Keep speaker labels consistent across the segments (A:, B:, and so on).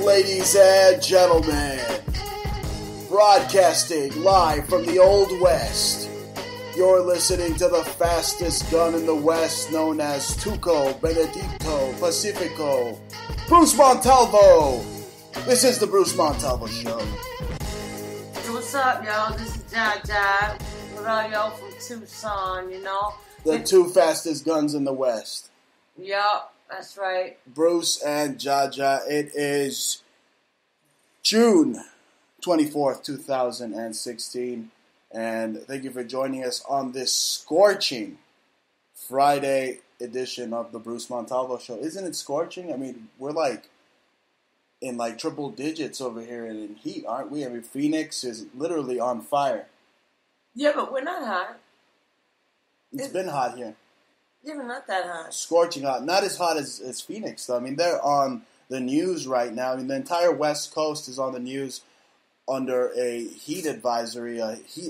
A: Ladies and gentlemen, broadcasting live from the Old West, you're listening to the fastest gun in the West, known as Tuco Benedicto Pacifico, Bruce Montalvo. This is the Bruce Montalvo Show.
B: Hey, what's up, y'all? This is Jaja. What up, y'all, from Tucson, you know?
A: The two fastest guns in the West.
B: Yup, that's right.
A: Bruce and Jaja. It is June 24th, 2016. And thank you for joining us on this scorching Friday edition of the Bruce Montalvo Show. Isn't it scorching? I mean, we're like in like triple digits over here in heat, aren't we? I mean, Phoenix is literally on fire.
B: Yeah, but we're not hot.
A: It's been hot here.
B: Yeah, but not that hot.
A: Scorching hot. Not as hot as Phoenix, though. I mean, they're on the news right now. I mean, the entire West Coast is on the news under a heat advisory,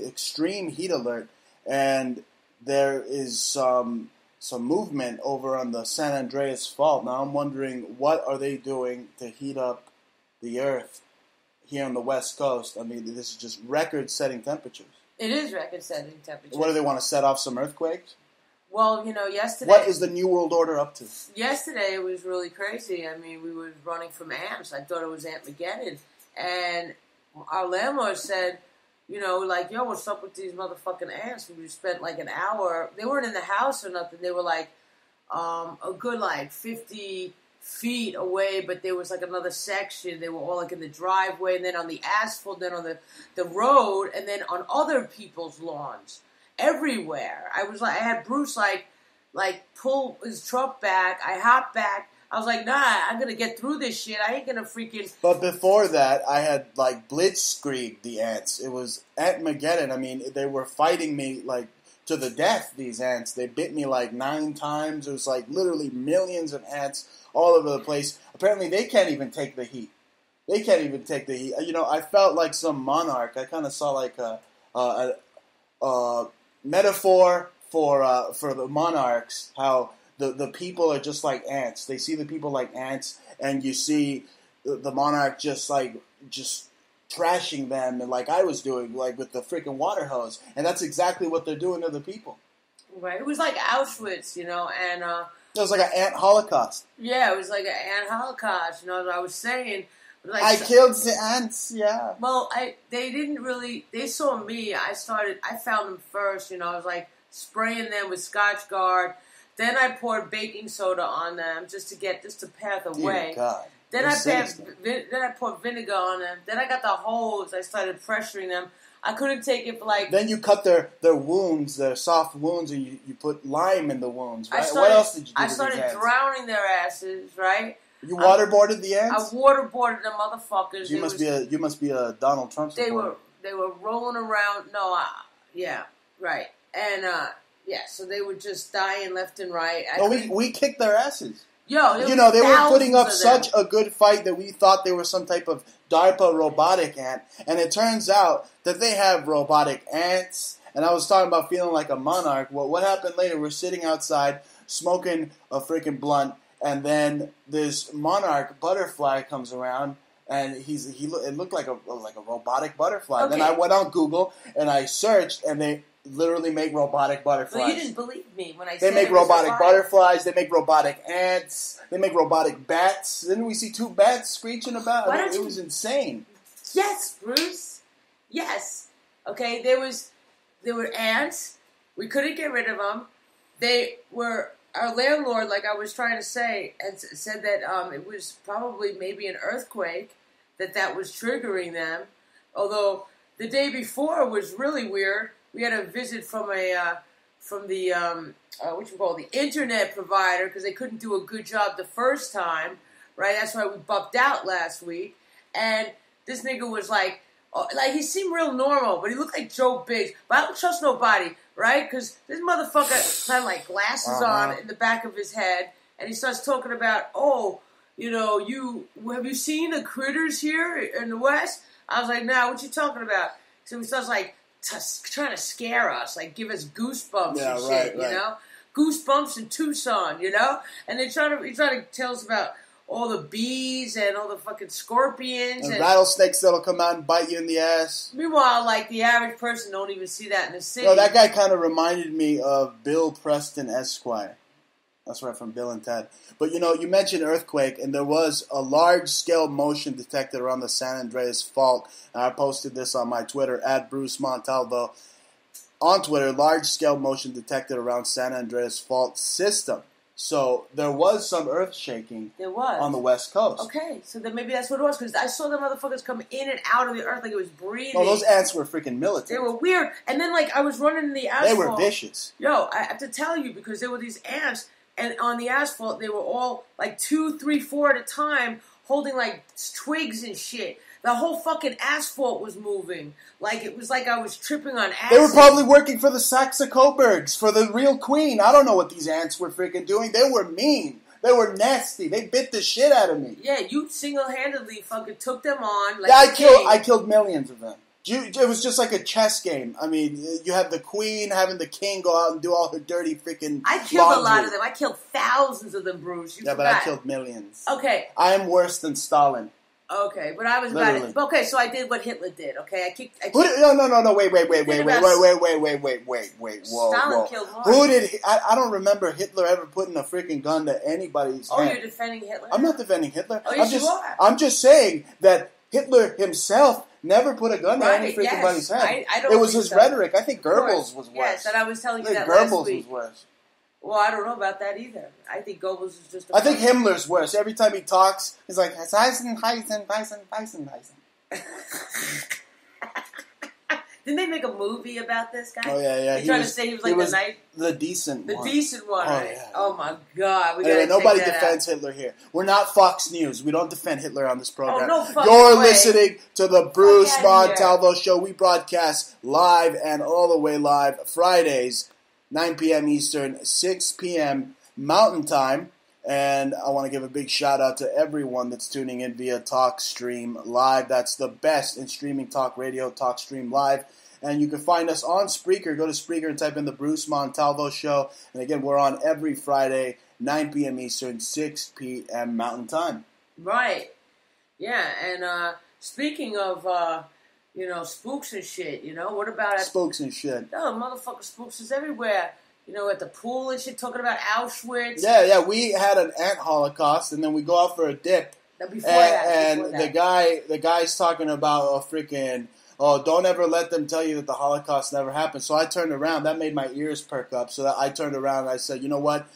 A: extreme heat alert, and there is some movement over on the San Andreas Fault. Now, I'm wondering, what are they doing to heat up the Earth here on the West Coast? I mean, this is just record-setting temperatures.
B: It is record-setting temperatures.
A: What do they want to set off some earthquakes?
B: Well, you know, yesterday...
A: What is the New World Order up to?
B: Yesterday, it was really crazy. I mean, we were running from ants. I thought it was Antmageddon. And our landlord said, you know, like, yo, what's up with these motherfucking ants? We spent like an hour. They weren't in the house or nothing. They were like a good like 50 feet away, but there was like another section. They were all like in the driveway, and then on the asphalt, then on the road, and then on other people's lawns. Everywhere. I had Bruce like pull his truck back. I hopped back. I was like, nah, I'm gonna get through this shit. I ain't gonna freaking...
A: But before that, I had like blitzkrieg the ants. It was Antmageddon. I mean, they were fighting me like to the death, these ants. They bit me like 9 times. It was like literally millions of ants all over the place. Apparently, they can't even take the heat. They can't even take the heat. You know, I felt like some monarch. I kind of saw like a metaphor for the monarchs, how the people are just like ants. They see the people like ants, and you see the monarch just trashing them, and like I was doing, like with the freaking water hose. And that's exactly what they're doing to the people.
B: Right. It was like Auschwitz, you know, and
A: it was like an ant holocaust.
B: Yeah, it was like an ant holocaust. You know, as I was saying. Like,
A: I killed the ants, yeah.
B: Well, they didn't really, they saw me. I found them first, you know. I was like spraying them with Scotch Guard. Then I poured baking soda on them just to path away.
A: Dear God.
B: Then I poured vinegar on them. Then I got the hose. I started pressuring them. I couldn't take it for like...
A: Then you cut their wounds, their soft wounds, and you put lime in the wounds, right?
B: What
A: else did you do
B: I
A: to
B: started
A: these ants?
B: drowning their asses, right?
A: You waterboarded the ants?
B: I waterboarded the motherfuckers.
A: You must be a Donald Trump supporter.
B: They were rolling around. No, yeah, right. And so they were just dying left and right.
A: We kicked their asses.
B: Yo,
A: you know, they were putting up such a good fight that we thought they were some type of DARPA robotic ant, and it turns out that they have robotic ants. And I was talking about feeling like a monarch. Well, what happened later? We're sitting outside smoking a freaking blunt. And then this monarch butterfly comes around, and it looked like a robotic butterfly. Okay. Then I went on Google and I searched, and they literally make robotic butterflies.
B: Well, you didn't believe me when I said
A: they make robotic butterflies. They make robotic ants. They make robotic bats. Didn't we see 2 bats screeching about? It was insane.
B: Yes, Bruce. Yes. Okay. There were ants. We couldn't get rid of them. They were. Our landlord, like I was trying to say, had said that it was probably maybe an earthquake that was triggering them. Although the day before was really weird. We had a visit from the internet provider, because they couldn't do a good job the first time, right? That's why we bumped out last week. And this nigga was like he seemed real normal, but he looked like Joe Biggs. But I don't trust nobody. Right? Because this motherfucker had like glasses on in the back of his head, and he starts talking about, oh, you know, have you seen the critters here in the West? I was like, nah, what you talking about? So he starts like trying to scare us, like give us goosebumps and shit, you know? Goosebumps in Tucson, you know? And he's trying to tell us about all the bees and all the fucking scorpions.
A: And rattlesnakes that'll come out and bite you in the ass.
B: Meanwhile, like, the average person don't even see that in the city.
A: No, that guy kind of reminded me of Bill Preston Esquire. That's right, from Bill and Ted. But, you mentioned earthquake, and there was a large-scale motion detected around the San Andreas Fault. And I posted this on my Twitter, @BruceMontalvo. On Twitter, large-scale motion detected around San Andreas Fault system. So there was some earth shaking on the West Coast.
B: Okay, so then maybe that's what it was, because I saw the motherfuckers come in and out of the earth like it was breathing.
A: Oh, those ants were freaking militant.
B: They were weird. And then, like, I was running in the asphalt.
A: They were vicious.
B: Yo, I have to tell you, because there were these ants, and on the asphalt, they were all, like, 2, 3, 4 at a time, holding, like, twigs and shit. The whole fucking asphalt was moving. Like, it was like I was tripping on acid.
A: They were probably working for the Saxe-Coburgs, for the real queen. I don't know what these ants were freaking doing. They were mean. They were nasty. They bit the shit out of me.
B: Yeah, you single-handedly fucking took them on. Like,
A: yeah, I killed millions of them. It was just like a chess game. I mean, you have the queen having the king go out and do all her dirty freaking
B: I killed
A: laundry.
B: a lot of them. I killed thousands of them, Bruce. You forgot.
A: But I killed millions.
B: Okay.
A: I am worse than Stalin.
B: Okay, but I was
A: Literally.
B: about it. Okay, so I did what Hitler did. Okay, I kicked.
A: No, wait, whoa.
B: Stalin killed more.
A: Who did? I don't remember Hitler ever putting a freaking gun to anybody's hand.
B: You're defending Hitler?
A: I'm not defending Hitler.
B: Oh, yes, you are.
A: I'm just saying that Hitler himself never put a gun to any freaking body's hand.
B: I don't
A: it was
B: think
A: his
B: so.
A: rhetoric. I think Goebbels was worse.
B: Yes, and I was telling you that
A: Goebbels
B: last week.
A: was worse.
B: Well, I don't know about that either. I think Goebbels is just
A: I think Himmler's worse. Every time he talks, he's like, Heisen.
B: Didn't they make a movie about this guy?
A: Oh, yeah.
B: They tried to say he was like
A: the decent one.
B: The decent one,
A: oh,
B: right?
A: Yeah.
B: Oh, my God.
A: Anyway, nobody defends Hitler here. We're not Fox News. We don't defend Hitler on this program.
B: Oh, no fucking
A: You're
B: way.
A: listening to the Bruce Montalvo Show. We broadcast live and all the way live Fridays, 9 p.m. Eastern, 6 p.m. Mountain Time. And I want to give a big shout out to everyone that's tuning in via TalkStream Live. That's the best in streaming talk radio, TalkStream Live. And you can find us on Spreaker. Go to Spreaker and type in the Bruce Montalvo Show. And again, we're on every Friday, 9 p.m. Eastern, 6 p.m. Mountain Time.
B: Right. Yeah, and speaking of, spooks and shit, what about...
A: Spooks and shit.
B: No, motherfucker, spooks is everywhere. At the pool and shit, talking about Auschwitz.
A: Yeah, we had an ant holocaust, and then we go out for a dip.
B: Before that.
A: The guy's talking about a freaking, don't ever let them tell you that the Holocaust never happened. So I turned around. That made my ears perk up. So that I turned around and I said, you know what?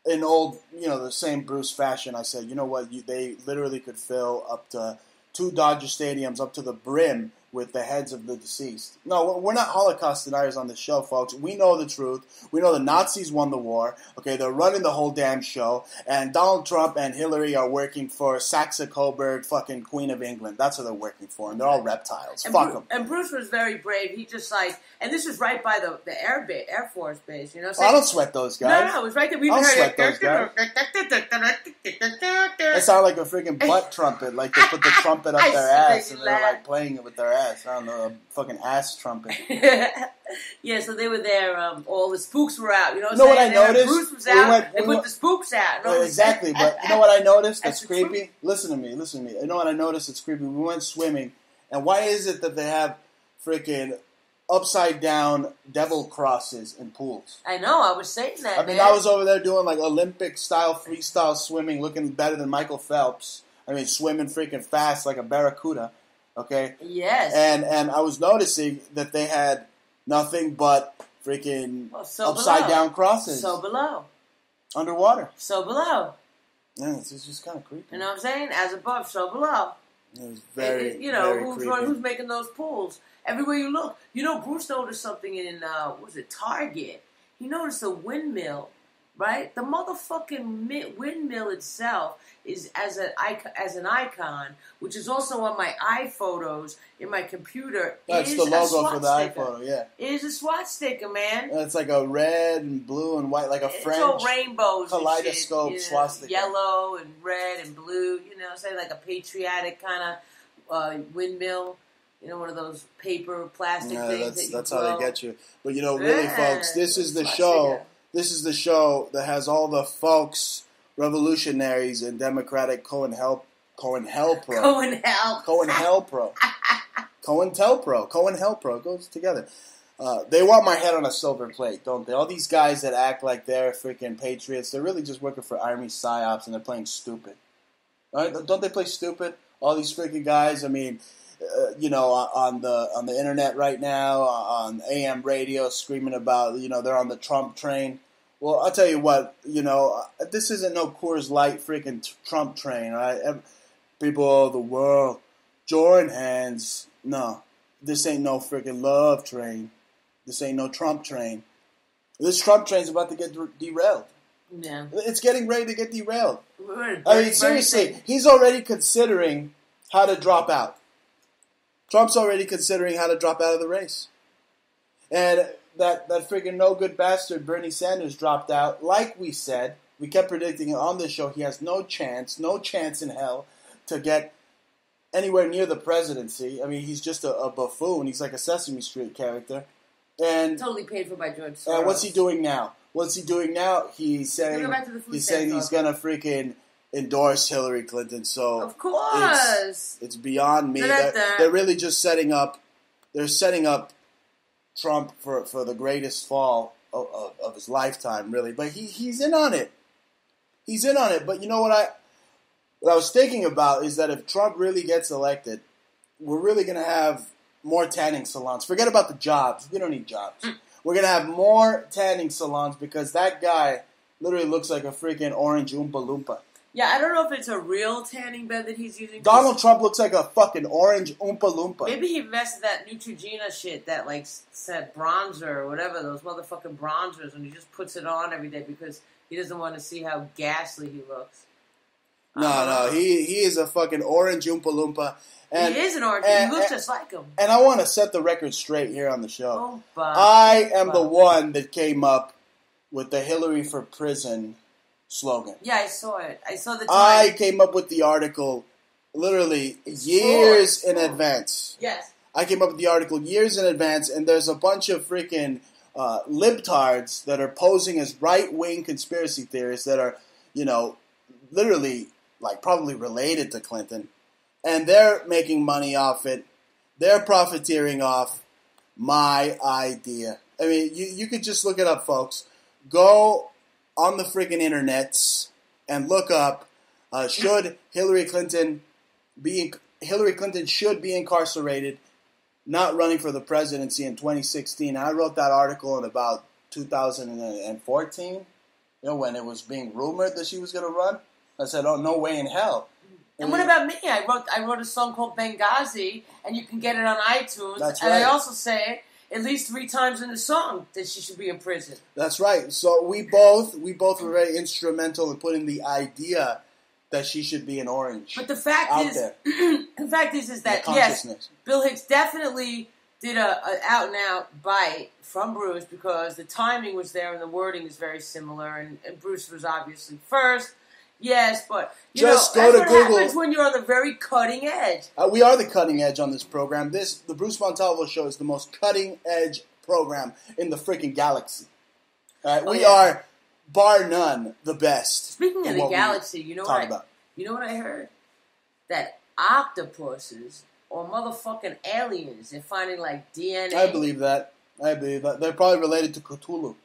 A: In old, the same Bruce fashion, I said, you know what? They literally could fill up to 2 Dodger stadiums up to the brim with the heads of the deceased. No, we're not Holocaust deniers on this show, folks. We know the truth. We know the Nazis won the war. Okay, they're running the whole damn show. And Donald Trump and Hillary are working for Saxe-Coburg, fucking Queen of England. That's what they're working for. And they're all reptiles. Fuck them.
B: And Bruce was very brave. He just and this was right by the Air Force base,
A: I don't sweat those guys.
B: No, it was right there.
A: I don't sweat those guys. It sounded like a freaking butt trumpet. Like they put the trumpet up their ass and they're like playing it with their ass. I don't know, a fucking ass trumpet.
B: Yeah, so they were there. All the spooks were out. You know
A: what I noticed?
B: Bruce was out. They put the spooks out.
A: Exactly, but you know what I noticed that's creepy? Listen to me. You know what I noticed that's creepy? We went swimming, and why is it that they have freaking upside down devil crosses in pools?
B: I know, I was saying that.
A: I mean, I was over there doing like Olympic style freestyle swimming, looking better than Michael Phelps. I mean, swimming freaking fast like a barracuda. Okay?
B: Yes.
A: And I was noticing that they had nothing but freaking upside down crosses.
B: So below.
A: Underwater.
B: So below.
A: Yeah, it's just kind of creepy.
B: You know what I'm saying? As above, so below.
A: It was very, very creepy.
B: Who's making those pools? Everywhere you look. Bruce noticed something in, Target. He noticed a windmill, right? The motherfucking windmill itself is as an icon, which is also on my iPhotos in my computer.
A: That's the logo for the iPhoto, yeah.
B: It is a swastika, man.
A: It's like a red and blue and white, like a French
B: all rainbows
A: kaleidoscope
B: and shit,
A: swastika.
B: Yellow and red and blue, say like a patriotic kind of windmill. One of those paper, plastic things.
A: That's how they get you. But really, folks, this is the show. This is the show that has all the folks revolutionaries and Democratic COINTELPRO. COINTELPRO goes together. They want my head on a silver plate, don't they? All these guys that act like they're freaking patriots, they're really just working for Army PSYOPs and they're playing stupid. Right? Don't they play stupid? All these freaking guys, I mean, on the internet right now, on AM radio, screaming about, they're on the Trump train. Well, I'll tell you what, this isn't no Coors Light freaking Trump train, right? People of the world, join hands. No, this ain't no freaking love train. This ain't no Trump train. This Trump train's about to get derailed.
B: Yeah.
A: It's getting ready to get derailed. I mean, seriously, he's already considering how to drop out. Trump's already considering how to drop out of the race. And that freaking no-good bastard Bernie Sanders dropped out. Like we said, we kept predicting on this show, he has no chance in hell to get anywhere near the presidency. I mean, he's just a buffoon. He's like a Sesame Street character. And
B: totally paid for by George Soros.
A: What's he doing now? He's saying he's gonna freaking endorse Hillary Clinton. So
B: of course,
A: it's beyond me. They're really just setting up. They're setting up Trump for the greatest fall of his lifetime, really. But he's in on it. He's in on it. But you know what I was thinking about is that if Trump really gets elected, we're really gonna have more tanning salons. Forget about the jobs. We don't need jobs. We're going to have more tanning salons because that guy literally looks like a freaking orange Oompa Loompa.
B: Yeah, I don't know if it's a real tanning bed that he's using.
A: Donald Trump looks like a fucking orange Oompa Loompa.
B: Maybe he invested that Neutrogena shit that, said bronzer or whatever, those motherfucking bronzers, and he just puts it on every day because he doesn't want to see how ghastly he looks.
A: No, he is a fucking orange Oompa Loompa. And,
B: he is an orange. He looks just like him.
A: And I want to set the record straight here on the show. I am the one that came up with the Hillary for Prison slogan.
B: Yeah, I saw it. I saw the time.
A: I came up with the article literally years in advance.
B: Yes.
A: I came up with the article years in advance, and there's a bunch of freaking libtards that are posing as right-wing conspiracy theorists that are, literally, probably related to Clinton. And they're making money off it. They're profiteering off my idea. I mean, you could just look it up, folks. Go on the freaking internets and look up, should Hillary Clinton should be incarcerated, not running for the presidency in 2016. I wrote that article in about 2014, when it was being rumored that she was going to run. I said, oh, no way in hell.
B: And what about me? I wrote a song called Benghazi, and you can get it on iTunes.
A: That's
B: right.
A: And
B: I also say at least 3 times in the song that she should be in prison.
A: That's right. So we both were very instrumental in putting the idea that she should be in orange.
B: But the fact is that yes, Bill Hicks definitely did a out and out bite from Bruce because the timing was there and the wording is very similar, and Bruce was obviously first. Yes, but
A: just go
B: that's
A: to
B: what
A: Google.
B: Happens when you're on the very cutting edge.
A: We are the cutting edge on this program. The Bruce Montalvo Show is the most cutting edge program in the freaking galaxy. We are, bar none, the best.
B: Speaking of the galaxy, you know what I heard? That octopuses or motherfucking aliens, they're finding DNA.
A: I believe that. They're probably related to Cthulhu.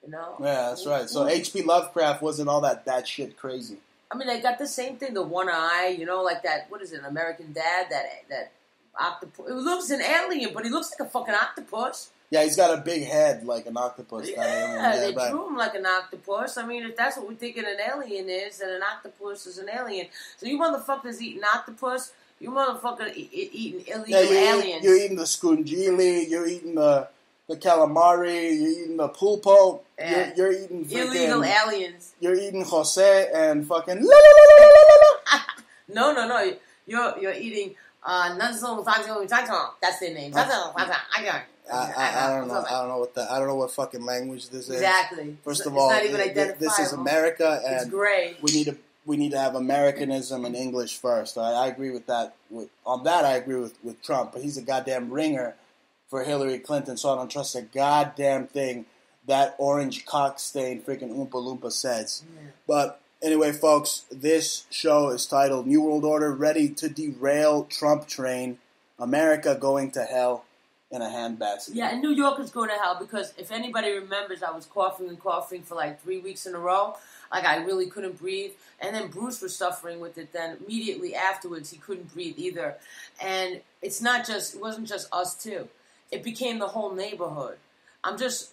A: Yeah, that's right. So H.P. Lovecraft wasn't all that batshit crazy.
B: I mean, they got the same thing, the one eye, like that, what is it, American Dad, that octopus. It looks an alien, but he looks like a fucking octopus.
A: Yeah, he's got a big head like an octopus.
B: Yeah, they drew him like an octopus. I mean, if that's what we're thinking an alien is, then an octopus is an alien. So you motherfuckers eating octopus, you motherfuckers eating illegal aliens.
A: You're eating the scungili, you're eating the calamari, you're eating the pulpo, you're eating
B: illegal aliens.
A: You're eating Jose and fucking
B: No. You're eating that's their name.
A: I don't know what I don't know what fucking language this is.
B: Exactly.
A: First of all,
B: not even identifiable.
A: This is America, and
B: it's gray.
A: We need to have Americanism and English first. I agree with that. On that, I agree with Trump, but he's a goddamn ringer for Hillary Clinton, so I don't trust a goddamn thing that orange cock-stained freaking Oompa Loompa says. Yeah. But Anyway, folks, this show is titled New World Order Ready to Derail Trump Train. America Going to Hell in a Handbasket.
B: Yeah, and New Yorkers go to hell because if anybody remembers, I was coughing for like 3 weeks in a row. Like, I really couldn't breathe. And then Bruce was suffering with it. Then immediately afterwards, he couldn't breathe either. And it wasn't just us two. It became the whole neighborhood. I'm just,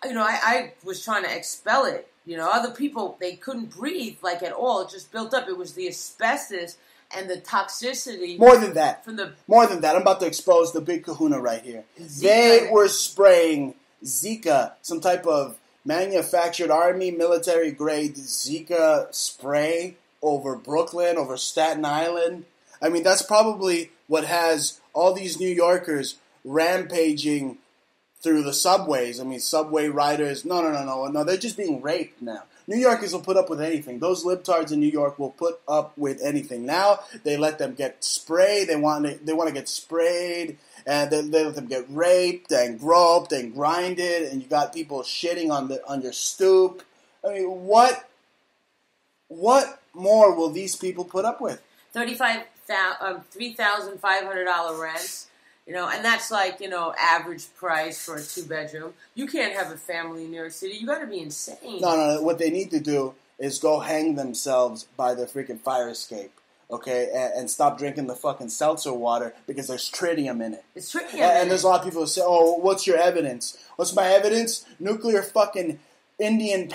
B: I was trying to expel it. Other people, they couldn't breathe, like, at all. It just built up. It was the asbestos and the toxicity.
A: More than that. I'm about to expose the big kahuna right here. Zika. They were spraying Zika, some type of manufactured Army military-grade Zika spray over Brooklyn, over Staten Island. I mean, that's probably what has all these New Yorkers rampaging through the subways. I mean, subway riders, no, they're just being raped now. New Yorkers will put up with anything. Those libtards in New York will put up with anything. Now they let them get sprayed. They want to get sprayed, and they let them get raped and groped and grinded. And you got people shitting on your stoop. I mean, what more will these people put up with?
B: $3,500 rents. And that's like, average price for a 2-bedroom. You can't have a family in New York City. You got to be insane.
A: No. What they need to do is go hang themselves by their freaking fire escape, okay? And stop drinking the fucking seltzer water because there's tritium in it.
B: It's tritium.
A: And there's a lot of people who say, oh, what's your evidence? What's my evidence? Nuclear fucking Indian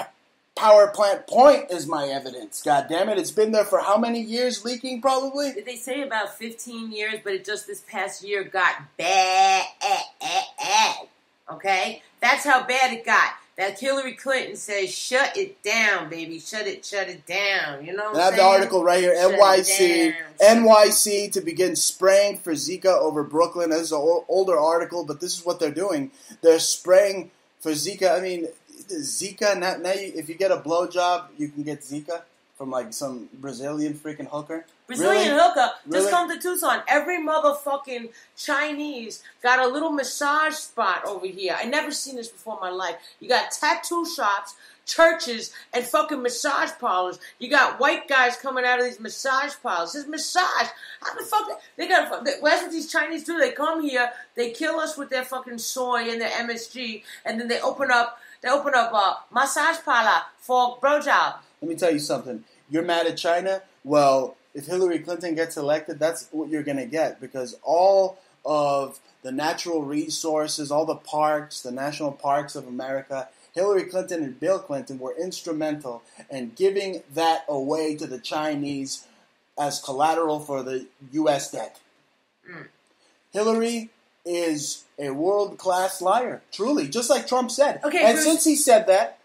A: power plant point is my evidence. God damn it. It's been there for how many years leaking, probably?
B: They say about 15 years, but it just this past year got bad. Okay? That's how bad it got. That Hillary Clinton says, shut it down, baby. Shut it down. You know what I'm saying? I have
A: the article right here. NYC to begin spraying for Zika over Brooklyn. This is an older article, but this is what they're doing. They're spraying for Zika. I mean, Zika, now if you get a blowjob, you can get Zika from like some Brazilian freaking hooker.
B: Brazilian hooker? Just come to Tucson. Every motherfucking Chinese got a little massage spot over here. I never seen this before in my life. You got tattoo shops, churches, and fucking massage parlors. You got white guys coming out of these massage parlors. This massage. How the fuck? That's what these Chinese do. They come here, they kill us with their fucking soy and their MSG, and then they open up a massage parlor for blowjob.
A: Let me tell you something. You're mad at China? Well, if Hillary Clinton gets elected, that's what you're going to get. Because all of the natural resources, all the parks, the national parks of America, Hillary Clinton and Bill Clinton were instrumental in giving that away to the Chinese as collateral for the U.S. debt. Hillary is a world-class liar, truly, just like Trump said.
B: Okay,
A: and since he said that,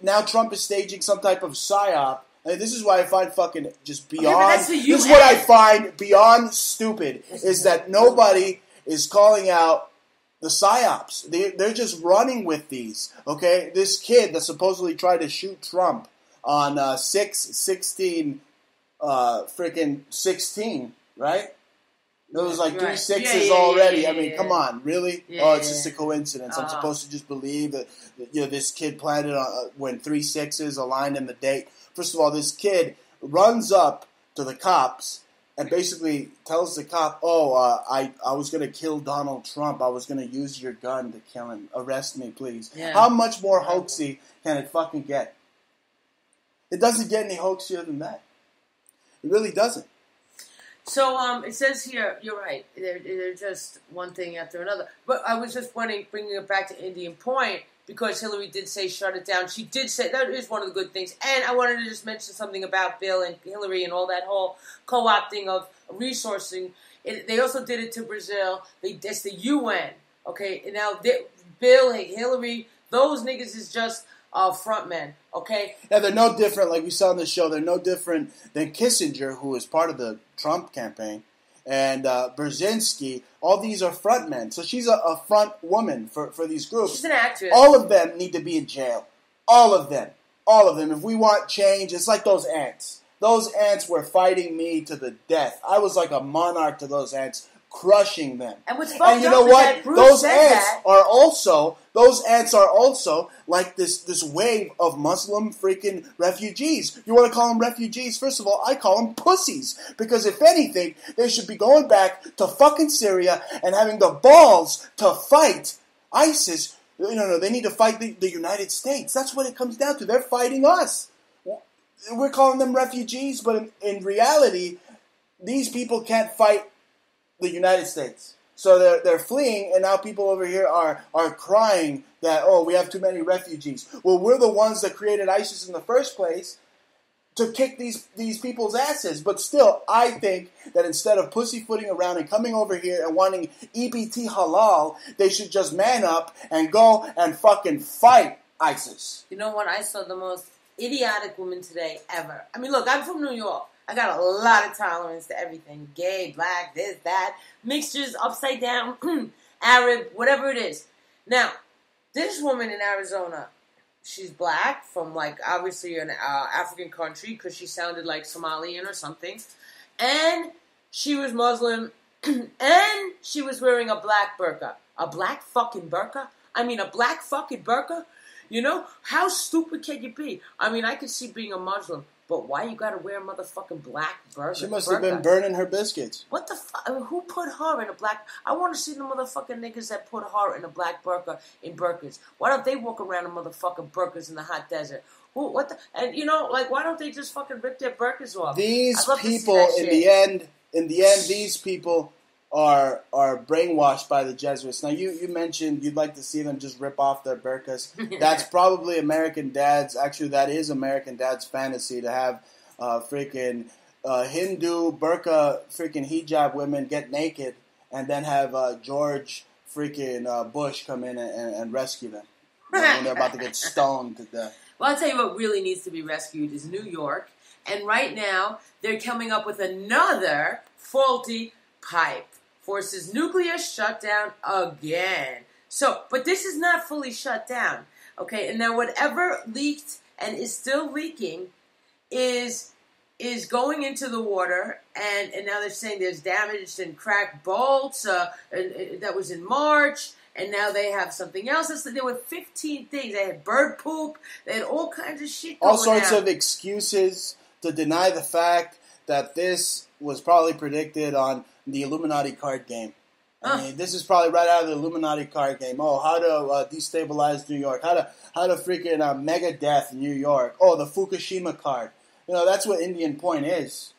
A: now Trump is staging some type of psyop. I mean, this is why I find fucking just beyond. This is what I find beyond stupid is that nobody is calling out the psyops. They're just running with these. Okay, this kid that supposedly tried to shoot Trump on 6/16, freaking 16, right? There was like 3 sixes already. I mean, come on, really? It's just a coincidence. I'm supposed to just believe that this kid planned it when 3 sixes aligned in the date. First of all, this kid runs up to the cops and basically tells the cop, I was going to kill Donald Trump. I was going to use your gun to kill him. Arrest me, please. Yeah. How much more hoaxy can it fucking get? It doesn't get any hoaxier than that. It really doesn't.
B: So it says here, you're right, they're just one thing after another. But I was just bringing it back to Indian Point, because Hillary did say shut it down. She did say, that is one of the good things. And I wanted to just mention something about Bill and Hillary and all that whole co-opting of resourcing. They also did it to Brazil. That's the UN, okay? And now Bill, Hillary, those niggas is just front men, okay?
A: Now, they're no different, like we saw on the show, they're no different than Kissinger, who is part of the Trump campaign, and Brzezinski. All these are front men. So she's a front woman for these groups.
B: She's an actress.
A: All of them need to be in jail. All of them. All of them. If we want change, it's like those ants. Those ants were fighting me to the death. I was like a monarch to those ants. crushing them.
B: And what's fucked
A: and you know
B: up
A: what?
B: Is that Bruce
A: Those ants are also like this wave of Muslim freaking refugees. You want to call them refugees? First of all, I call them pussies. Because if anything, they should be going back to fucking Syria and having the balls to fight ISIS. No, they need to fight the United States. That's what it comes down to. They're fighting us. We're calling them refugees, but in reality, these people can't fight the United States. So they're fleeing, and now people over here are crying that, oh, we have too many refugees. Well, we're the ones that created ISIS in the first place to kick these people's asses. But still, I think that instead of pussyfooting around and coming over here and wanting EBT halal, they should just man up and go and fucking fight ISIS.
B: You know what? I saw the most idiotic woman today ever. I mean, look, I'm from New York. I got a lot of tolerance to everything. Gay, black, this, that. Mixtures, upside down, Arab, whatever it is. Now, this woman in Arizona, she's black from, like, obviously an African country because she sounded like Somalian or something. And she was Muslim. And she was wearing a black burqa. A black fucking burqa? I mean, a black fucking burqa? You know? How stupid can you be? I mean, I could see being a Muslim. But why you gotta wear a motherfucking black burqa?
A: She must have been burning her biscuits.
B: What the fuck? I mean, who put her in a black... I want to see the motherfucking niggas that put her in a black burqa in burqas. Why don't they walk around in motherfucking burqas in the hot desert? What the... And, you know, like, why don't they just fucking rip their burqas off?
A: These people, in the end, these people are brainwashed by the Jesuits. Now, you mentioned you'd like to see them just rip off their burqas. That's probably American Dad's. Actually, that is American Dad's fantasy to have freaking Hindu burqa freaking hijab women get naked and then have George freaking Bush come in and rescue them when they're about to get stoned to death.
B: Well, I'll tell you what really needs to be rescued is New York. And right now, they're coming up with another faulty pipe. Forces nuclear shutdown again. So, but this is not fully shut down. Okay, and now whatever leaked and is still leaking is going into the water, and now they're saying there's damaged and cracked bolts, and that was in March, and now they have something else. There were 15 things. They had bird poop. They had all kinds of shit going on.
A: All sorts of excuses to deny the fact that this was probably predicted on the Illuminati card game. I mean, this is probably right out of the Illuminati card game. Oh, how to destabilize New York. How to freaking mega death in New York. Oh, the Fukushima card. You know, that's what Indian Point is.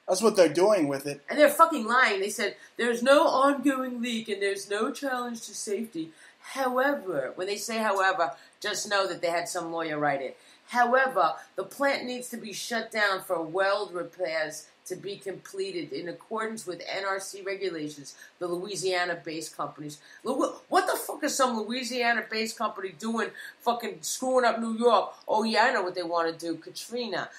A: That's what they're doing with it.
B: And they're fucking lying. They said, there's no ongoing leak and there's no challenge to safety. However, when they say however, just know that they had some lawyer write it. However, the plant needs to be shut down for weld repairs to be completed in accordance with NRC regulations, the Louisiana-based companies. What the fuck is some Louisiana-based company doing fucking screwing up New York? Oh, yeah, I know what they want to do. Katrina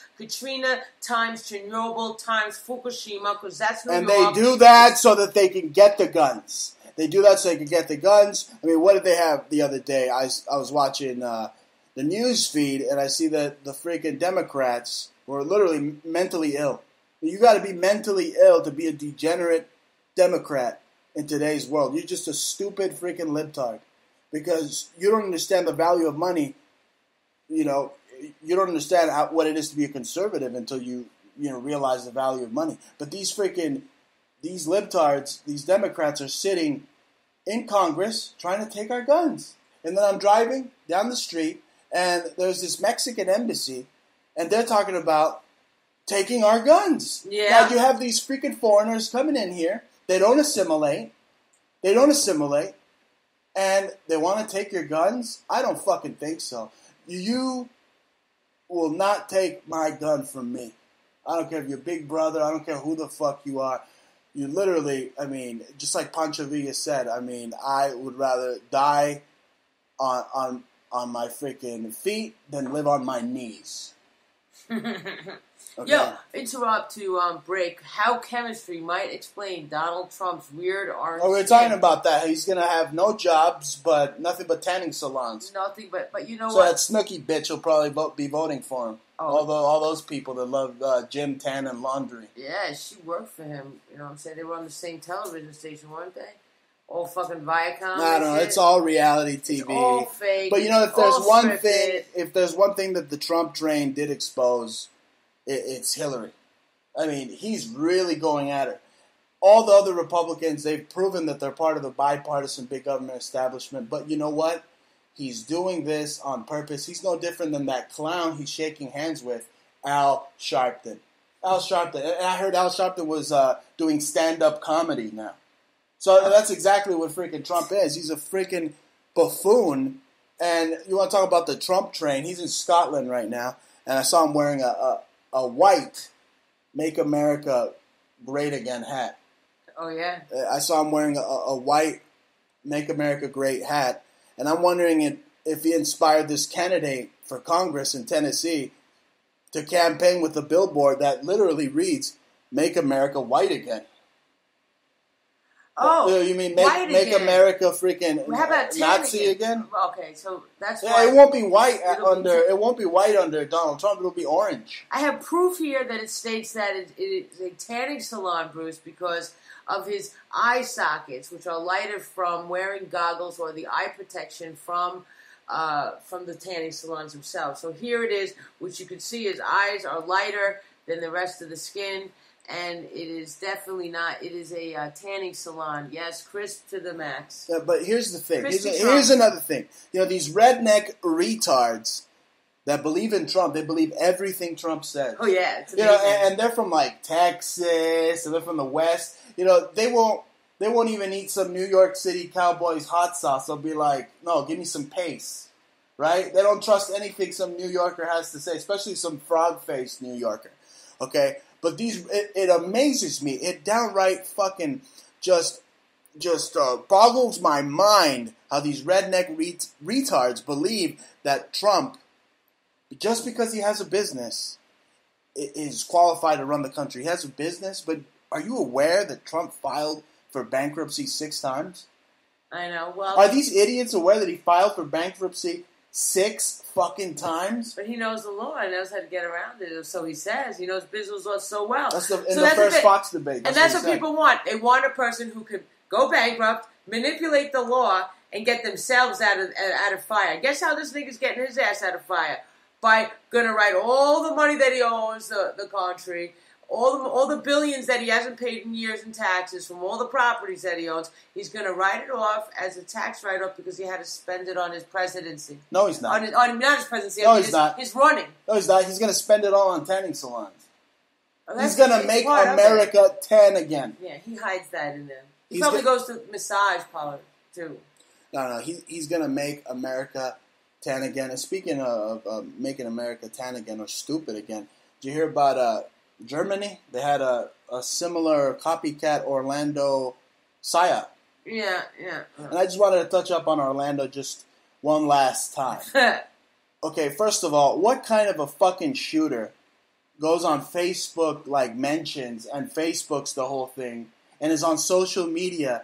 B: times Chernobyl times Fukushima, because that's New York.
A: And they do that so that they can get the guns. They do that so they can get the guns. I mean, what did they have the other day? I was watching the news feed, and I see that the freaking Democrats were literally mentally ill. You got to be mentally ill to be a degenerate Democrat in today's world. You're just a stupid freaking libtard because you don't understand the value of money. You know, you don't understand what it is to be a conservative until you realize the value of money. But these libtards, these Democrats are sitting in Congress trying to take our guns. And then I'm driving down the street and there's this Mexican embassy and they're talking about taking our guns.
B: Yeah.
A: Now you have these freaking foreigners coming in here. They don't assimilate. And they want to take your guns? I don't fucking think so. You will not take my gun from me. I don't care if you're Big Brother. I don't care who the fuck you are. You literally, I mean, just like Pancho Villa said, I mean, I would rather die on my freaking feet than live on my knees. Okay.
B: Yo, interrupt to break. How chemistry might explain Donald Trump's weird orange.
A: Oh, we were talking about that. He's gonna have no jobs, but nothing but tanning salons.
B: Nothing but you know
A: so
B: what?
A: So that Snooki bitch will probably be voting for him.
B: Oh.
A: All those people that love gym, tan, and laundry.
B: Yeah, she worked for him. You know what I'm saying? They were on the same television station, weren't they? All fucking Viacom.
A: I don't know. It's all reality TV.
B: It's all fake.
A: But you know, if there's one thing that the Trump train did expose, it's Hillary. I mean, he's really going at it. All the other Republicans, they've proven that they're part of the bipartisan big government establishment. But you know what? He's doing this on purpose. He's no different than that clown he's shaking hands with, Al Sharpton. Al Sharpton. And I heard Al Sharpton was doing stand-up comedy now. So that's exactly what freaking Trump is. He's a freaking buffoon. And you want to talk about the Trump train? He's in Scotland right now. And I saw him wearing a white Make America Great Again hat.
B: Oh, yeah?
A: I saw him wearing a white Make America Great hat. And I'm wondering if he inspired this candidate for Congress in Tennessee to campaign with a billboard that literally reads, Make America White Again.
B: Oh,
A: you mean make America freaking
B: how about
A: Nazi again?
B: Okay, so that's why
A: it won't be white it won't be white under Donald Trump. It'll be orange.
B: I have proof here that it states that it is a tanning salon, Bruce, because of his eye sockets, which are lighter from wearing goggles or the eye protection from the tanning salons themselves. So here it is, which you can see his eyes are lighter than the rest of the skin. And it is definitely not. It is a tanning salon. Yes, crisp to the max.
A: Yeah, but here's the thing. Here's another thing. You know, these redneck retards that believe in Trump, they believe everything Trump says.
B: Oh, yeah. It's
A: amazing. You know, and they're from, like, Texas, and they're from the West. You know, they won't even eat some New York City Cowboys hot sauce. They'll be like, no, give me some pace. Right? They don't trust anything some New Yorker has to say, especially some frog-faced New Yorker. Okay? But it amazes me. It downright fucking just boggles my mind how these redneck retards believe that Trump, just because he has a business, is qualified to run the country. He has a business, but are you aware that Trump filed for bankruptcy 6 times?
B: I know. Well,
A: are these idiots aware that he filed for bankruptcy 6 fucking times?
B: But he knows the law and knows how to get around it. So he says. He knows business law so well.
A: That's the first Fox debate.
B: And that's what people want. They want a person who could go bankrupt, manipulate the law, and get themselves out of fire. Guess how this nigga's getting his ass out of fire? By gonna write all the money that he owes the country, all the billions that he hasn't paid in years in taxes from all the properties that he owns. He's going to write it off as a tax write-off because he had to spend it on his presidency.
A: No, he's not.
B: Not his presidency.
A: No, he's not.
B: His running.
A: No, he's not. He's going to spend it all on tanning salons. He's going to make America tan again.
B: Yeah, he hides that in there. He probably goes to massage parlor, too.
A: No, he's going to make America tan again. And speaking of making America tan again or stupid again, did you hear about Germany? They had a similar copycat Orlando psyop.
B: Yeah.
A: And I just wanted to touch up on Orlando just one last time. Okay, first of all, what kind of a fucking shooter goes on Facebook, like, mentions and Facebooks the whole thing and is on social media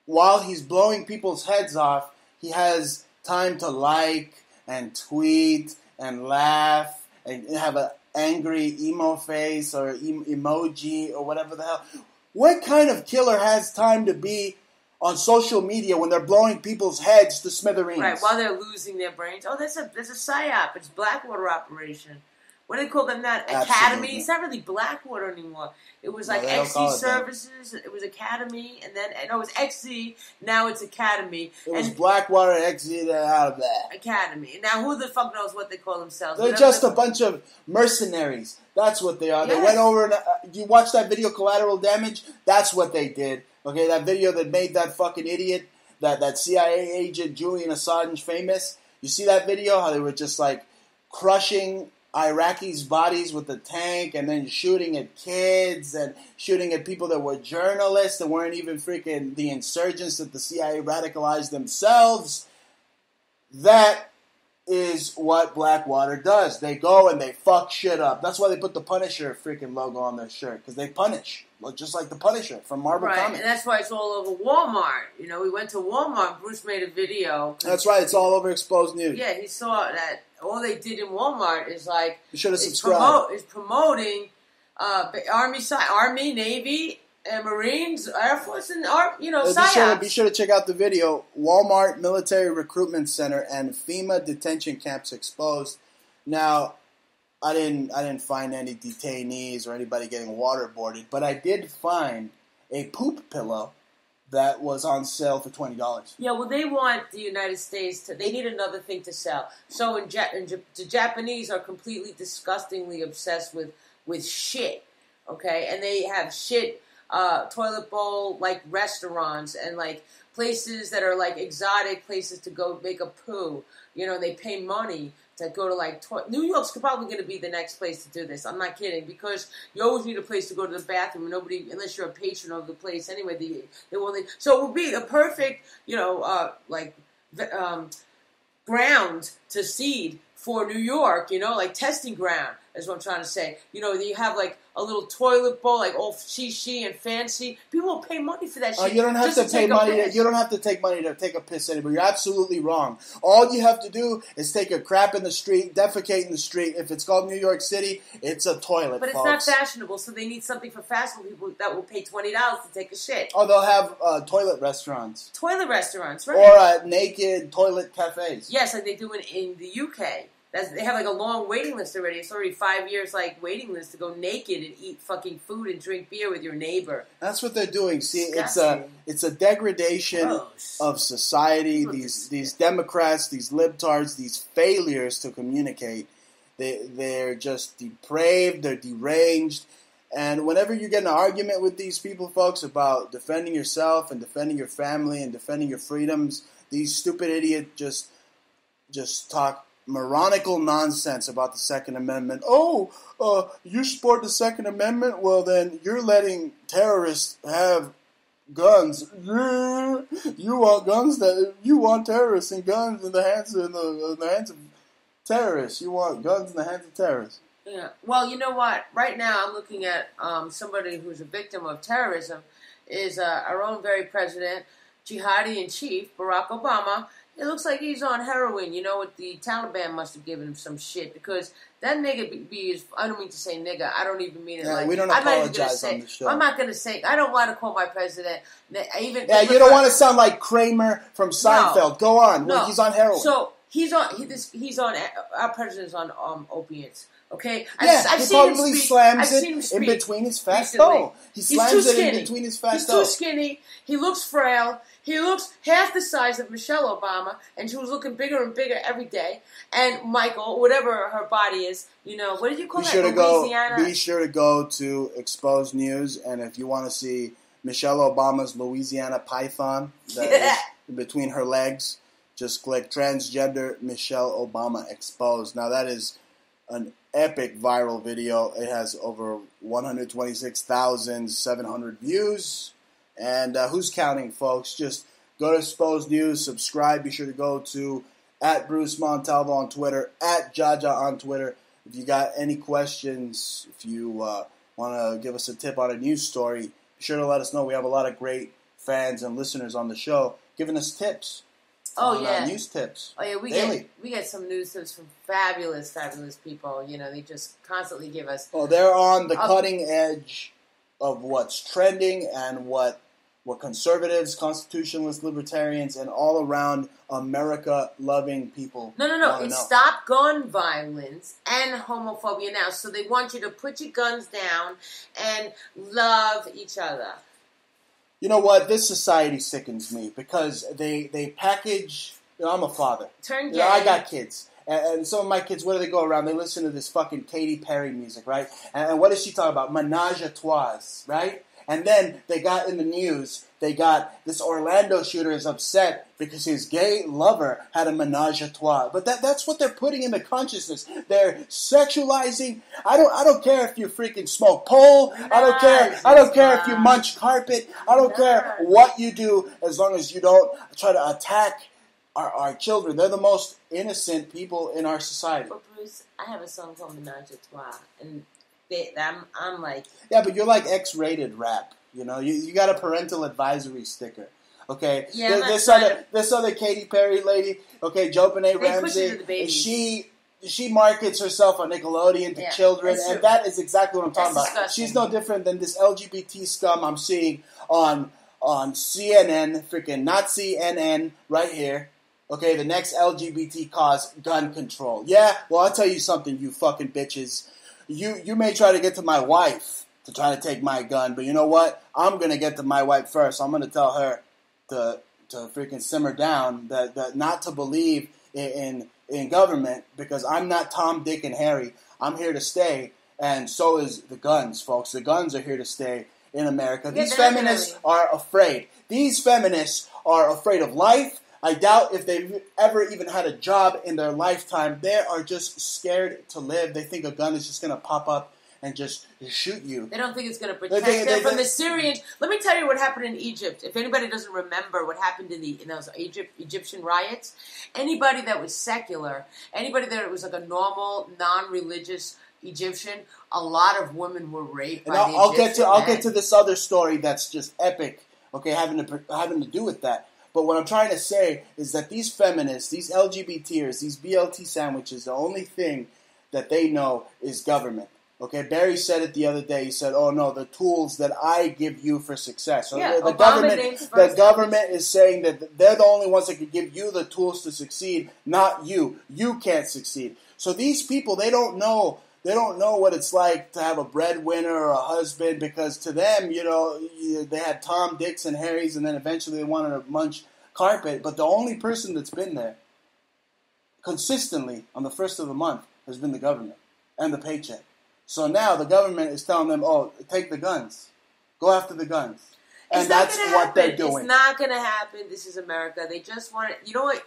A: while he's blowing people's heads off? He has time to like and tweet and laugh and have a angry emo face or emoji or whatever the hell. What kind of killer has time to be on social media when they're blowing people's heads to smithereens?
B: Right, while they're losing their brains. Oh, there's a PSYOP. It's Blackwater operation. What do they call them? That Academy?
A: Absolutely.
B: It's not really Blackwater anymore. It was like XZ Services. It was Academy, and then it was XZ. Now it's Academy.
A: It was Blackwater XZ. They're out of that.
B: Academy. Now who the fuck knows what they call themselves?
A: They're just a bunch of mercenaries. That's what they are. Yes. They went over and you watch that video, Collateral Damage. That's what they did. Okay, that video that made that fucking idiot, that CIA agent Julian Assange famous. You see that video? How they were just like crushing Iraqis' bodies with the tank and then shooting at kids and shooting at people that were journalists that weren't even freaking the insurgents that the CIA radicalized themselves. That is what Blackwater does. They go and they fuck shit up. That's why they put the Punisher freaking logo on their shirt, because they punish. Just like the Punisher from Marvel Comics.
B: And that's why it's all over Walmart. You know, we went to Walmart. Bruce made a video.
A: That's right. It's all over Exposed News.
B: Yeah, he saw that all they did in Walmart is like...
A: You should have subscribed.
B: Is promoting Army, Navy, and Marines, Air Force, and PSYOPs.
A: Be sure to check out the video. Walmart Military Recruitment Center and FEMA detention camps exposed. Now, I didn't find any detainees or anybody getting waterboarded, but I did find a poop pillow that was on sale for $20.
B: Yeah, well, they want the United States to... They need another thing to sell. So the Japanese are completely disgustingly obsessed with shit, okay? And they have shit toilet bowl, like, restaurants and, like, places that are, like, exotic places to go make a poo. You know, they pay money to go to, like, New York's probably going to be the next place to do this. I'm not kidding, because you always need a place to go to the bathroom. Nobody, unless you're a patron of the place anyway, they won't. So it would be a perfect, ground to seed for New York, like testing ground, is what I'm trying to say. You have like a little toilet bowl, like all she and fancy. People will pay money for that shit.
A: You don't have to pay money. You don't have to take money to take a piss anymore. You're absolutely wrong. All you have to do is take a crap in the street, defecate in the street. If it's called New York City, it's a toilet.
B: But it's
A: folks.
B: not fashionable, so they need something for fashionable people that will pay $20 to take a shit.
A: Oh, they'll have toilet restaurants.
B: Toilet restaurants, right?
A: Or naked toilet cafes.
B: Yes, like they do in the UK. They have like a long waiting list already. It's already 5 years like waiting list to go naked and eat fucking food and drink beer with your neighbor.
A: That's what they're doing. See,
B: Disgusting.
A: it's a degradation of society. These Democrats, these libtards, these failures to communicate. They're just depraved. They're deranged. And whenever you get in an argument with these people, folks, about defending yourself and defending your family and defending your freedoms, these stupid idiots just talk moronical nonsense about the Second Amendment. You support the Second Amendment? Well, then you're letting terrorists have guns. You want guns? You want terrorists and guns in the hands of terrorists. You want guns in the hands of terrorists.
B: Yeah. Well, you know what? Right now, I'm looking at somebody who's a victim of terrorism. Is our own very president, jihadi in chief, Barack Obama. It looks like he's on heroin. You know what? The Taliban must have given him some shit, because that nigga I don't mean to say nigga. I don't even mean it like...
A: we don't apologize on the show.
B: I'm not going to say... I don't want to call my president... you
A: don't want to sound like Kramer from Seinfeld. No, go on.
B: No.
A: He's on heroin.
B: So, he's on... Our president's on opiates. Okay?
A: He probably slams it in between his fat toe. He slams it in between his fat toe.
B: He's too skinny. He looks frail. He looks half the size of Michelle Obama, and she was looking bigger and bigger every day. And Michael, whatever her body is, what did you call that? Louisiana?
A: Be sure to go to Exposed News, and if you want to see Michelle Obama's Louisiana python that is in between her legs, just click Transgender Michelle Obama Exposed. Now that is an epic viral video. It has over 126,700 views. And who's counting, folks? Just go to Exposed News, subscribe. Be sure to go to @Bruce Montalvo on Twitter, @Jaja on Twitter. If you got any questions, if you want to give us a tip on a news story, be sure to let us know. We have a lot of great fans and listeners on the show giving us tips. News tips.
B: Oh yeah, we get some news tips from fabulous people. They just constantly give us.
A: Oh, they're on the cutting edge of what's trending and what conservatives, constitutionalists, libertarians, and all around America-loving people.
B: No. It's stop gun violence and homophobia now. So they want you to put your guns down and love each other.
A: You know what? This society sickens me because they package... I'm a father.
B: Turn gay.
A: I got kids. And some of my kids, where do they go around? They listen to this fucking Katy Perry music, right? And what does she talk about? Menage a trois, right? And then they got in the news, they got this Orlando shooter is upset because his gay lover had a menage a trois. But that's what they're putting in the consciousness. They're sexualizing. I don't care if you freaking smoke pole. I don't care if you munch carpet. I don't care what you do, as long as you don't try to attack our children. They're the most innocent people in our society.
B: But Bruce, I have a song called Menage a Trois, and I'm like...
A: Yeah, but you're like X-rated rap. You know, you got a parental advisory sticker. Okay,
B: yeah,
A: this other Katy Perry lady. Okay, JoBenet Ramsey. She markets herself on Nickelodeon to children, and that is exactly what I'm talking about.
B: Disgusting.
A: She's no different than this LGBT scum I'm seeing on CNN, freaking Nazi NN right here. Okay, the next LGBT cause, gun control. Yeah, well, I'll tell you something, you fucking bitches. You may try to get to my wife to try to take my gun, but you know what? I'm gonna get to my wife first. I'm gonna tell her to freaking simmer down, that not to believe in government, because I'm not Tom, Dick, and Harry. I'm here to stay, and so is the guns, folks. The guns are here to stay in America. These feminists are afraid. These feminists are afraid of life. I doubt if they've ever even had a job in their lifetime. They are just scared to live. They think a gun is just going to pop up and just shoot you.
B: They don't think it's going to protect them from the Syrians. Let me tell you what happened in Egypt. If anybody doesn't remember what happened in those Egyptian riots, anybody that was secular, anybody that was like a normal, non-religious Egyptian, a lot of women were raped by the Egyptian men.
A: I'll get to this other story that's just epic, okay, having to do with that. But what I'm trying to say is that these feminists, these LGBTers, these BLT sandwiches, the only thing that they know is government. Okay, Barry said it the other day. He said, "Oh no, the tools that I give you for success." So
B: yeah,
A: the government is saying that they're the only ones that can give you the tools to succeed, not you. You can't succeed. So these people, they don't know what it's like to have a breadwinner or a husband, because to them, you know, they had Tom, Dicks, and Harrys, and then eventually they wanted to munch carpet. But the only person that's been there consistently on the first of the month has been the government and the paycheck. So now the government is telling them, "Oh, take the guns. Go after the guns." And that's what they're doing.
B: It's not going to happen. This is America. They just want it.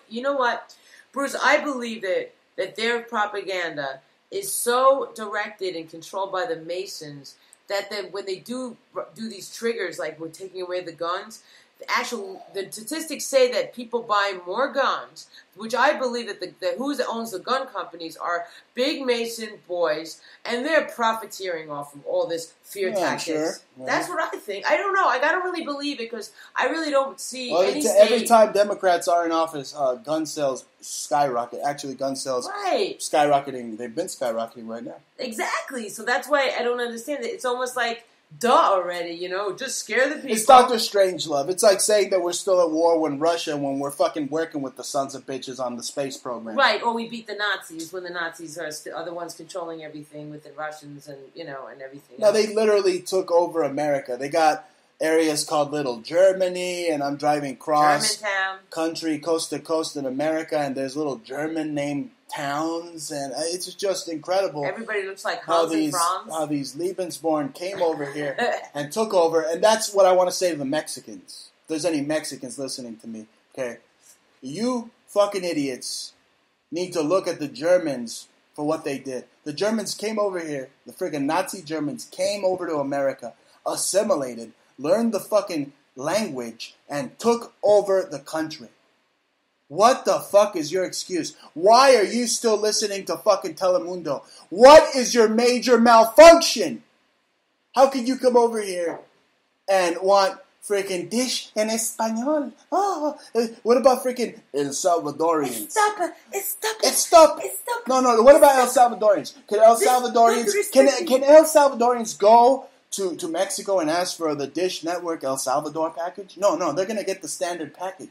B: You know what? Bruce, I believe that their propaganda is so directed and controlled by the Masons that when they do these triggers, like we're taking away the guns, the statistics say that people buy more guns, which I believe that who owns the gun companies are big Mason boys, and they're profiteering off of all this fear tactics. Sure. Yeah. That's what I think. I don't know. I gotta really believe it, because I really don't see any state.
A: Every time Democrats are in office, gun sales skyrocket. Actually, gun sales skyrocketing. They've been skyrocketing right now.
B: Exactly. So that's why I don't understand it. It's almost like, duh already, you know, just scare the people.
A: It's Dr. Strangelove. It's like saying that we're still at war with Russia when we're fucking working with the sons of bitches on the space program.
B: Right, or we beat the Nazis when the Nazis are the ones controlling everything with the Russians and, you know, and everything.
A: No, they literally took over America. They got areas called Little Germany, and I'm driving cross country, coast to coast in America, and there's little German named towns, and it's just incredible.
B: Everybody looks like Hans and Franz.
A: How these Lebensborn came over here and took over, and that's what I want to say to the Mexicans. If there's any Mexicans listening to me, okay? You fucking idiots need to look at the Germans for what they did. The Germans came over here, the friggin' Nazi Germans came over to America, assimilated, learned the fucking language, and took over the country. What the fuck is your excuse? Why are you still listening to fucking Telemundo? What is your major malfunction? How can you come over here and want freaking dish en español? Oh, what about freaking El Salvadorians? Stop. No. What about El Salvadorians? Can El Salvadorians go to Mexico and ask for the Dish Network El Salvador package? No, they're going to get the standard package.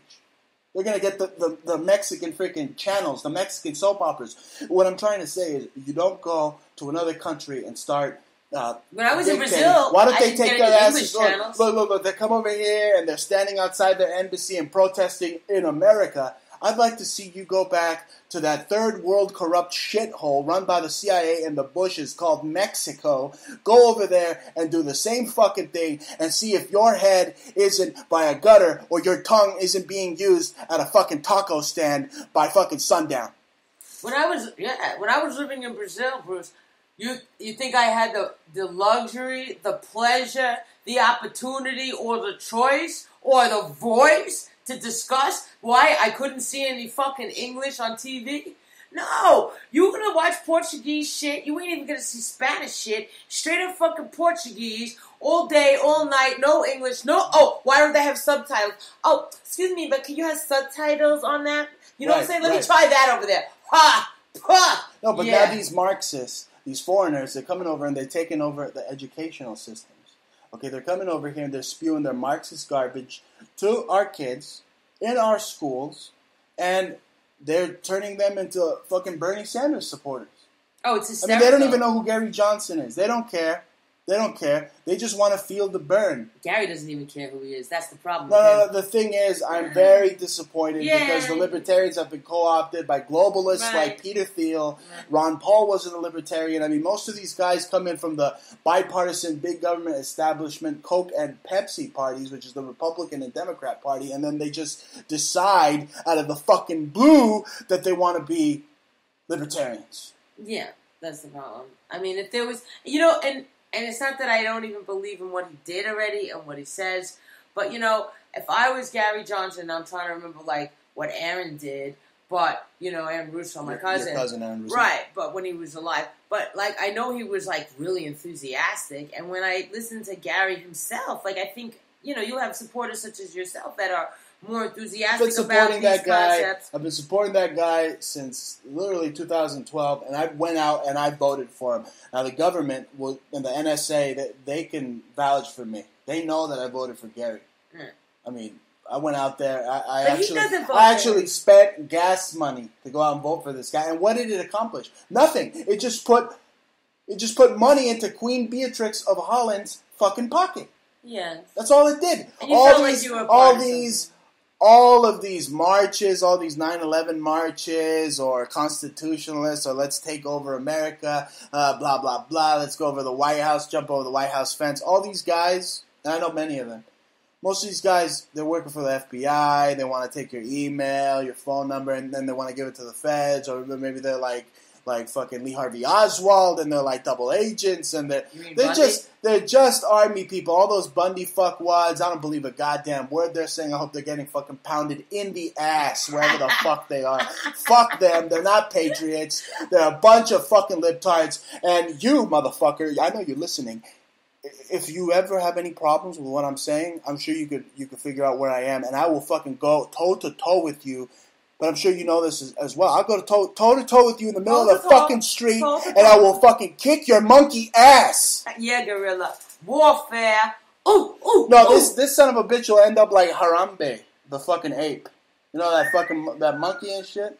A: They're going to get the Mexican freaking channels, the Mexican soap operas. What I'm trying to say is, you don't go to another country and start
B: when I was in Brazil,
A: why don't they take their asses? Look, they come over here and they're standing outside their embassy and protesting in America. I'd like to see you go back to that third world corrupt shithole run by the CIA and the Bushes called Mexico. Go over there and do the same fucking thing and see if your head isn't by a gutter or your tongue isn't being used at a fucking taco stand by fucking sundown.
B: When I was living in Brazil, Bruce, you think I had the luxury, the pleasure, the opportunity, or the choice, or the voice to discuss why I couldn't see any fucking English on TV? No, you're gonna watch Portuguese shit. You ain't even gonna see Spanish shit. Straight up fucking Portuguese all day, all night. No English. No. Oh, why don't they have subtitles? Oh, excuse me, but can you have subtitles on that? You know what I'm saying? Let me try that over there. Ha, ha.
A: No, but now these Marxists, these foreigners, they're coming over and they're taking over the educational systems. Okay, they're coming over here and they're spewing their Marxist garbage to our kids in our schools, and they're turning them into fucking Bernie Sanders supporters.
B: Oh, it's hysterical.
A: I mean, they don't even know who Gary Johnson is. They don't care. They don't care. They just want to feel the burn.
B: Gary doesn't even care who he is. That's the problem.
A: No. The thing is, I'm very disappointed because the libertarians have been co-opted by globalists like Peter Thiel. Ron Paul wasn't a libertarian. I mean, most of these guys come in from the bipartisan big government establishment, Coke and Pepsi parties, which is the Republican and Democrat party, and then they just decide out of the fucking blue that they want to be libertarians.
B: Yeah, that's the problem. I mean, if there was, and it's not that I don't even believe in what he did already and what he says, but, if I was Gary Johnson, I'm trying to remember, what Aaron did, but, Aaron Russo, my cousin.
A: Your cousin, Aaron Russo.
B: Right, but when he was alive. But, I know he was, really enthusiastic, and when I listened to Gary himself, I think, you have supporters such as yourself that are more enthusiastic about these concepts.
A: I've been supporting that guy since literally 2012, and I went out and I voted for him. Now the government and the NSA, they can vouch for me. They know that I voted for Gary. I mean, I went out there. I actually spent gas money to go out and vote for this guy. And what did it accomplish? Nothing. It just put money into Queen Beatrix of Holland's fucking pocket.
B: Yeah,
A: that's all it did.
B: And you felt like you were
A: all of these marches, all these 9/11 marches, or constitutionalists, or let's take over America, blah, blah, blah, let's go over the White House, jump over the White House fence. All these guys, and I know many of them, most of these guys, they're working for the FBI, they want to take your email, your phone number, and then they want to give it to the feds, or maybe they're like fucking Lee Harvey Oswald, and they're like double agents, and they're just army people. All those Bundy fuckwads, I don't believe a goddamn word they're saying. I hope they're getting fucking pounded in the ass wherever the fuck they are. Fuck them. They're not patriots. They're a bunch of fucking libtards. And you, motherfucker, I know you're listening. If you ever have any problems with what I'm saying, I'm sure you could figure out where I am, and I will fucking go toe to toe with you. But I'm sure you know this as well. I'll go toe to toe with you in the middle of the fucking street, and I will fucking kick your monkey ass.
B: Yeah, guerrilla warfare. Ooh.
A: No, this son of a bitch will end up like Harambe, the fucking ape. You know that monkey and shit.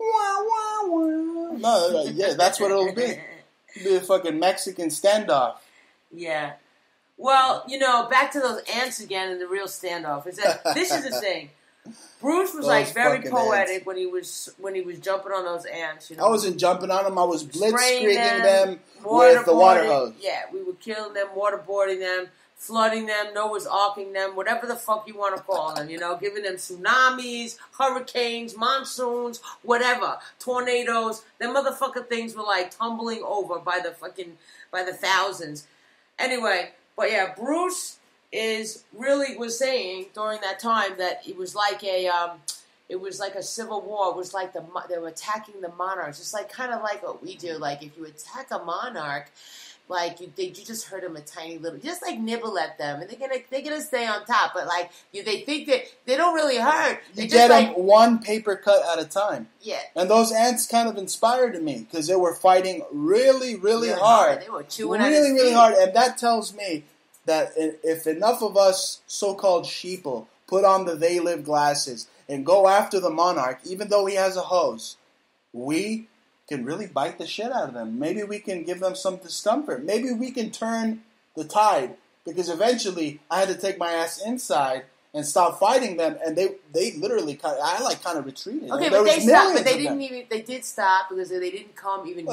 A: No, yeah, that's what it'll be. It'll be a fucking Mexican standoff.
B: Yeah. Well, back to those ants again and the real standoff. Is that this is the thing. Bruce was very poetic when he was jumping on those ants.
A: I wasn't jumping on them. I was blitzkrieging them with the water hose.
B: Yeah, we were killing them, waterboarding them, flooding them, Noah's Arking them, whatever the fuck you want to call them. Giving them tsunamis, hurricanes, monsoons, whatever, tornadoes. Them motherfucking things were tumbling over by the thousands. Anyway, but yeah, Bruce was saying during that time that it was like a civil war. It was like they were attacking the monarchs. It's kind of like what we do. If you attack a monarch, you just hurt them a tiny little, just nibble at them, and they're gonna stay on top. But they think that they don't really hurt.
A: You get them one paper cut at a time.
B: Yeah.
A: And those ants kind of inspired me because they were fighting really, really hard.
B: They were chewing
A: really, really hard, and that tells me that if enough of us so-called sheeple put on the they live glasses and go after the monarch, even though he has a hose, we can really bite the shit out of them. Maybe we can give them some discomfort. Maybe we can turn the tide, because eventually I had to take my ass inside and stop fighting them, and they literally kind of retreated.
B: Okay, but they stopped. But they didn't even. They did stop because they didn't come even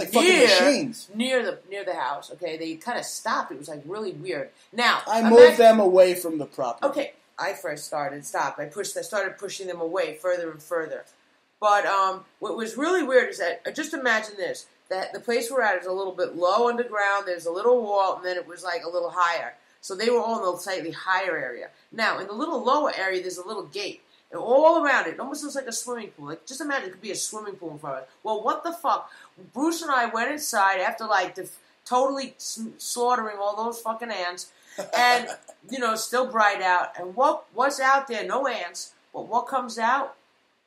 B: near the house. Okay, they kind of stopped. It was really weird. Now
A: I moved them away from the property.
B: Okay, I first stopped. I started pushing them away further and further. But what was really weird is that just imagine this: that the place we're at is a little bit low underground. There's a little wall, and then it was a little higher. So they were all in the slightly higher area. Now, in the little lower area, there's a little gate. And all around it almost looks like a swimming pool. Like, just imagine it could be a swimming pool in front of us. Well, what the fuck? Bruce and I went inside after, like, totally slaughtering all those fucking ants. And, still bright out. And what's out there? No ants. But what comes out?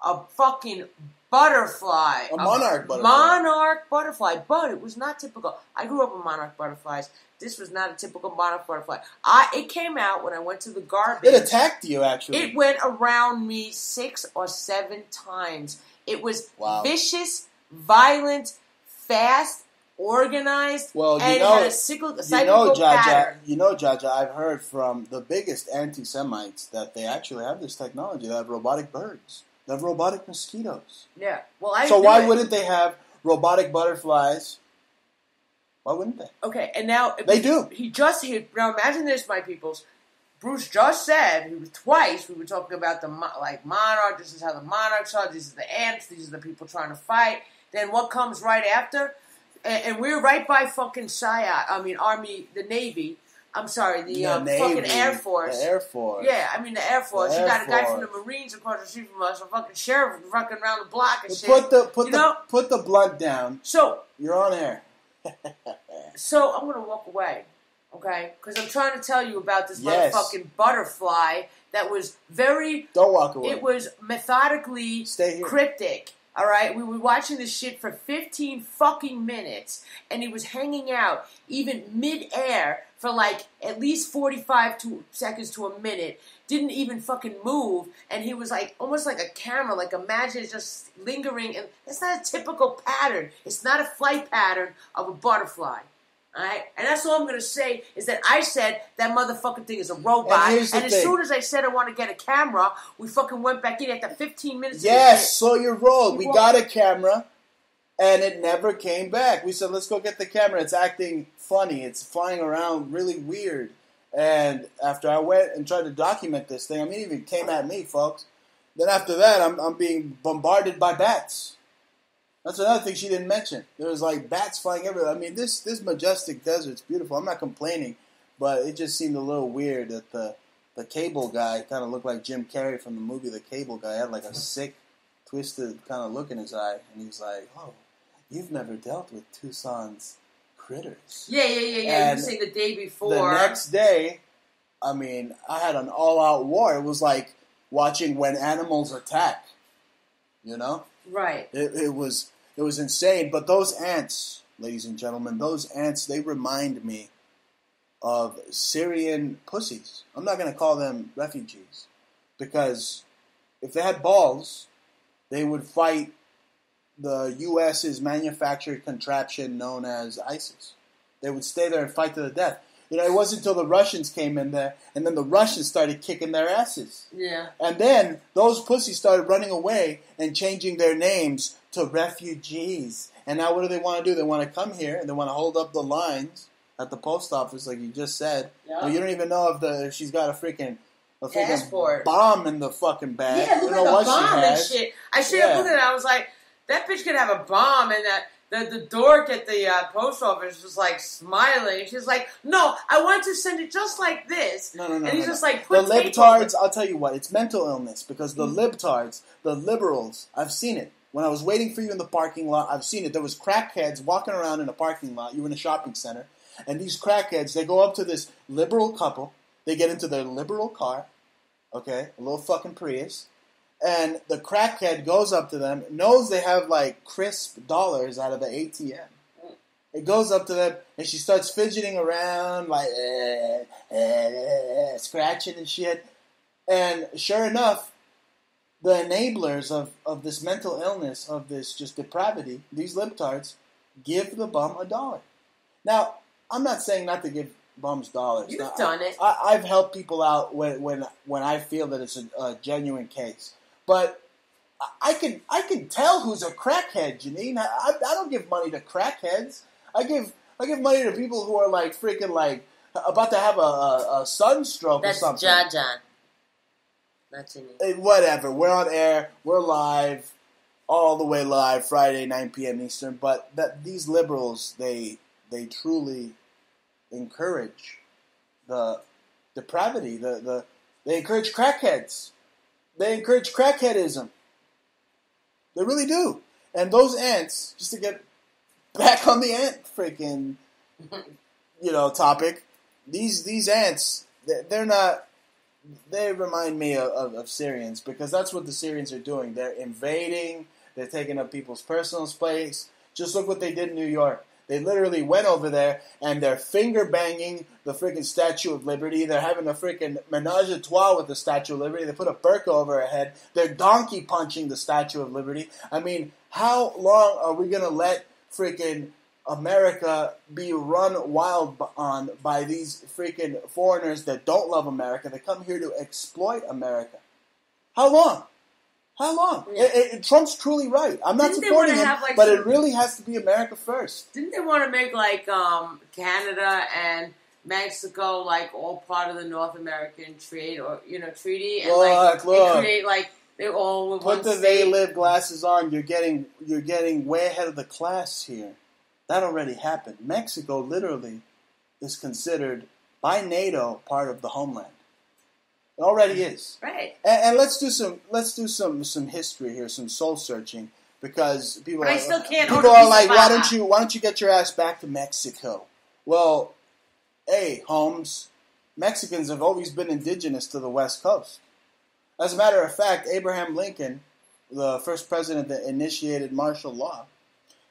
B: A fucking butterfly.
A: A monarch butterfly.
B: Monarch butterfly. But it was not typical. I grew up with monarch butterflies. This was not a typical monarch butterfly. It came out when I went to the garbage.
A: It attacked you, actually.
B: It went around me 6 or 7 times. It was vicious, violent, fast, organized, and it had a cyclical pattern.
A: Jaja, I've heard from the biggest anti-Semites that they actually have this technology. They have robotic birds. They have robotic mosquitoes.
B: Yeah. Well,
A: So why wouldn't they have robotic butterflies? Why wouldn't they?
B: Okay, and now...
A: They do.
B: Now imagine this, my peoples. Bruce just said, twice, we were talking about the, monarch, this is how the monarchs are, these are the ants, these are the people trying to fight. Then what comes right after? And we're right by fucking Army, the Navy. I'm sorry, the
A: Navy,
B: fucking Air Force.
A: The Air Force.
B: Yeah, the Air Force. You got a guy from the Marines across the street from us, a fucking sheriff fucking around the block and shit.
A: Put the blunt down.
B: So
A: you're on air.
B: So I'm gonna walk away, okay? Because I'm trying to tell you about this motherfucking butterfly that was very.
A: Don't walk away.
B: It was methodically cryptic. All right, we were watching this shit for 15 fucking minutes, and he was hanging out even mid-air for like at least 45 seconds to a minute. Didn't even fucking move, and he was like almost like a camera. Like imagine it's just lingering, and it's not a typical pattern. It's not a flight pattern of a butterfly. All right, and that's all I'm gonna say is that I said that motherfucking thing is a robot. And as soon as I said I want to get a camera, we fucking went back in after 15 minutes.
A: Yes, so you're wrong. We got a camera, and it never came back. We said, let's go get the camera. It's acting funny. It's flying around really weird. And after I went and tried to document this thing, it even came at me, folks. Then after that, I'm being bombarded by bats. That's another thing she didn't mention. There was like bats flying everywhere. This majestic desert's beautiful. I'm not complaining, but it just seemed a little weird that the cable guy kind of looked like Jim Carrey from the movie The Cable Guy. He had like a sick, twisted kind of look in his eye, and he's like, "Oh, you've never dealt with Tucson's critters."
B: Yeah. You were saying the day before.
A: The next day, I had an all-out war. It was like watching When Animals Attack.
B: Right.
A: It was insane. But those ants, ladies and gentlemen, they remind me of Syrian pussies. I'm not going to call them refugees, because if they had balls, they would fight the U.S.'s manufactured contraption known as ISIS. They would stay there and fight to the death. It wasn't until the Russians came in there, and then the Russians started kicking their asses.
B: Yeah.
A: And then those pussies started running away and changing their names to refugees. And now what do they want to do? They want to come here, and they want to hold up the lines at the post office, like you just said.
B: Yeah.
A: Well, you don't even know if she's got a freaking
B: passport
A: bomb in the fucking bag.
B: Yeah, look at the bomb and shit. I should have looked at it. I was like, that bitch could have a bomb, and that the dork at the post office was like smiling. And she's like, "No, I want to send it just like this."
A: No.
B: And he's just like,
A: the libtards. I'll tell you what, it's mental illness, because the libtards, the liberals, I've seen it. When I was waiting for you in the parking lot, I've seen it. There was crackheads walking around in a parking lot. You were in a shopping center, and these crackheads, they go up to this liberal couple. They get into their liberal car, okay, a little fucking Prius. And the crackhead goes up to them, knows they have like crisp dollars out of the ATM. It goes up to them, and she starts fidgeting around, like, scratching and shit. And sure enough, the enablers of this mental illness, of this just depravity, these libtards, give the bum $1. Now, I'm not saying not to give bums dollars.
B: You've done it.
A: I've helped people out when I feel that it's a genuine case. But I can tell who's a crackhead, Janine. I don't give money to crackheads. I give money to people who are like freaking like about to have a sunstroke or something.
B: That's Jaja. That's Janine.
A: Whatever. We're on air. We're live, all the way live, Friday 9 p.m. Eastern. But these liberals, they truly encourage the depravity. They encourage crackheads. They encourage crackheadism. They really do. And those ants, just to get back on the ant freaking, topic, these ants, they're not, they remind me of Syrians, because that's what the Syrians are doing. They're invading, they're taking up people's personal space. Just look what they did in New York. They literally went over there and they're finger banging the freaking Statue of Liberty. They're having a freaking menage a trois with the Statue of Liberty. They put a burqa over her head. They're donkey punching the Statue of Liberty. I mean, how long are we going to let freaking America be run wild on by these freaking foreigners that don't love America? They come here to exploit America. How long? How long? Yeah. Trump's truly right. I'm not supporting him, but it really has to be America first.
B: Didn't they want to make Canada and Mexico all part of the North American trade treaty? And
A: look.
B: They create they all with
A: put the they live glasses on. You're getting way ahead of the class here. That already happened. Mexico literally is considered by NATO part of the homeland. It already is.
B: Right.
A: And let's do some history here, some soul searching, because people are like, why don't you get your ass back to Mexico? Well, hey, Holmes, Mexicans have always been indigenous to the West Coast. As a matter of fact, Abraham Lincoln, the first president that initiated martial law,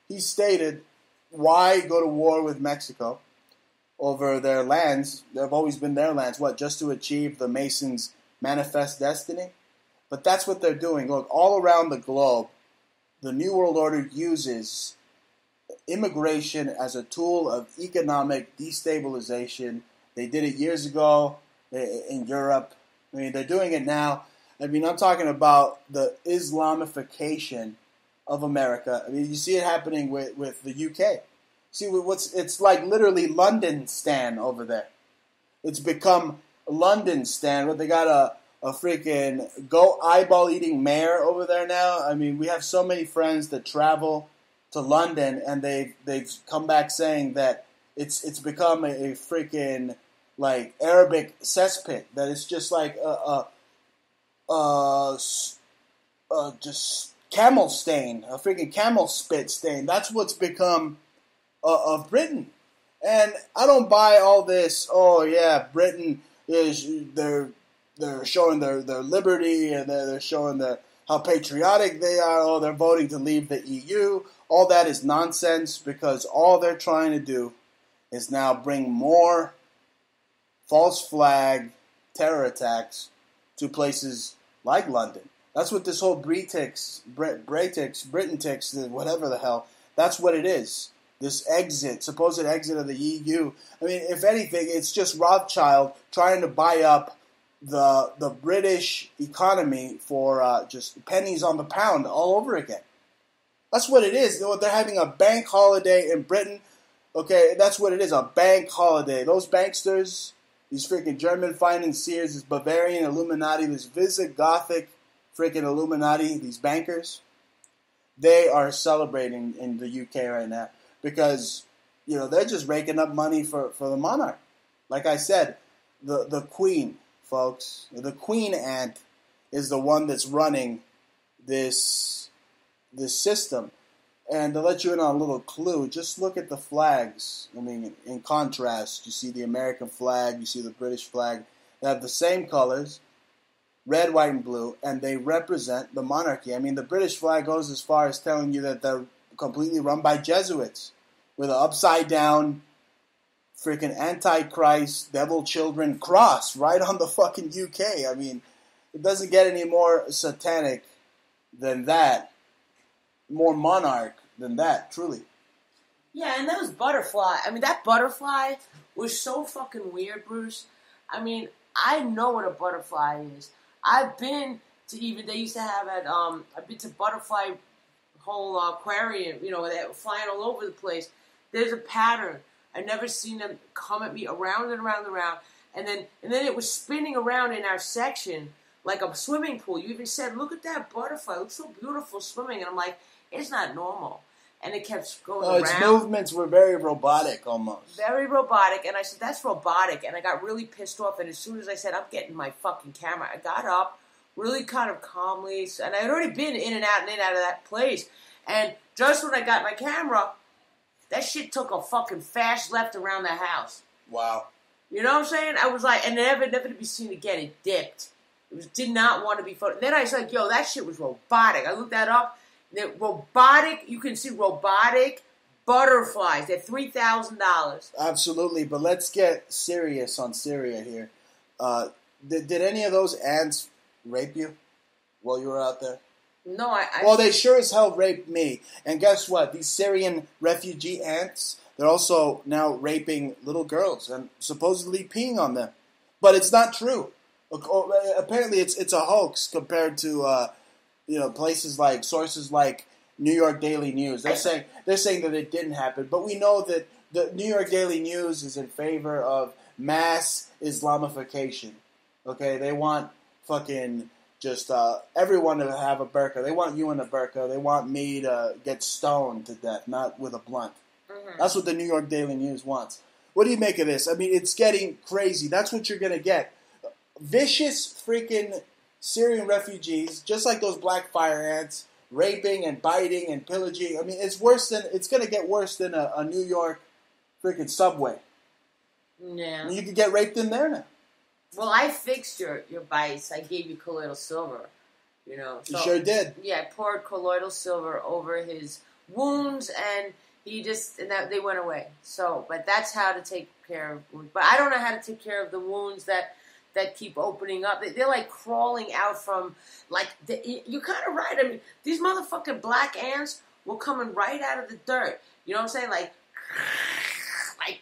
A: he stated, why go to war with Mexico over their lands? They've always been their lands. What, just to achieve the Masons' manifest destiny? But that's what they're doing. Look, all around the globe, the New World Order uses immigration as a tool of economic destabilization. They did it years ago in Europe. I mean, they're doing it now. I mean, I'm talking about the Islamification of America. I mean, you see it happening with the UK. See, it's like literally London Stan over there. It's become London Stan. But they got a freaking goat eyeball eating mayor over there now. I mean, we have so many friends that travel to London, and they've come back saying that it's become a freaking Arabic cesspit. That it's just like just camel stain, a freaking camel spit stain. That's what's become of Britain. And I don't buy all this, oh yeah, Britain is, they're showing their liberty, and they're showing how patriotic they are, oh, they're voting to leave the EU. All that is nonsense, because all they're trying to do is now bring more false flag terror attacks to places like London. That's what this whole Britix, whatever the hell, that's what it is. This supposed exit of the EU. I mean, if anything, it's just Rothschild trying to buy up the British economy for just pennies on the pound all over again. That's what it is. They're having a bank holiday in Britain. Okay, that's what it is, a bank holiday. Those banksters, these freaking German financiers, this Bavarian Illuminati, this Visigothic freaking Illuminati, these bankers, they are celebrating in the UK right now. Because, they're just raking up money for the monarch. Like I said, the queen, folks, the queen ant is the one that's running this system. And to let you in on a little clue, just look at the flags. I mean, in contrast, you see the American flag, you see the British flag. They have the same colors, red, white, and blue, and they represent the monarchy. I mean, the British flag goes as far as telling you that they're completely run by Jesuits, with an upside-down freaking Antichrist, devil children cross right on the fucking UK. I mean, it doesn't get any more satanic than that, more monarch than that, truly.
B: Yeah, and those butterfly, that butterfly was so fucking weird, Bruce. I mean, I know what a butterfly is. I've been to they used to have I've been to butterfly whole aquarium, they're flying all over the place. There's a pattern. I've never seen them come at me around and around and around. And then it was spinning around in our section like a swimming pool. You even said, look at that butterfly. It looks so beautiful swimming. And I'm like, it's not normal. and it kept going around.
A: Its movements were very robotic almost.
B: Very robotic. And I said, that's robotic. And I got really pissed off. And as soon as I said, I'm getting my fucking camera, I got up really kind of calmly. And I had already been in and out of that place. And just when I got my camera, that shit took a fucking fast left around the house.
A: Wow.
B: You know what I'm saying? I was like, and never to be seen again. It dipped. It did not want to be photographed. Then I was like, yo, that shit was robotic. I looked that up. Robotic, you can see robotic butterflies. They're $3,000.
A: Absolutely, but let's get serious on Syria here. Did any of those ants rape you while you were out there?
B: No,
A: Well, they sure as hell raped me. And guess what? These Syrian refugee ants, they're also now raping little girls and supposedly peeing on them. But it's not true. Apparently, it's a hoax compared to places like sources like New York Daily News. They're saying that it didn't happen, but we know that the New York Daily News is in favor of mass Islamification. Okay, they want fucking just everyone to have a burqa. They want you in a burqa. They want me to get stoned to death, not with a blunt. Mm-hmm. That's what the New York Daily News wants. What do you make of this? I mean, it's getting crazy. That's what you're gonna get. Vicious freaking Syrian refugees, just like those black fire ants, raping and biting and pillaging. I mean, it's going to get worse than a New York freaking subway.
B: Yeah.
A: I mean, you could get raped in there now.
B: Well, I fixed your bites. I gave you colloidal silver. So,
A: you sure did.
B: Yeah, I poured colloidal silver over his wounds, and they went away. So, but that's how to take care of wounds. But I don't know how to take care of the wounds that keep opening up. They're like crawling out from, you're kind of right. I mean, these motherfucking black ants were coming right out of the dirt. You know what I'm saying? Like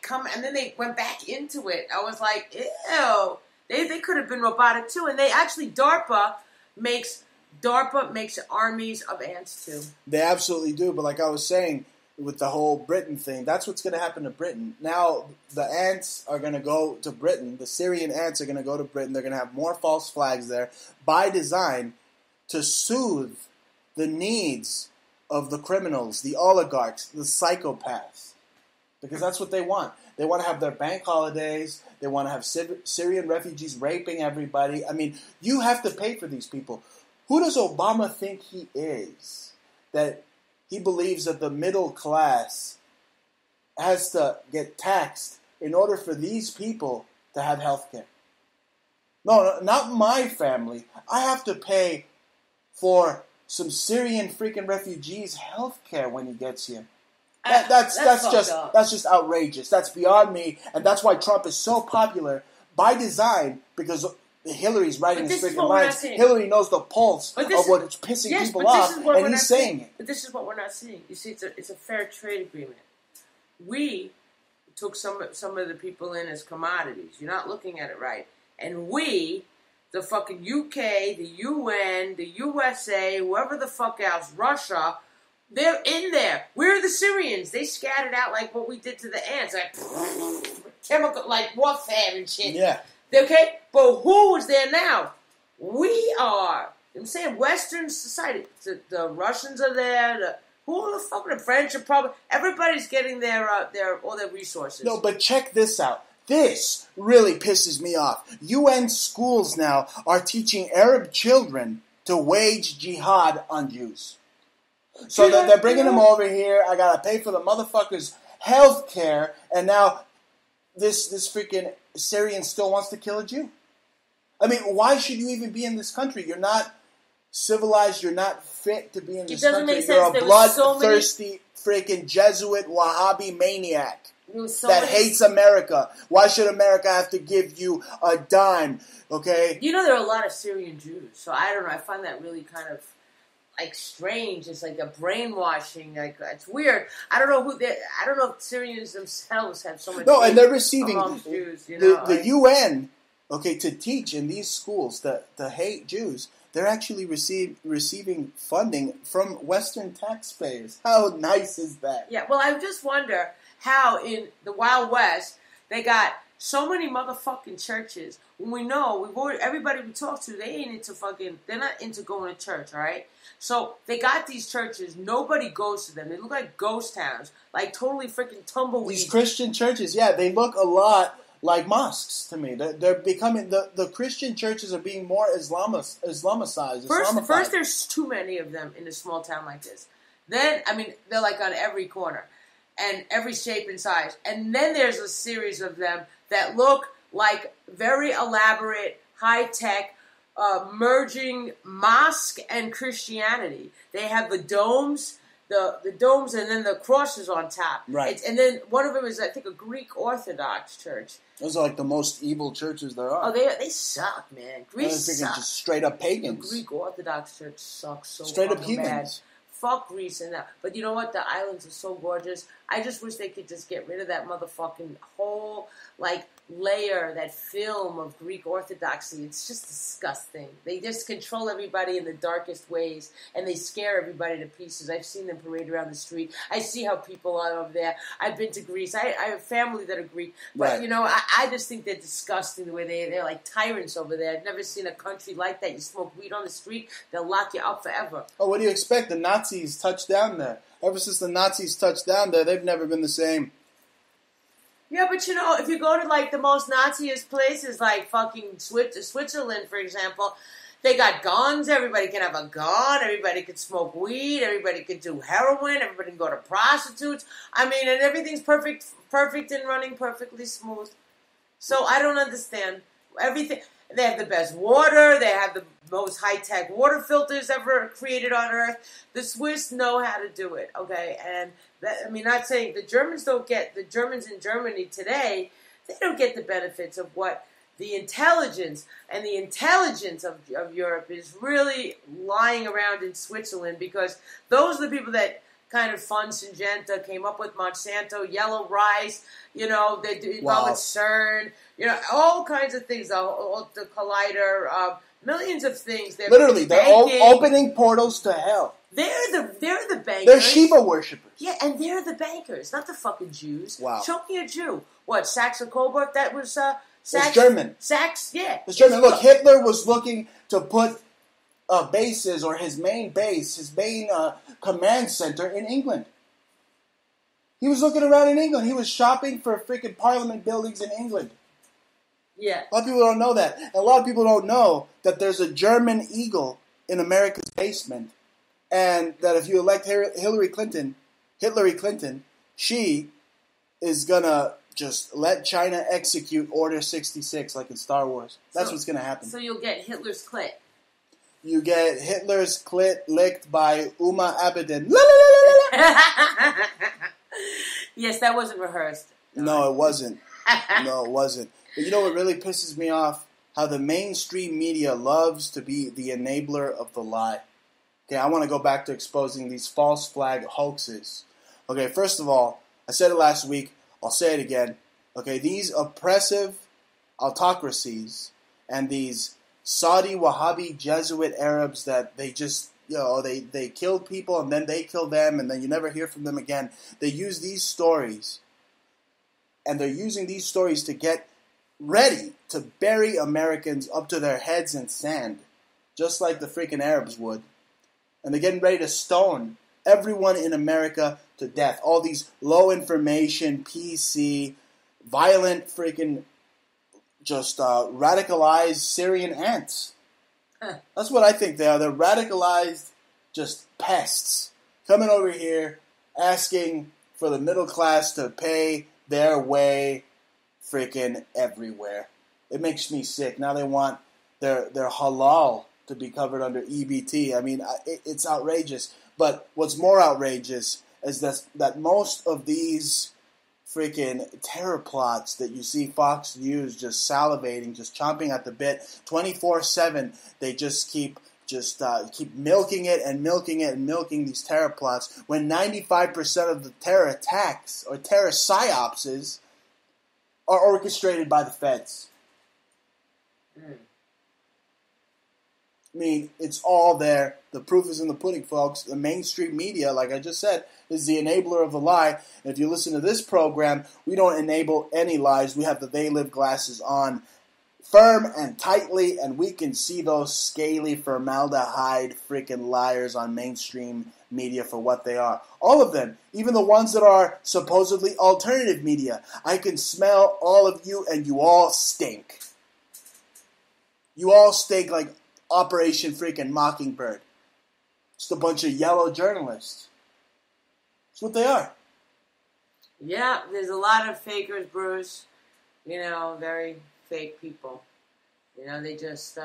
B: come, and then they went back into it. I was like, ew. They could have been robotic too. And they actually, DARPA makes armies of ants too.
A: They absolutely do. But like I was saying, with the whole Britain thing, that's what's going to happen to Britain. Now, the ants are going to go to Britain. The Syrian ants are going to go to Britain. They're going to have more false flags there by design to soothe the needs of the criminals, the oligarchs, the psychopaths. Because that's what they want. They want to have their bank holidays. They want to have Syrian refugees raping everybody. I mean, you have to pay for these people. Who does Obama think he is? That he believes that the middle class has to get taxed in order for these people to have health care. No, not my family. I have to pay for some Syrian freaking refugees' health care when he gets here. That's just outrageous. That's beyond me, and that's why Trump is so popular by design, because Hillary's writing his freaking lines. Hillary knows the pulse of what's pissing people off, and he's saying it.
B: But this is what we're not seeing. You see, it's a fair trade agreement. We took some of the people in as commodities. You're not looking at it right. And we, the fucking UK, the UN, the USA, whoever the fuck else, Russia, they're in there. We're the Syrians. They scattered out like what we did to the ants, like chemical, like warfare and shit.
A: Yeah.
B: Okay, but who is there now? We are. I'm saying Western society. The Russians are there. Who the fuck? The French are probably. Everybody's getting all their resources.
A: No, but check this out. This really pisses me off. UN schools now are teaching Arab children to wage jihad on Jews. So they're bringing them over here. I gotta pay for the motherfuckers' health care, and now this freaking Syrian still wants to kill a Jew. I mean, why should you even be in this country? You're not civilized. You're not fit to be in this country. You're a bloodthirsty freaking Jesuit Wahhabi maniac that hates America. Why should America have to give you a dime? Okay.
B: You know, there are a lot of Syrian Jews, so I don't know. I find that really kind of like strange. It's like a brainwashing. Like it's weird. I don't know if Syrians themselves have so much.
A: No, and they're receiving
B: Jews,
A: the UN. Okay, to teach in these schools to hate Jews, they're actually receiving funding from Western taxpayers. How nice is that?
B: Yeah. Well, I just wonder how in the Wild West they got so many motherfucking churches. When we know, everybody we talk to, they ain't into fucking, they're not into going to church, all right? So they got these churches, nobody goes to them. They look like ghost towns, like totally freaking tumbleweed.
A: These Christian churches, yeah, they look a lot like mosques to me. They're becoming, the Christian churches are being more Islamicized.
B: First, there's too many of them in a small town like this. Then, I mean, they're like on every corner and every shape and size. And then there's a series of them that look like very elaborate, high-tech, merging mosque and Christianity. They have the domes, the domes, and then the crosses on top.
A: Right.
B: And then one of them is, I think, a Greek Orthodox church.
A: Those are like the most evil churches there are.
B: Oh, they suck, man. Greece sucks.
A: Just straight up pagans.
B: The Greek Orthodox church sucks so
A: straight up
B: heathens.
A: bad.
B: Fuck Greece and that. But you know what? The islands are so gorgeous. I just wish they could just get rid of that motherfucking whole, like, layer, that film of Greek Orthodoxy. It's just disgusting. They just control everybody in the darkest ways, and they scare everybody to pieces. I've seen them parade around the street. I see how people are over there. I've been to Greece. I have family that are Greek. But,
A: right.
B: you know, I just think they're disgusting the way they're like tyrants over there. I've never seen a country like that. You smoke weed on the street, they'll lock you up forever.
A: Oh, what do you expect? The Nazis touched down there. Ever since the Nazis touched down there, they've never been the same.
B: Yeah, but you know, if you go to like the most Naziest places, like fucking Switzerland, for example, they got guns. Everybody can have a gun. Everybody can smoke weed. Everybody can do heroin. Everybody can go to prostitutes. I mean, and everything's perfect and running perfectly smooth. So I don't understand everything. They have the best water. They have the most high-tech water filters ever created on Earth. The Swiss know how to do it, okay? And that, I mean, not saying the Germans in Germany today, they don't get the benefits of what the intelligence of Europe is really lying around in Switzerland, because those are the people that kind of fund Syngenta, came up with Monsanto, yellow rice, you know, they do involved with CERN, you know, all kinds of things, the collider, millions of things.
A: They're opening portals to hell.
B: They're the bankers.
A: They're Shiva worshippers.
B: Yeah, and they're the bankers, not the fucking Jews.
A: Wow.
B: Show me a Jew. What, Saxe-Coburg? That was
A: It's German.
B: Yeah.
A: It's German. Look, Hitler was looking to put bases, or his main base, his main command center in England. He was looking around in England. He was shopping for freaking parliament buildings in England.
B: Yeah.
A: A lot of people don't know that. And a lot of people don't know that there's a German eagle in America's basement. And that if you elect Hillary Clinton, she is going to just let China execute Order 66 like in Star Wars. That's what's going to happen.
B: So you'll get Hitler's clit.
A: You get Hitler's clit licked by Uma Abedin.
B: Yes, that wasn't rehearsed.
A: No, it wasn't. No, it wasn't. But you know what really pisses me off? How the mainstream media loves to be the enabler of the lie. Okay, I want to go back to exposing these false flag hoaxes. Okay, first of all, I said it last week. I'll say it again. Okay, these oppressive autocracies and these Saudi Wahhabi Jesuit Arabs that they just, you know, they killed people and then they kill them and then you never hear from them again. They use these stories, and they're using these stories to get ready to bury Americans up to their heads in sand, just like the freaking Arabs would. And they're getting ready to stone everyone in America to death. All these low information, PC, violent freaking just radicalized Syrian ants. That's what I think they are. They're radicalized just pests coming over here asking for the middle class to pay their way freaking everywhere. It makes me sick. Now they want their halal to be covered under EBT. I mean, it's outrageous. But what's more outrageous is that most of these freaking terror plots that you see Fox News just salivating, just chomping at the bit, 24/7, they just keep milking it and milking it and milking these terror plots, when 95% of the terror attacks or terror psyopses are orchestrated by the feds. I mean, it's all there. The proof is in the pudding, folks. The mainstream media, like I just said, is the enabler of the lie. And if you listen to this program, we don't enable any lies. We have the They Live glasses on firm and tightly, and we can see those scaly formaldehyde freaking liars on mainstream media for what they are. All of them, even the ones that are supposedly alternative media. I can smell all of you, and you all stink. You all stink like Operation freaking Mockingbird. Just a bunch of yellow journalists. That's what they are.
B: Yeah, there's a lot of fakers, Bruce. Very fake people. They just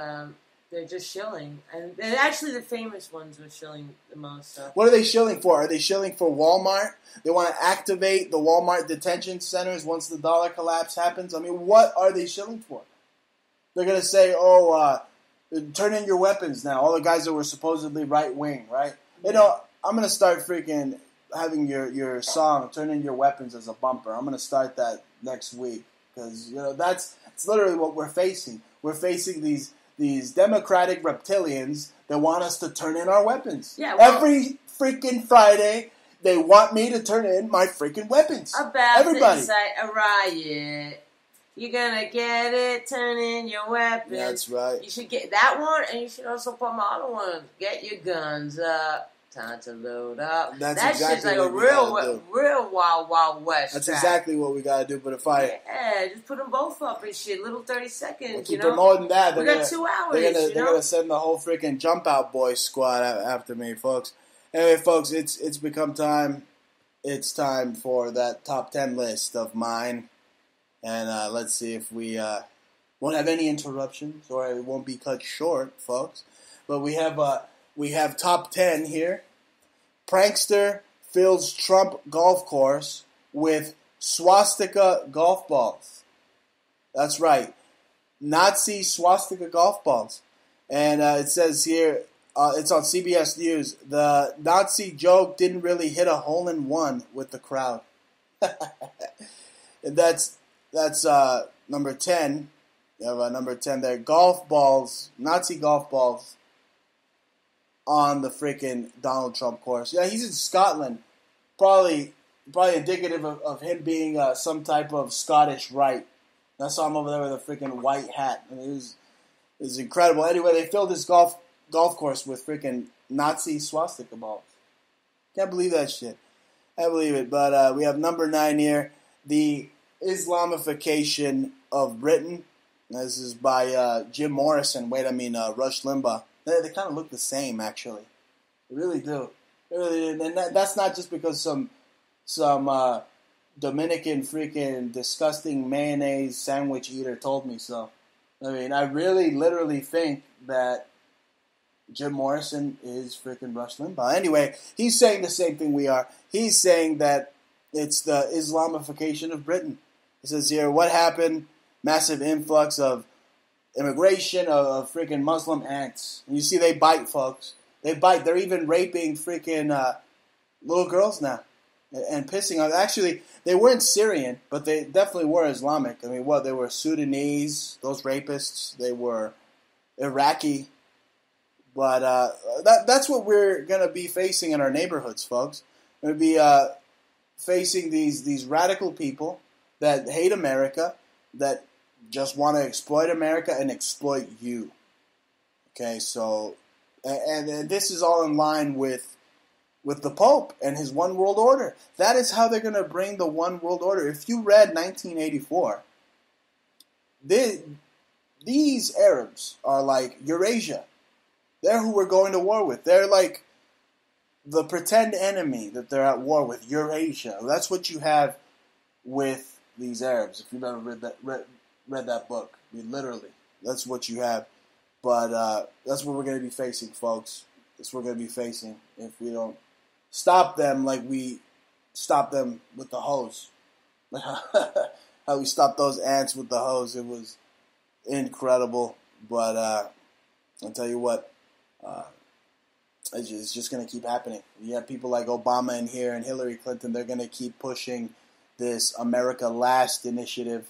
B: they're just shilling, and actually the famous ones were shilling the most. So.
A: What are they shilling for? Are they shilling for Walmart? They want to activate the Walmart detention centers once the dollar collapse happens. I mean, what are they shilling for? They're gonna say, turn in your weapons now. All the guys that were supposedly right wing, right? I'm gonna start freaking having your song "Turn in Your Weapons" as a bumper. I'm gonna start that next week because it's literally what we're facing. We're facing these democratic reptilians that want us to turn in our weapons.
B: Yeah, well,
A: every freaking Friday they want me to turn in my freaking weapons.
B: Everybody to incite a riot. You're gonna get it. Turn in your weapons.
A: That's right.
B: You should get that one, and you should also put my other one. Get your guns up. Time to load up.
A: That's
B: that
A: exactly
B: shit's like
A: what
B: a real Wild West.
A: That's
B: track.
A: exactly what we gotta do. But if
B: just put them both up and shit. Little 30 seconds.
A: We'll keep promoting that.
B: We got 2 hours.
A: They're gonna send the whole freaking Jump Out Boys squad after me, folks. Anyway, folks, it's become time. It's time for that top 10 list of mine. And let's see if we won't have any interruptions or it won't be cut short, folks. But we have top 10 here. Prankster fills Trump golf course with swastika golf balls. That's right. Nazi swastika golf balls. And it says here, it's on CBS News, the Nazi joke didn't really hit a hole-in-one with the crowd. And that's number 10. You have number 10 there. Golf balls, Nazi golf balls on the freaking Donald Trump course. Yeah, he's in Scotland. Probably indicative of him being some type of Scottish rite. I saw him over there with a freaking white hat. I mean, it was incredible. Anyway, they filled this golf course with freaking Nazi swastika balls. Can't believe that shit. Can't believe it. But we have number 9 here. The Islamification of Britain. This is by Jim Morrison. Rush Limbaugh. They kind of look the same, actually. They really do. And that's not just because some Dominican freaking disgusting mayonnaise sandwich eater told me so. I mean, I really, literally think that Jim Morrison is freaking Rush Limbaugh. Anyway, he's saying the same thing we are. He's saying that it's the Islamification of Britain. It says here, what happened? Massive influx of immigration of freaking Muslim ants. And you see, they bite, folks. They bite. They're even raping freaking little girls now and pissing on. Actually, they weren't Syrian, but they definitely were Islamic. I mean, they were Sudanese, those rapists. They were Iraqi. But that's what we're going to be facing in our neighborhoods, folks. We're going to be facing these radical people that hate America, that just want to exploit America and exploit you. Okay, so, and this is all in line with the Pope and his one world order. That is how they're going to bring the one world order. If you read 1984, these Arabs are like Eurasia. They're who we're going to war with. They're like the pretend enemy that they're at war with, Eurasia. That's what you have with these Arabs. If you've ever read that book, I mean, literally, that's what you have. But that's what we're going to be facing, folks. That's what we're going to be facing if we don't stop them like we stopped them with the hose. How we stopped those ants with the hose. It was incredible. But I'll tell you what, it's just going to keep happening. You have people like Obama in here and Hillary Clinton. They're going to keep pushing this America Last initiative.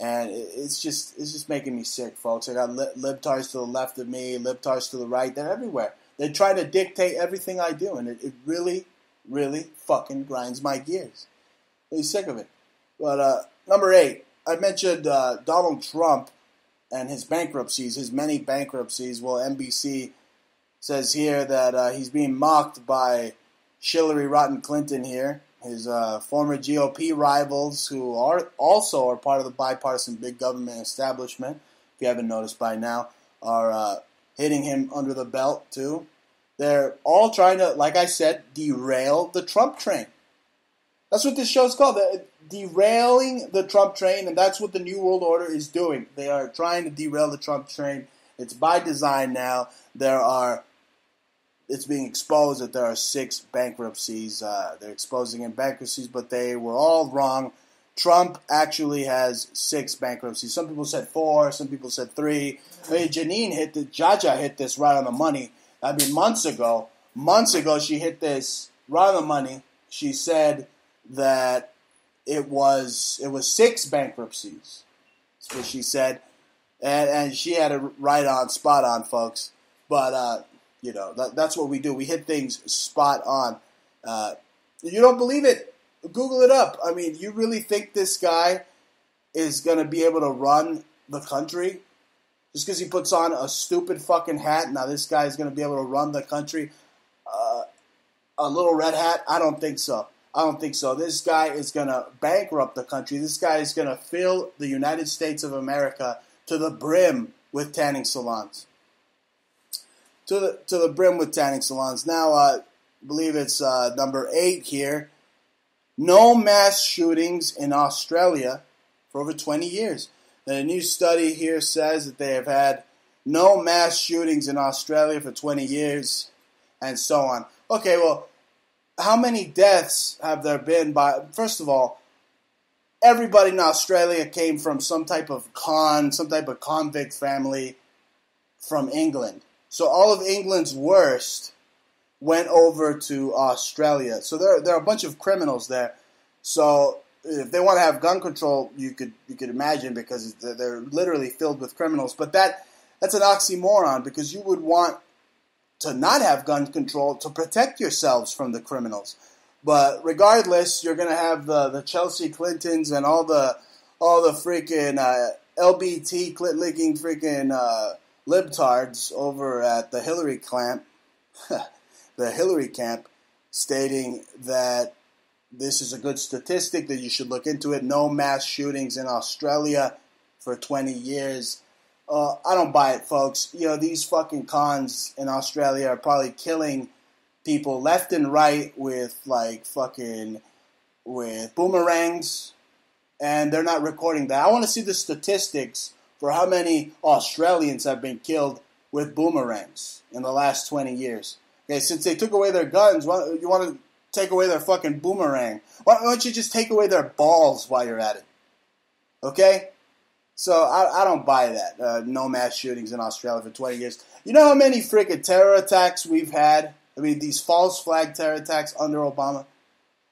A: And it's just making me sick, folks. I got libtards to the left of me, libtards to the right. They're everywhere. They try to dictate everything I do, and it really, really fucking grinds my gears. Really sick of it. But number 8, I mentioned Donald Trump and his bankruptcies, his many bankruptcies. Well, NBC says here that he's being mocked by Hillary Rotten Clinton here, his former GOP rivals who are also part of the bipartisan big government establishment, if you haven't noticed by now, are hitting him under the belt too. They're all trying to, like I said, derail the Trump train. That's what this show's called, derailing the Trump train, and that's what the New World Order is doing. They are trying to derail the Trump train. It's by design now. It's being exposed that there are 6 bankruptcies. They're exposing in bankruptcies, but they were all wrong. Trump actually has 6 bankruptcies. Some people said 4, some people said 3. I mean, Jaja hit this right on the money. I mean, months ago, she hit this right on the money. She said that it was 6 bankruptcies. That's what she said, and she had it right on, spot on, folks. But that's what we do. We hit things spot on. You don't believe it? Google it up. I mean, you really think this guy is gonna be able to run the country just because he puts on a stupid fucking hat? Now this guy is gonna be able to run the country? A little red hat? I don't think so. This guy is going to bankrupt the country. This guy is going to fill the United States of America to the brim with tanning salons. To the brim with tanning salons. Now, I believe it's number 8 here. No mass shootings in Australia for over 20 years. And a new study here says that they have had no mass shootings in Australia for 20 years, and so on. Okay, well, how many deaths have there been first of all, everybody in Australia came from some type of convict family from England. So all of England's worst went over to Australia. So there are a bunch of criminals there. So if they want to have gun control, you could imagine, because they're literally filled with criminals. But that's an oxymoron, because you would want to not have gun control to protect yourselves from the criminals. But regardless, you're going to have the Chelsea Clintons and all the freaking LBT clit-licking freaking libtards over at the Hillary camp, stating that this is a good statistic, that you should look into it. No mass shootings in Australia for 20 years. I don't buy it, folks. These fucking cons in Australia are probably killing people left and right with boomerangs, and they're not recording that. I want to see the statistics for how many Australians have been killed with boomerangs in the last 20 years. Okay, since they took away their guns, you want to take away their fucking boomerang. Why don't you just take away their balls while you're at it? Okay? So I don't buy that. No mass shootings in Australia for 20 years. You know how many freaking terror attacks we've had? I mean, these false flag terror attacks under Obama.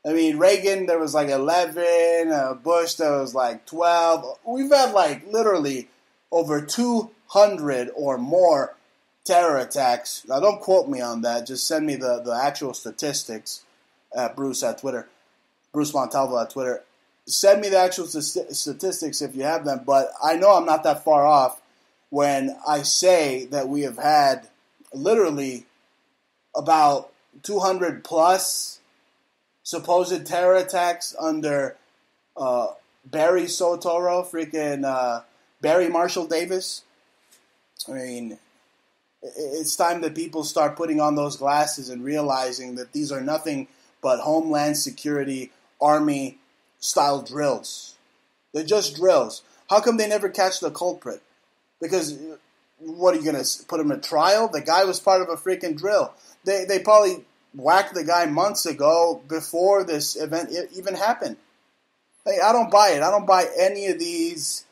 A: I mean, Reagan, there was 11. Bush, there was 12. We've had literally over 200 or more terror attacks. Now, don't quote me on that. Just send me the actual statistics at Bruce Montalvo at Twitter. Send me the actual statistics if you have them, but I know I'm not that far off when I say that we have had literally about 200 plus supposed terror attacks under Barry Soetoro, freaking Barry Marshall Davis. I mean, it's time that people start putting on those glasses and realizing that these are nothing but Homeland Security, Army style drills. They're just drills. How come they never catch the culprit? Because what are you going to put him in trial? The guy was part of a freaking drill. They probably whacked the guy months ago before this event even happened. Hey, I don't buy it. I don't buy any of these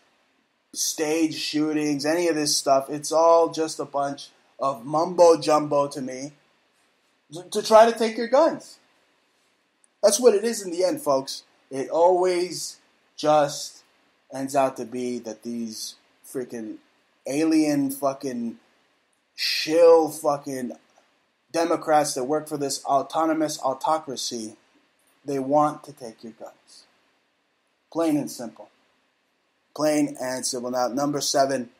A: stage shootings, any of this stuff. It's all just a bunch of mumbo jumbo to me to try to take your guns. That's what it is in the end, folks. It always just ends out to be that these freaking alien fucking shill fucking Democrats that work for this autonomous autocracy, they want to take your guns. Plain and simple. Plain and simple. Now, number 7,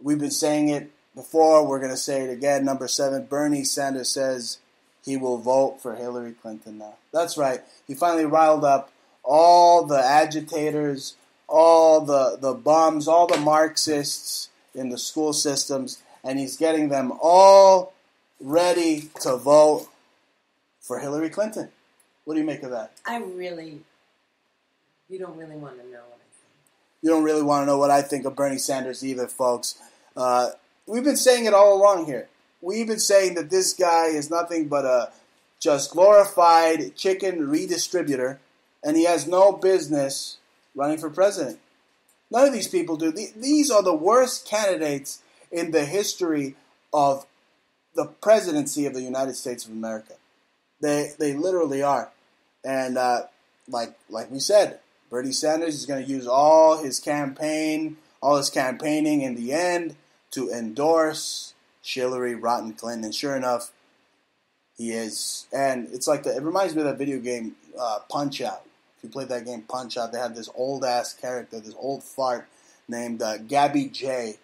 A: we've been saying it before. We're going to say it again. Number 7, Bernie Sanders says he will vote for Hillary Clinton now. That's right. He finally riled up all the agitators, all the bums, all the Marxists in the school systems, and he's getting them all ready to vote for Hillary Clinton. What do you make of that?
B: You don't really want to know what I think.
A: You don't really want to know what I think of Bernie Sanders either, folks. We've been saying it all along here. We've been saying that this guy is nothing but a just glorified chicken redistributor, and he has no business running for president. None of these people do. These are the worst candidates in the history of the presidency of the United States of America. They literally are. And like we said, Bernie Sanders is going to use all his campaigning in the end to endorse Hillary Rotten Clinton. And sure enough, he is. And it's like it reminds me of that video game Punch-Out. If you played that game Punch-Out, they had this old-ass character, this old fart named Gabby J.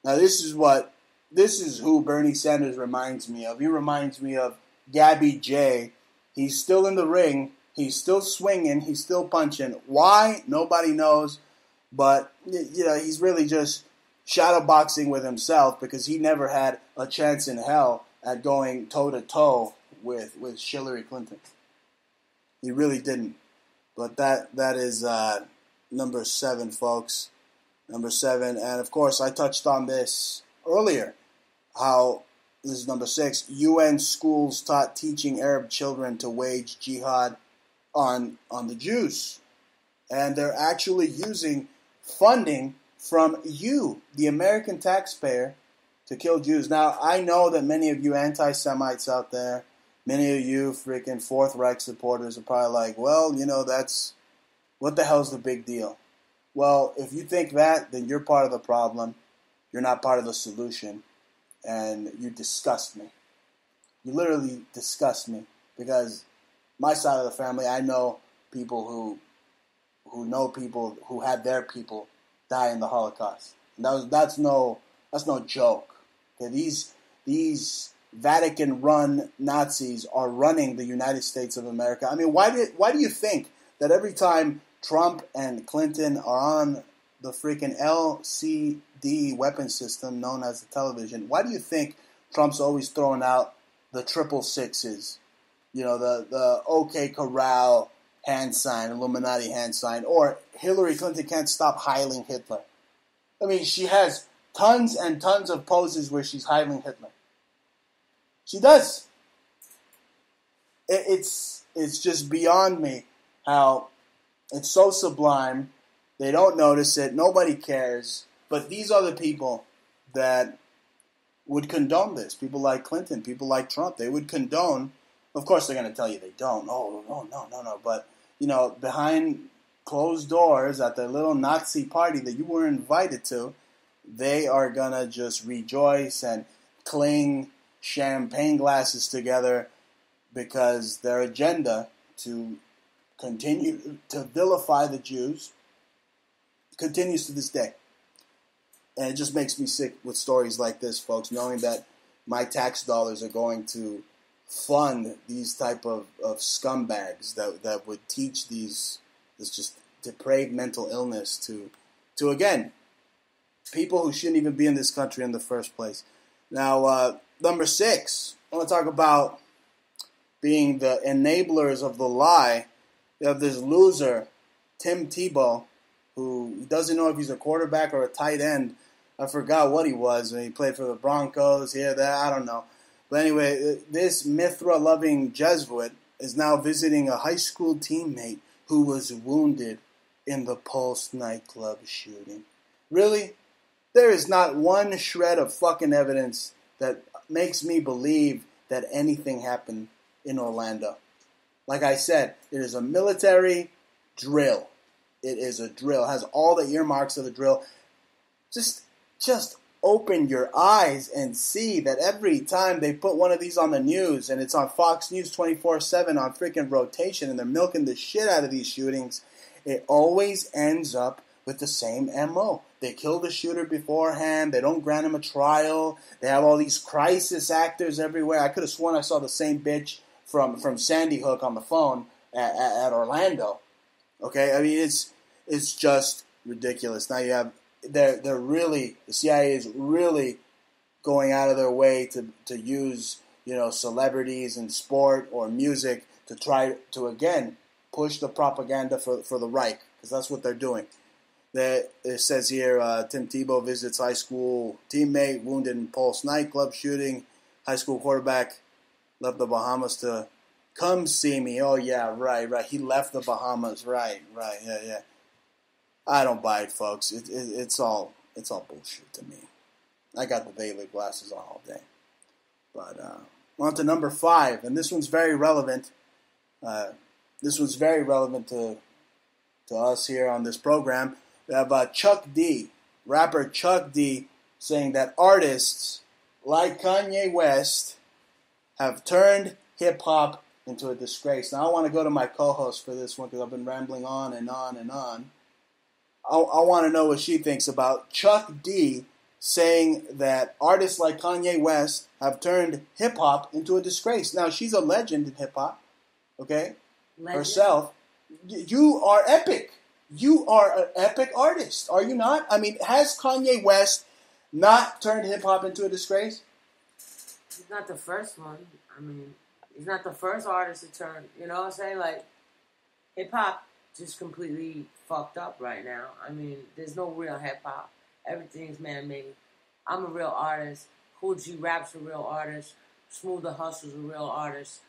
A: Now this is who Bernie Sanders reminds me of. He reminds me of Gabby J. He's still in the ring. He's still swinging. He's still punching. Why? Nobody knows. But, he's really just shadow boxing with himself because he never had a chance in hell at going toe-to-toe with Hillary Clinton. He really didn't. But that is number 7, folks. Number 7. And, of course, I touched on this earlier. How, this is number 6, UN schools taught teaching Arab children to wage jihad on the Jews. And they're actually using funding from you, the American taxpayer, to kill Jews. Now, I know that many of you anti-Semites out there, many of you freaking Fourth Reich supporters are probably like, well, that's, what the hell's the big deal? Well, if you think that, then you're part of the problem. You're not part of the solution. And you disgust me. You literally disgust me. Because my side of the family, I know people who know people who had their people die in the Holocaust. And that's no joke. Okay, these Vatican-run Nazis are running the United States of America. I mean, why do you think that every time Trump and Clinton are on the freaking LCD weapon system known as the television, why do you think Trump's always throwing out the 666s? The OK Corral hand sign, Illuminati hand sign, or Hillary Clinton can't stop Heiling Hitler. I mean, she has tons and tons of poses where she's Heiling Hitler. She does. It's just beyond me how it's so sublime. They don't notice it. Nobody cares. But these are the people that would condone this. People like Clinton, people like Trump. They would condone. Of course, they're going to tell you they don't. Oh, no. But, behind closed doors at their little Nazi party that you were invited to, they are going to just rejoice and cling champagne glasses together because their agenda to continue to vilify the Jews continues to this day. And it just makes me sick with stories like this, folks, knowing that my tax dollars are going to fund these type of scumbags that would teach this just depraved mental illness to again, people who shouldn't even be in this country in the first place. Now, number 6, I want to talk about being the enablers of the lie. You have this loser, Tim Tebow, who doesn't know if he's a quarterback or a tight end. I forgot what he was when he played for the Broncos, here, there, I don't know. But anyway, this Mithra-loving Jesuit is now visiting a high school teammate who was wounded in the Pulse nightclub shooting. Really? There is not one shred of fucking evidence that makes me believe that anything happened in Orlando. Like I said, it is a military drill. It is a drill. It has all the earmarks of the drill. Just open your eyes and see that every time they put one of these on the news, and it's on Fox News 24/7 on freaking rotation, and they're milking the shit out of these shootings, it always ends up with the same MO. They kill the shooter beforehand. They don't grant him a trial. They have all these crisis actors everywhere. I could have sworn I saw the same bitch from Sandy Hook on the phone at Orlando. Okay, I mean it's just ridiculous. Now you have they're really, the CIA is really going out of their way to use, you know, celebrities in sport or music to try to again push the propaganda for the Reich, because that's what they're doing. It says here, Tim Tebow visits high school teammate wounded in Pulse nightclub shooting. High school quarterback left the Bahamas to come see me. Oh yeah, right. He left the Bahamas. Right. Yeah. I don't buy it, folks. It's all bullshit to me. I got the daily glasses on all day. But on to number 5, and this one's very relevant. This was very relevant to us here on this program. We have Chuck D, rapper Chuck D, saying that artists like Kanye West have turned hip-hop into a disgrace. Now, I want to go to my co-host for this one because I've been rambling on and on and on. I want to know what she thinks about Chuck D saying that artists like Kanye West have turned hip-hop into a disgrace. Now, she's a legend in hip-hop, okay? Legend. Herself. You are epic. You are an epic artist, are you not? I mean, has Kanye West not turned hip-hop into a disgrace?
B: He's not the first one. I mean, he's not the first artist to turn, you know what I'm saying? Like, hip-hop just completely fucked up right now. I mean, there's no real hip-hop. Everything's man-made. I'm a real artist. Kool G Rap's a real artist. Smooth the Hustle's a real artist.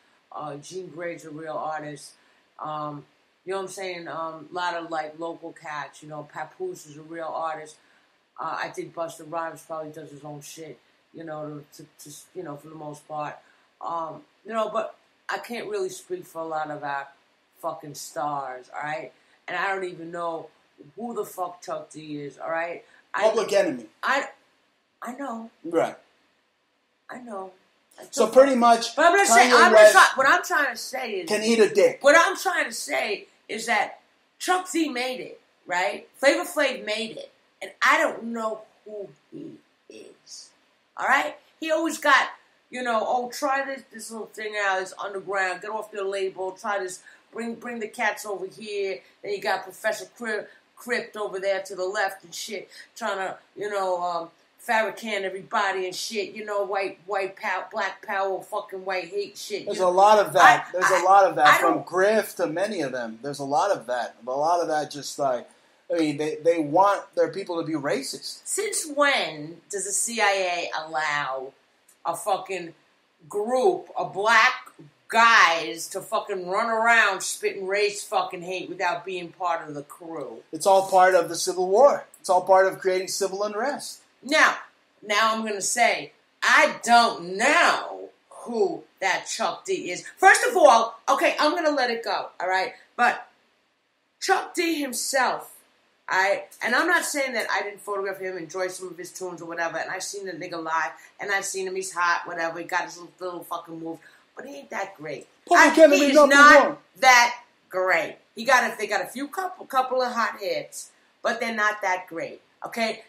B: Jean Grae's a real artist. You know what I'm saying? A lot of, like, local cats. You know, Papoose is a real artist. I think Busta Rhymes probably does his own shit, you know, to you know, for the most part. You know, but I can't really speak for a lot of our fucking stars, all right? And I don't even know who the fuck Chuck D is, all right?
A: Public Enemy.
B: I know.
A: Right.
B: I know.
A: So pretty much,
B: but I'm gonna say, what I'm trying to say is,
A: can eat a dick.
B: What I'm trying to say is that Chuck D made it, right? Flavor Flav made it, and I don't know who he is. All right, he always got, you know, oh, try this little thing out, this underground, get off your label, try this, bring the cats over here. Then you got Professor Crypt over there to the left and shit, trying to, you know, Farrakhan everybody and shit, you know, white power, black power, fucking white hate shit.
A: There's a lot of that. There's a lot of that from Griff to many of them. There's a lot of that. A lot of that just like, I mean, they want their people to be racist.
B: Since when does the CIA allow a fucking group of black guys to fucking run around spitting race fucking hate without being part of the crew?
A: It's all part of the Civil War. It's all part of creating civil unrest.
B: Now I'm going to say, I don't know who that Chuck D is. First of all, okay, I'm going to let it go, all right? But Chuck D himself, and I'm not saying that I didn't photograph him, enjoy some of his tunes or whatever, and I seen the nigga live, and I seen him, he's hot, whatever, he got his little fucking move, but he ain't that great. He is not that great. They got a few couple of hot hits, but they're not that great, okay?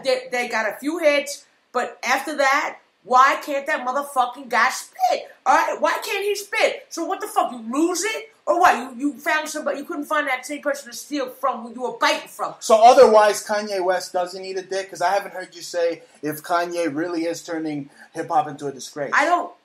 B: They got a few hits, but after that, why can't that motherfucking guy spit? All right, why can't he spit? So what the fuck, you lose it? Or what, you found somebody, you couldn't find that same person to steal from who you were biting from?
A: So otherwise, Kanye West doesn't eat a dick? Because I haven't heard you say if Kanye really is turning hip-hop into a disgrace.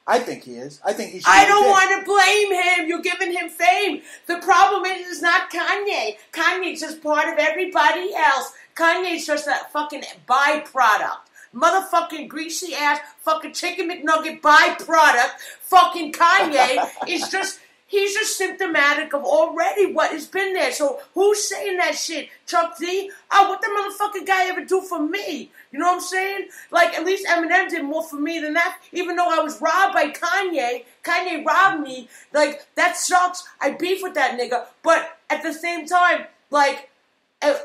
A: I think he is. I think he should.
B: I don't want to blame him. You're giving him fame. The problem is it's not Kanye. Kanye's just part of everybody else. Kanye's just a fucking byproduct. Motherfucking greasy ass fucking chicken McNugget byproduct. Fucking Kanye is just, he's just symptomatic of already what has been there. So who's saying that shit? Chuck D? Oh, what the motherfucking guy ever do for me? You know what I'm saying? Like, at least Eminem did more for me than that. Even though I was robbed by Kanye. Kanye robbed me. Like, that sucks. I beef with that nigga. But at the same time, like,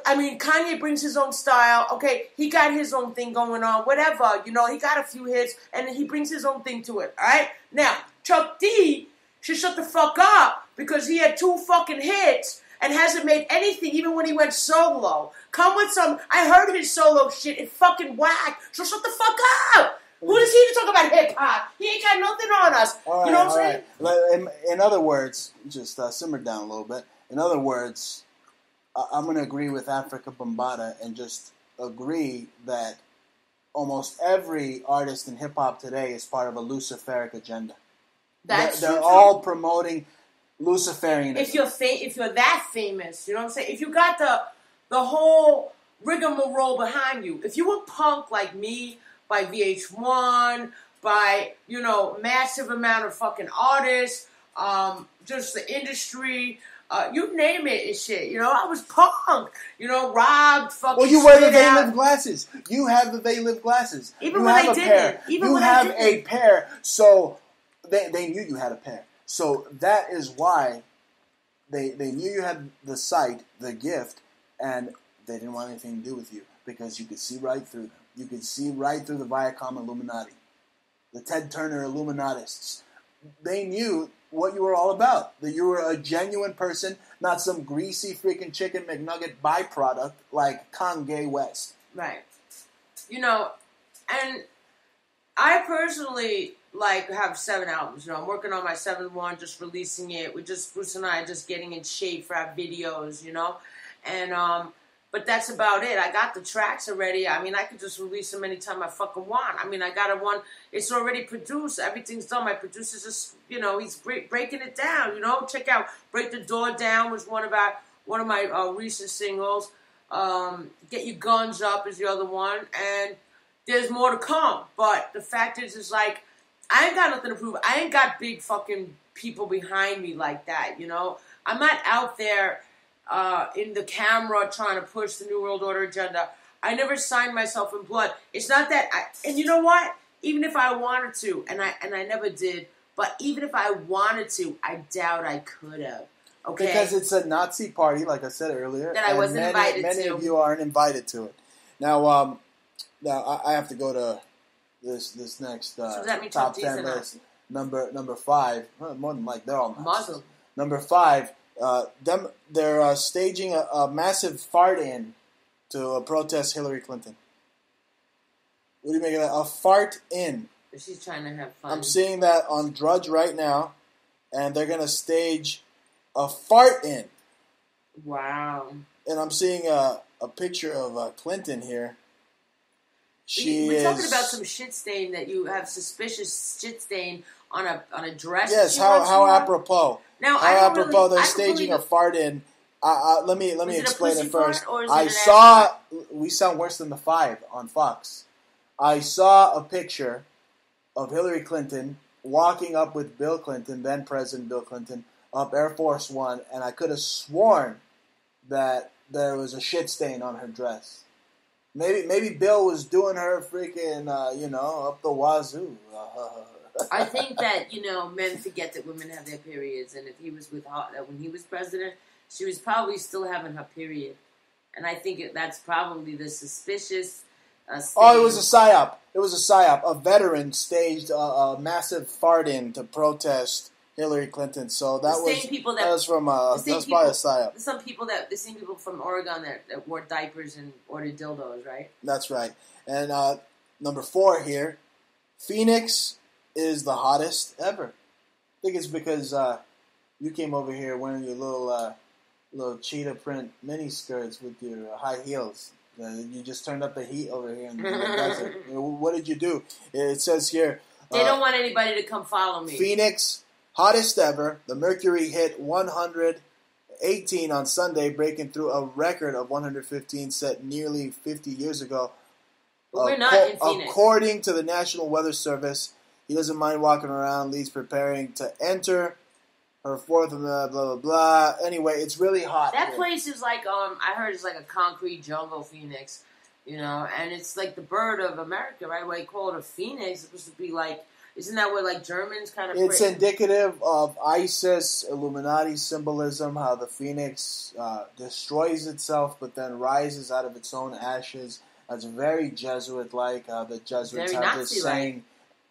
B: I mean, Kanye brings his own style. Okay, he got his own thing going on. Whatever, you know, he got a few hits, and he brings his own thing to it. All right. Now, Chuck D should shut the fuck up because he had 2 fucking hits and hasn't made anything, even when he went solo. Come with some. I heard his solo shit. It fucking whack. So shut the fuck up. Who is he to talk about hip hop? He ain't got nothing on us.
A: All right,
B: you know what I'm saying?
A: Right. In other words, just simmer down a little bit. In other words, I'm going to agree with Africa Bambaataa and just agree that almost every artist in hip hop today is part of a Luciferic agenda. They're all promoting Luciferianism.
B: If you're that famous, you know what I'm saying? If you got the whole rigmarole behind you, if you were punk like me, by VH1, by, you know, massive amount of fucking artists, just the industry, you name it and shit. You know, I was punk. You know, robbed, fucking.
A: Well, you wear the They Live glasses. You have the They Live glasses.
B: Even when they didn't.
A: You have a pair. So they knew you had a pair. So that is why they knew you had the sight, the gift, and they didn't want anything to do with you because you could see right through them. You could see right through the Viacom Illuminati, the Ted Turner Illuminatists. They knew what you were all about, that you were a genuine person, not some greasy freaking chicken McNugget byproduct like Kanye West.
B: Right. You know, and I personally, like, have 7 albums. You know, I'm working on my 7th one, just releasing it. Bruce and I are just getting in shape for our videos, you know? And, but that's about it. I got the tracks already. I mean, I could just release them anytime I fucking want. I mean, I got one. It's already produced. Everything's done. My producer's just, you know, he's breaking it down. You know, check out "Break the Door Down" was one of my recent singles. "Get Your Guns Up" is the other one, and there's more to come. But the fact is like, I ain't got nothing to prove. I ain't got big fucking people behind me like that. You know, I'm not out there. In the camera trying to push the New World Order agenda. I never signed myself in blood. It's not that and you know what? Even if I wanted to, and I never did, but even if I wanted to, I doubt I could have. Okay?
A: Because it's a Nazi party, like I said earlier.
B: That I wasn't invited to.
A: Many of you aren't invited to it. Now, I have to go to this next
B: so does that mean
A: top 10 list. Number 5. Well, more than like they're all Nazis.
B: Muslim.
A: Number 5. They're staging a massive fart-in to protest Hillary Clinton. What do you make of that? A fart-in.
B: She's trying to have fun.
A: I'm seeing that on Drudge right now, and they're going to stage a fart-in.
B: Wow.
A: And I'm seeing a picture of Clinton here.
B: We're talking about some shit stain that you have suspicious shit stain on a dress.
A: Yes, how apropos.
B: Now,
A: how apropos they're staging a fart-in. Let me explain it first. We sound worse than the 5 on Fox. I saw a picture of Hillary Clinton walking up with Bill Clinton, then President Bill Clinton, up Air Force One, and I could have sworn that there was a shit stain on her dress. Maybe Bill was doing her freaking, up the wazoo.
B: I think that, men forget that women have their periods, and if he was with her, when he was president, she was probably still having her period. And I think that's probably the suspicious
A: Oh, it was a psyop. It was a psyop. A veteran staged a massive fart-in to protest Hillary Clinton. So that was probably a psyop.
B: The same people from Oregon that wore diapers and ordered dildos, right?
A: That's right. And number 4 here, Phoenix is the hottest ever. I think it's because you came over here wearing your little cheetah print mini skirts with your high heels. You just turned up the heat over here in the desert. What did you do? It says here...
B: They don't want anybody to come follow me.
A: Phoenix, hottest ever. The Mercury hit 118 on Sunday, breaking through a record of 115 set nearly 50 years ago.
B: But we're not in Phoenix.
A: According to the National Weather Service, he doesn't mind walking around. Lee's preparing to enter her 4th, blah, blah, blah. Anyway, it's really hot.
B: That place is like, I heard it's like a concrete jungle, Phoenix, and it's like the bird of America, right? Why you call it a phoenix? It's supposed to be like, Isn't that what like Germans kind of?
A: It's indicative of ISIS, Illuminati symbolism, how the phoenix destroys itself but then rises out of its own ashes. That's very Jesuit-like. The Jesuits
B: very
A: have this
B: Nazi-like.
A: saying.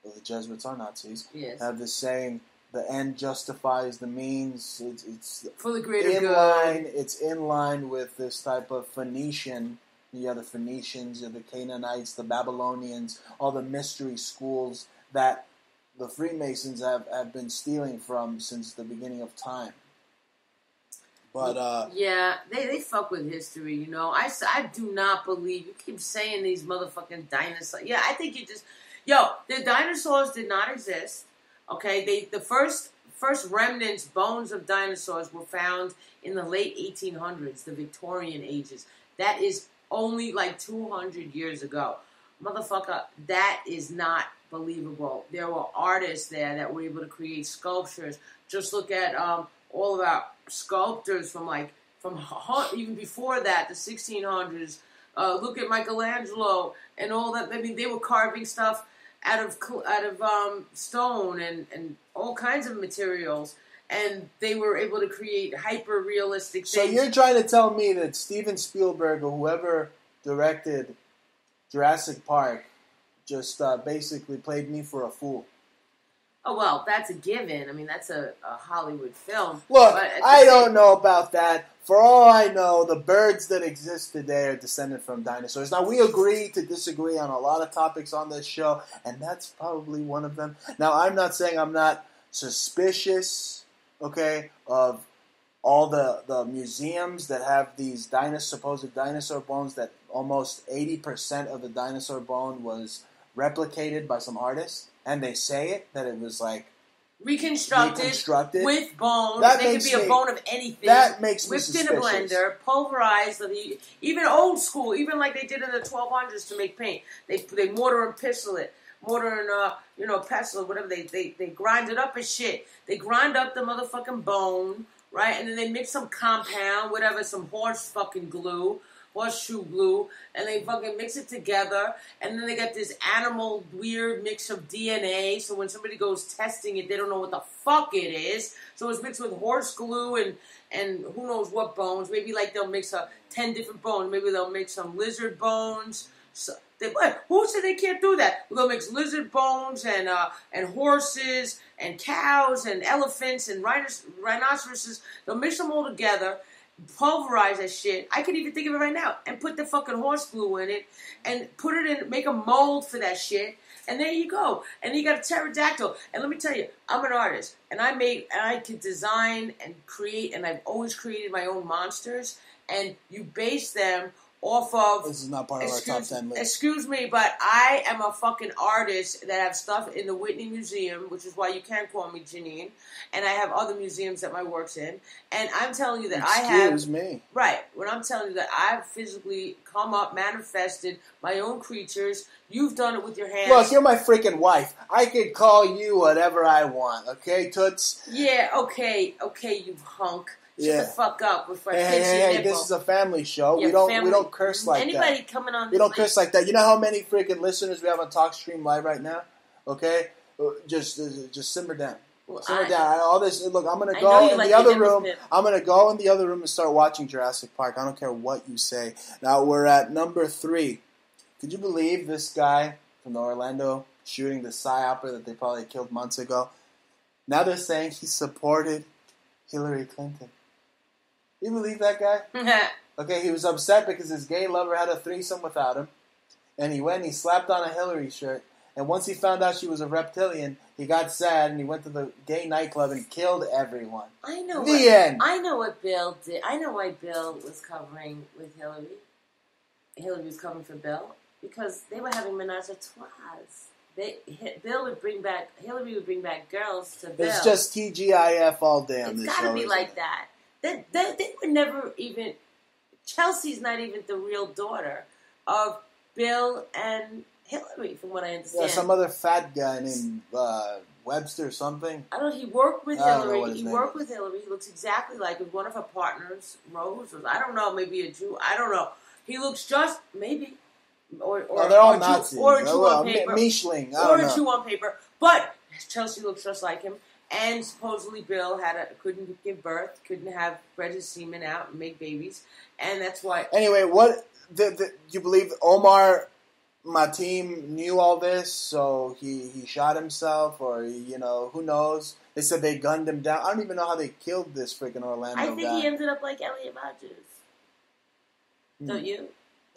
A: Well, the Jesuits are Nazis.
B: Yes.
A: Have this saying: the end justifies the means. It's
B: for the greater
A: in
B: good.
A: line. It's in line with this type of Phoenician. You have the Phoenicians, you have the Canaanites, the Babylonians, all the mystery schools that the Freemasons have been stealing from since the beginning of time. But
B: yeah, they fuck with history, you know. I do not believe you keep saying these motherfucking dinosaurs. Yeah, I think you just the dinosaurs did not exist. Okay, the first remnants, bones of dinosaurs were found in the late 1800s, the Victorian ages. That is only like 200 years ago. Motherfucker, that is not believable. There were artists there that were able to create sculptures. Just look at all of our sculptors from even before that, the 1600s. Look at Michelangelo and all that. I mean, they were carving stuff out of stone and all kinds of materials. And they were able to create hyper-realistic things.
A: So you're trying to tell me that Steven Spielberg or whoever directed Jurassic Park just basically played me for a fool?
B: Oh, well, that's a given. I mean, that's a Hollywood film.
A: Look, I don't know about that. For all I know, the birds that exist today are descended from dinosaurs. Now, we agree to disagree on a lot of topics on this show, and that's probably one of them. Now, I'm not saying I'm not suspicious, okay, of all the museums that have these supposed dinosaur bones, that almost 80% of the dinosaur bone was replicated by some artists, and they say that it was like reconstructed
B: with bones.
A: That
B: they could be a bone of anything.
A: That makes me
B: whipped
A: suspicious.
B: in a blender, pulverized, even old school, even like they did in the 1200s to make paint. They mortar and pestle it. Mortar and pestle, whatever. They grind it up as shit. They grind up the motherfucking bone, right? And then they mix some compound, whatever, some horseshoe glue, and they fucking mix it together, and then they got this animal weird mix of DNA, so when somebody goes testing it, they don't know what the fuck it is, so it's mixed with horse glue and who knows what bones. Maybe like they'll mix 10 different bones. Maybe they'll mix some lizard bones. Who said they can't do that? They'll mix lizard bones and horses and cows and elephants and rhinoceroses. They'll mix them all together, pulverize that shit. I could even think of it right now, and put the fucking horse glue in it, and put it in, make a mold for that shit, and there you go. And you got a pterodactyl. And let me tell you, I'm an artist, and I can design and create, and I've always created my own monsters, and you base them off of...
A: This is not part of our top 10 list.
B: Excuse me, but I am a fucking artist that have stuff in the Whitney Museum, which is why you can't call me Janine, and I have other museums that my work's in, and I'm telling you that
A: Excuse me.
B: Right, when I'm telling you that I've physically come up, manifested my own creatures, you've done it with your hands.
A: Look, you're my freaking wife. I can call you whatever I want, okay, Toots?
B: Yeah, okay, you hunk. Shut the fuck up before I pinch your
A: Hey,
B: nipple.
A: this is a family show.
B: Yeah,
A: We don't curse like that.
B: Anybody coming on
A: We don't curse like that. You know how many freaking listeners we have on TalkStream Live right now? Okay? Just simmer down.
B: Well,
A: Simmer down. All this. Look, I'm gonna
B: I
A: go
B: know you
A: in
B: like
A: the other
B: your
A: room.
B: nipples.
A: I'm gonna go in the other room and start watching Jurassic Park. I don't care what you say. Now we're at number 3. Could you believe this guy from the Orlando shooting, the psyoper that they probably killed months ago? Now they're saying he supported Hillary Clinton. You believe that guy? Okay, he was upset because his gay lover had a threesome without him. And he went and he slapped on a Hillary shirt. And once he found out she was a reptilian, he got sad and he went to the gay nightclub and killed everyone.
B: I know.
A: The end.
B: I know what Bill did. I know why Bill was covering with Hillary. Hillary was covering for Bill because they were having menage a trois. Hillary would bring back girls to Bill.
A: It's just TGIF all day on this show.
B: It's got to be like that. They were never even... Chelsea's not even the real daughter of Bill and Hillary, from what I understand.
A: Yeah, some other fat guy named Webster or something.
B: I don't know. He worked with Hillary. He worked with Hillary. He looks exactly like one of her partners, Rose. Or, I don't know, maybe a Jew. I don't know. He looks just, maybe... Or
A: they're all Nazis.
B: Or a Jew on paper.
A: Mischling.
B: Or a Jew on paper. But Chelsea looks just like him. And supposedly Bill couldn't give birth, couldn't have bred his semen out and make babies, and that's why.
A: Anyway, what you believe Omar Mateen knew all this, so he shot himself, or who knows? They said they gunned him down. I don't even know how they killed this freaking Orlando guy.
B: I think he ended up like Elliot Rodgers. Don't you?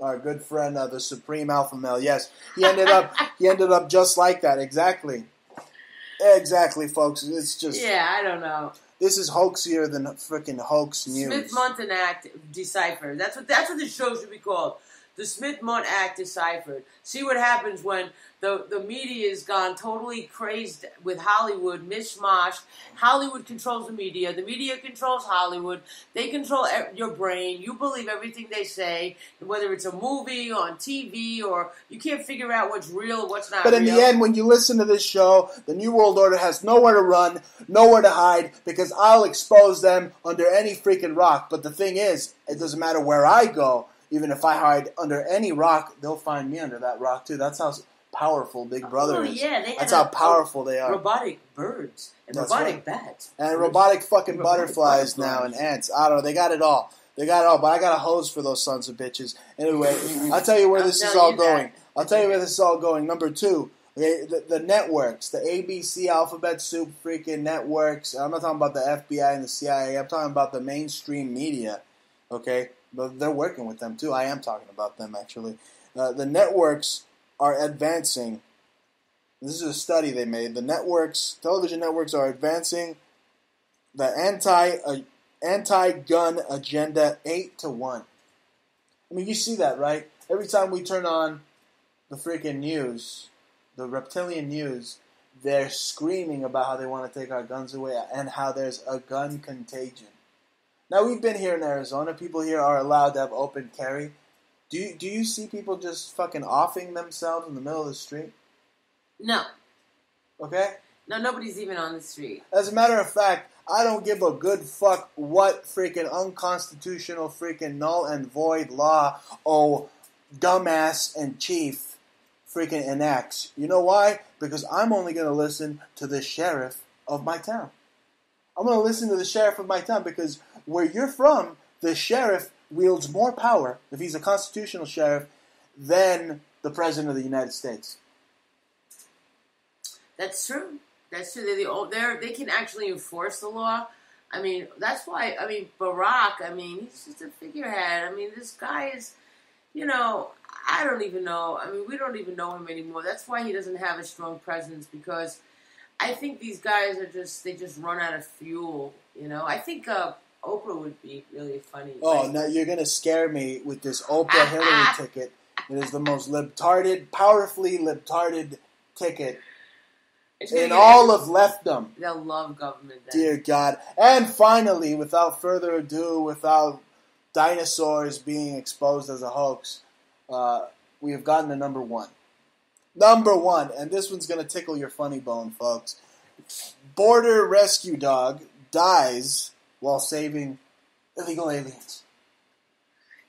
A: Our good friend, the Supreme Alpha Male. Yes, he ended up just like that. Exactly. Exactly, folks. It's just...
B: Yeah, I don't know.
A: This is hoaxier than freaking hoax news.
B: Smith-Mundt Act deciphered. That's what this show should be called. The Smith-Mundt Act deciphered. See what happens when the media has gone totally crazed with Hollywood, mishmash. Hollywood controls the media. The media controls Hollywood. They control your brain. You believe everything they say, whether it's a movie on TV or you can't figure out what's real, what's not real.
A: But in the end, when you listen to this show, the New World Order has nowhere to run, nowhere to hide, because I'll expose them under any freaking rock. But the thing is, it doesn't matter where I go. Even if I hide under any rock, they'll find me under that rock, too. That's how powerful Big Brother is.
B: Yeah,
A: that's how powerful they are.
B: Robotic birds and robotic bats.
A: And robotic fucking butterflies now and ants. I don't know. They got it all. But I got a hose for those sons of bitches. Anyway, I'll tell you where this is all going. I'll tell you where this is all going. Number 2. Okay, the networks, the ABC, Alphabet Soup freaking networks. I'm not talking about the FBI and the CIA. I'm talking about the mainstream media. Okay? But they're working with them, too. I am talking about them, actually. The networks are advancing. This is a study they made. The television networks are advancing the anti-gun agenda 8-1. I mean, you see that, right? Every time we turn on the freaking news, the reptilian news, they're screaming about how they want to take our guns away and how there's a gun contagion. Now, we've been here in Arizona. People here are allowed to have open carry. Do you see people just fucking offing themselves in the middle of the street?
B: No.
A: Okay?
B: No, nobody's even on the street.
A: As a matter of fact, I don't give a good fuck what freaking unconstitutional freaking null and void law dumbass and chief freaking enacts. You know why? Because I'm only going to listen to the sheriff of my town. I'm going to listen to the sheriff of my town because where you're from, the sheriff wields more power, if he's a constitutional sheriff, than the President of the United States.
B: That's true. That's true. They can actually enforce the law. I mean, that's why, Barack, he's just a figurehead. This guy is, I don't even know. We don't even know him anymore. That's why he doesn't have a strong presence, because I think these guys they just run out of fuel, I think Oprah would be really funny.
A: Oh, now you're going to scare me with this Oprah Hillary ticket. It is the most powerfully libtarded ticket in all of leftdom.
B: They'll love government then.
A: Dear God. And finally, without further ado, without dinosaurs being exposed as a hoax, we have gotten to number 1. Number 1, and this one's going to tickle your funny bone, folks. Border rescue dog dies while saving illegal aliens.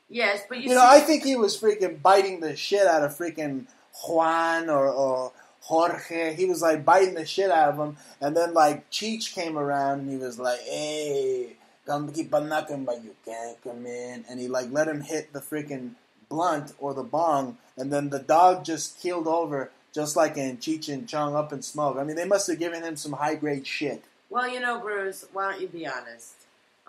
B: Yes, but
A: I think he was freaking biting the shit out of freaking Juan or Jorge. He was like biting the shit out of him, and then like Cheech came around and he was like, "Hey, come keep on knocking, but you can't come in." And he like let him hit the freaking blunt or the bong, and then the dog just keeled over, just like in Cheech and Chong Up in Smoke. They must have given him some high grade shit.
B: Well, Bruce, why don't you be honest?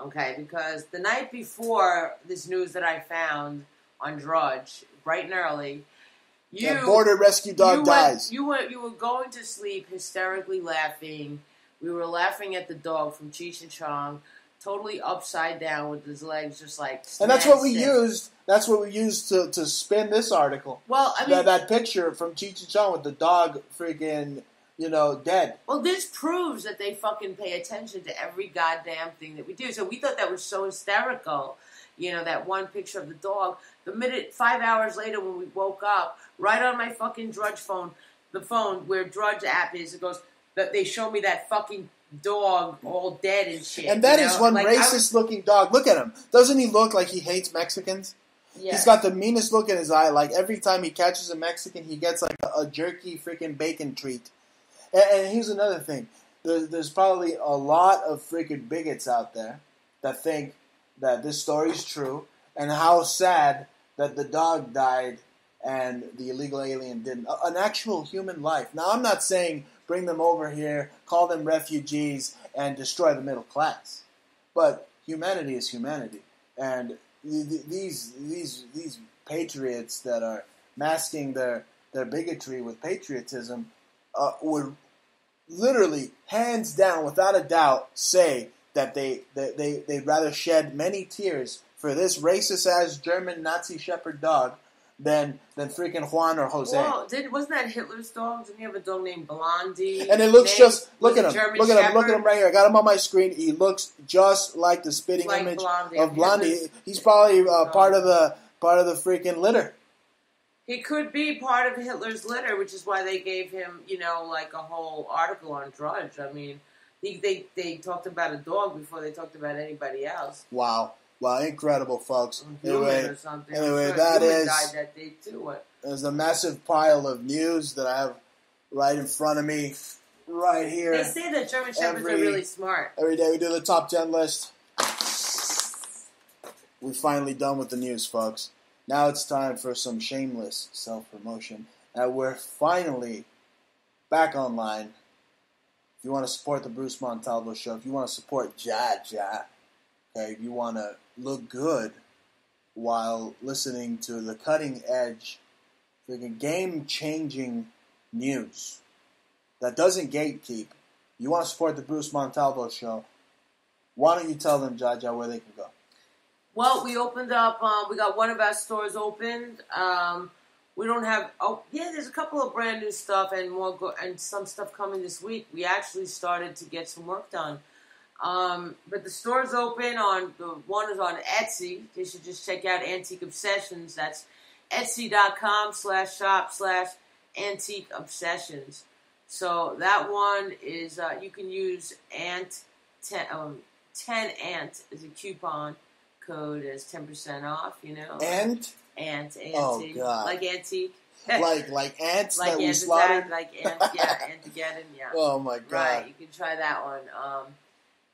B: Okay, because the night before this news that I found on Drudge, bright and early,
A: the border rescue dog dies.
B: You were going to sleep hysterically laughing. We were laughing at the dog from Cheech and Chong, totally upside down with his legs just like.
A: And that's what we used. That's what we used to spin this article.
B: Well,
A: that picture from Cheech and Chong with the dog freaking. Dead.
B: Well, this proves that they fucking pay attention to every goddamn thing that we do. So we thought that was so hysterical, that one picture of the dog. The minute, 5 hours later when we woke up, right on my fucking Drudge phone, the phone where Drudge app is, it goes, they show me that fucking dog all dead and shit.
A: And that is one racist-looking dog. Look at him. Doesn't he look like he hates Mexicans? Yeah. He's got the meanest look in his eye. Like, every time he catches a Mexican, he gets like a jerky freaking bacon treat. And here's another thing. There's probably a lot of freaking bigots out there that think that this story is true, and how sad that the dog died and the illegal alien didn't. An actual human life. Now, I'm not saying bring them over here, call them refugees, and destroy the middle class. But humanity is humanity. And these patriots that are masking their bigotry with patriotism would literally, hands down, without a doubt, say that they'd rather shed many tears for this racist-ass German Nazi Shepherd dog than freaking Juan or Jose.
B: Well, wasn't that Hitler's dog? Didn't he have a dog named Blondie?
A: And it looks look at him right here. I got him on my screen. He looks just like the spitting image of Blondie. He's probably part of the freaking litter.
B: He could be part of Hitler's litter, which is why they gave him, like a whole article on Drudge. I mean, they talked about a dog before they talked about anybody else.
A: Wow, incredible, folks.
B: Anyway,
A: that is.
B: Died that day too.
A: There's a massive pile of news that I have right in front of me, right here.
B: They say that German Shepherds are really smart.
A: Every day we do the top 10 list. We're finally done with the news, folks. Now it's time for some shameless self-promotion. And we're finally back online. If you want to support the Bruce Montalvo Show, if you want to support Jaja, okay, if you want to look good while listening to the cutting-edge, freaking game-changing news that doesn't gatekeep, you want to support the Bruce Montalvo Show, why don't you tell them, Jaja, where they can go?
B: Well, we opened up, we got one of our stores opened. We don't have, there's a couple of brand new stuff and and some stuff coming this week. We actually started to get some work done. But the store's open the one is on Etsy. You should just check out Antique Obsessions. That's etsy.com/shop/Antique Obsessions. So that one is, you can use 10 Ant as a coupon code as 10% off,
A: Ant?
B: Ant.
A: Oh, God.
B: Like antique.
A: like ants
B: like
A: that we slaughtered?
B: Like Antigeddon, yeah.
A: Oh, my God.
B: Right, you can try that one.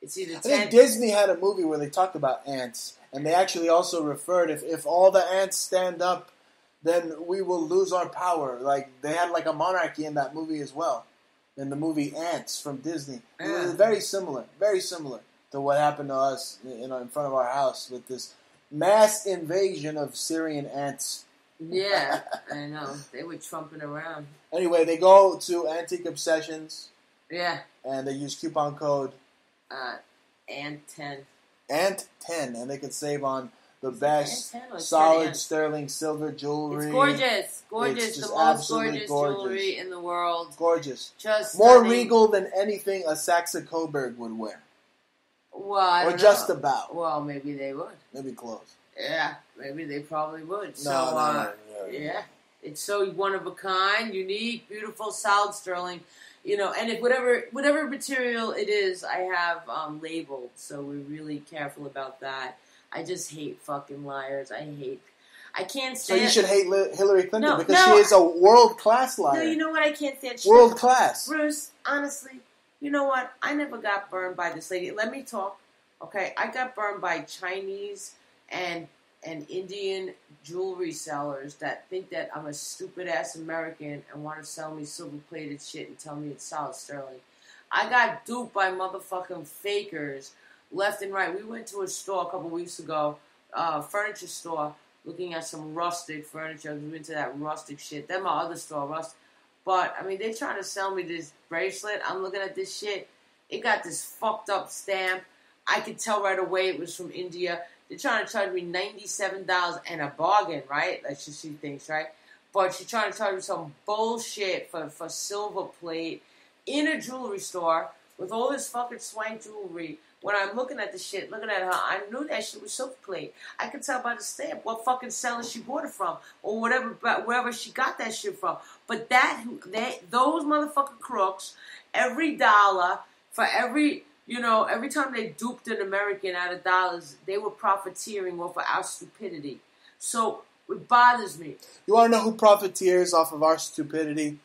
B: It's either 10...
A: I think Disney had a movie where they talked about ants, and they actually also referred, if all the ants stand up, then we will lose our power. Like, they had like a monarchy in that movie as well, in the movie Ants from Disney. It was very similar to what happened to us, in front of our house with this mass invasion of Syrian ants.
B: Yeah, I know. They were trumping around.
A: Anyway, they go to Antique Obsessions.
B: Yeah.
A: And they use coupon code
B: ANT10.
A: ANT10, and they can save on the best solid sterling silver jewelry.
B: It's gorgeous. It's
A: just
B: the most
A: gorgeous
B: jewelry in the world.
A: Gorgeous.
B: Just
A: more
B: stunning.
A: regal than anything a Saxa Coburg would wear.
B: Well, I don't
A: just
B: know.
A: about.
B: Well, maybe they would.
A: Maybe close.
B: Yeah, maybe they probably would.
A: No.
B: Yeah, it's so one of a kind, unique, beautiful, solid sterling. And if whatever material it is, I have labeled, so we're really careful about that. I just hate fucking liars. I can't stand...
A: So you should hate Hillary Clinton because she is a world-class liar.
B: No, you know what I can't stand?
A: World-class.
B: Bruce, honestly, you know what? I never got burned by this lady. Let me talk, okay? I got burned by Chinese and Indian jewelry sellers that think that I'm a stupid-ass American and want to sell me silver-plated shit and tell me it's solid sterling. I got duped by motherfucking fakers left and right. We went to a store a couple weeks ago, furniture store, looking at some rustic furniture. We went to that rustic shit. Then my other store, rustic. But, I mean, they trying to sell me this bracelet. I'm looking at this shit. It got this fucked up stamp. I could tell right away it was from India. They're trying to charge me $97 and a bargain, right? That's just she thinks, right? But she's trying to charge me some bullshit for silver plate in a jewelry store with all this fucking swank jewelry. When I'm looking at the shit, looking at her, I knew that shit was silver plate. I could tell by the stamp what fucking seller she bought it from or wherever she got that shit from. But those motherfucking crooks, every dollar for every time they duped an American out of dollars, they were profiteering off of our stupidity. So it bothers me.
A: You want to know who profiteers off of our stupidity?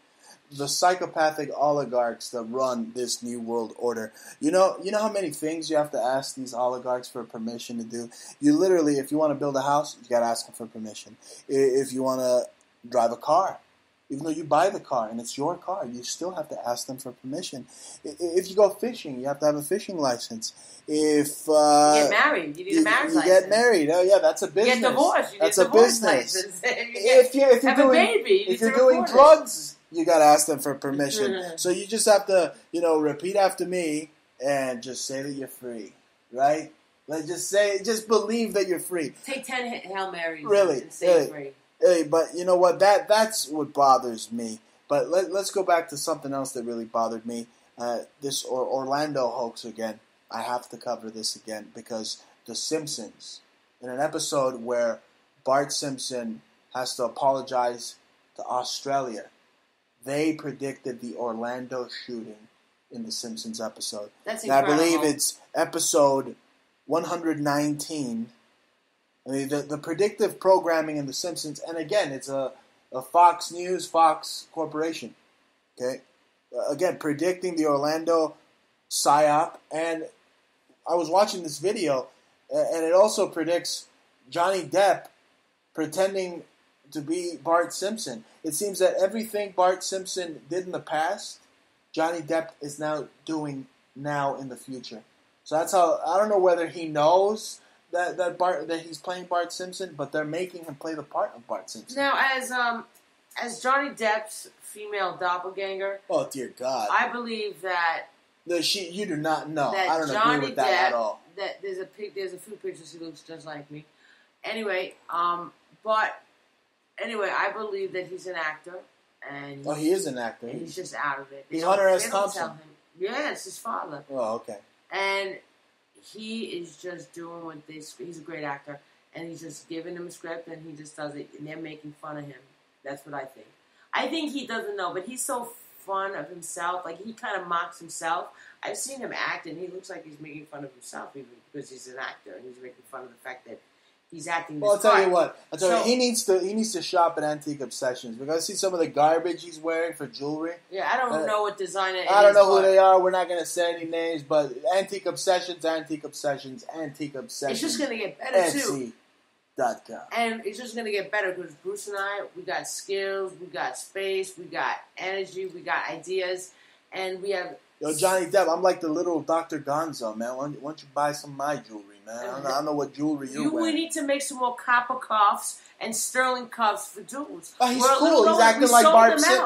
A: the psychopathic oligarchs that run this new world order. You know how many things you have to ask these oligarchs for permission to do? You literally, if you want to build a house, you got to ask them for permission. If you want to drive a car, even though you buy the car and it's your car, you still have to ask them for permission. If you go fishing, you have to have a fishing license. If
B: you get married, you need a marriage license.
A: You get married. Oh yeah, that's a business.
B: You get divorced, you
A: that's
B: need a divorce
A: business.
B: license.
A: If you're doing drugs, you got to ask them for permission. So you just have to, repeat after me and just say that you're free, right? Like just believe that you're free.
B: Take 10 Hail Marys
A: and
B: say free.
A: But you know what? That's what bothers me. But let's go back to something else that really bothered me. This Orlando hoax again. I have to cover this again because The Simpsons, in an episode where Bart Simpson has to apologize to Australia, they predicted the Orlando shooting in The Simpsons episode.
B: That's
A: incredible. And I believe it's episode 119. I mean, the predictive programming in The Simpsons, and again, it's a Fox News, Fox Corporation. Okay? Again, predicting the Orlando PSYOP, and I was watching this video, and it also predicts Johnny Depp pretending to be Bart Simpson. It seems that everything Bart Simpson did in the past, Johnny Depp is now doing now in the future. So that's how, I don't know whether he knows that he's playing Bart Simpson, but they're making him play the part of Bart Simpson.
B: Now, as Johnny Depp's female doppelganger,
A: oh dear God,
B: I believe that
A: you do not know. I don't agree with that at all.
B: That there's a few pictures he looks just like me. Anyway, I believe that he's an actor, and
A: he is an actor.
B: And he's just out of it.
A: He's Hunter S. Thompson.
B: Yeah, it's his father.
A: Oh, okay.
B: And he is just doing what he's a great actor, and he's just giving them a script, and he just does it, and they're making fun of him. That's what I think. I think he doesn't know, but he's so fun of himself. Like, he kind of mocks himself. I've seen him act, and he looks like he's making fun of himself, even because he's an actor, and he's making fun of the fact that he's acting this
A: I'll tell you what. He needs to shop at Antique Obsessions, because I see some of the garbage he's wearing for jewelry.
B: Yeah, I don't know what designer it is.
A: I don't know who they are. We're not going to say any names, but Antique Obsessions. It's
B: just going to get better, too.
A: Etsy.com.
B: And it's just going to get better, because Bruce and I, we got skills, we got space, we got energy, we got ideas, and we have...
A: Yo, Johnny Depp, I'm like the little Dr. Gonzo, man. Why don't you buy some of my jewelry, man? I don't know what jewelry you're wearing.
B: We need to make some more copper cuffs and sterling cuffs for dudes.
A: Oh, he's cool. He's acting like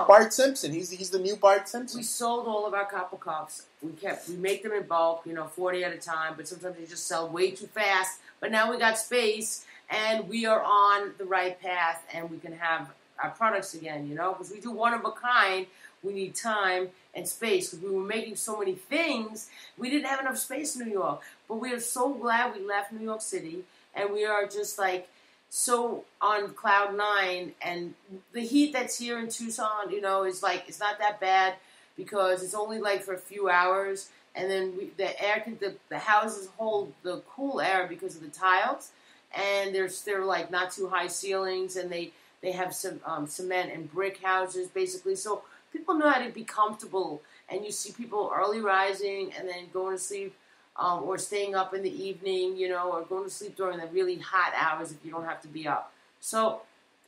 A: Bart Simpson. He's the new Bart Simpson.
B: We sold all of our copper cuffs. We make them in bulk, 40 at a time, but sometimes they just sell way too fast. But now we got space, and we are on the right path, and we can have our products again, because we do one of a kind. We need time and space, because we were making so many things. We didn't have enough space in New York. But we are so glad we left New York City, and we are just like so on cloud nine. And the heat that's here in Tucson, is like, it's not that bad, because it's only like for a few hours, and then the houses hold the cool air because of the tiles, and they're like not too high ceilings, and they have some cement and brick houses basically. So people know how to be comfortable, and you see people early rising and then going to sleep, or staying up in the evening, or going to sleep during the really hot hours if you don't have to be up. So,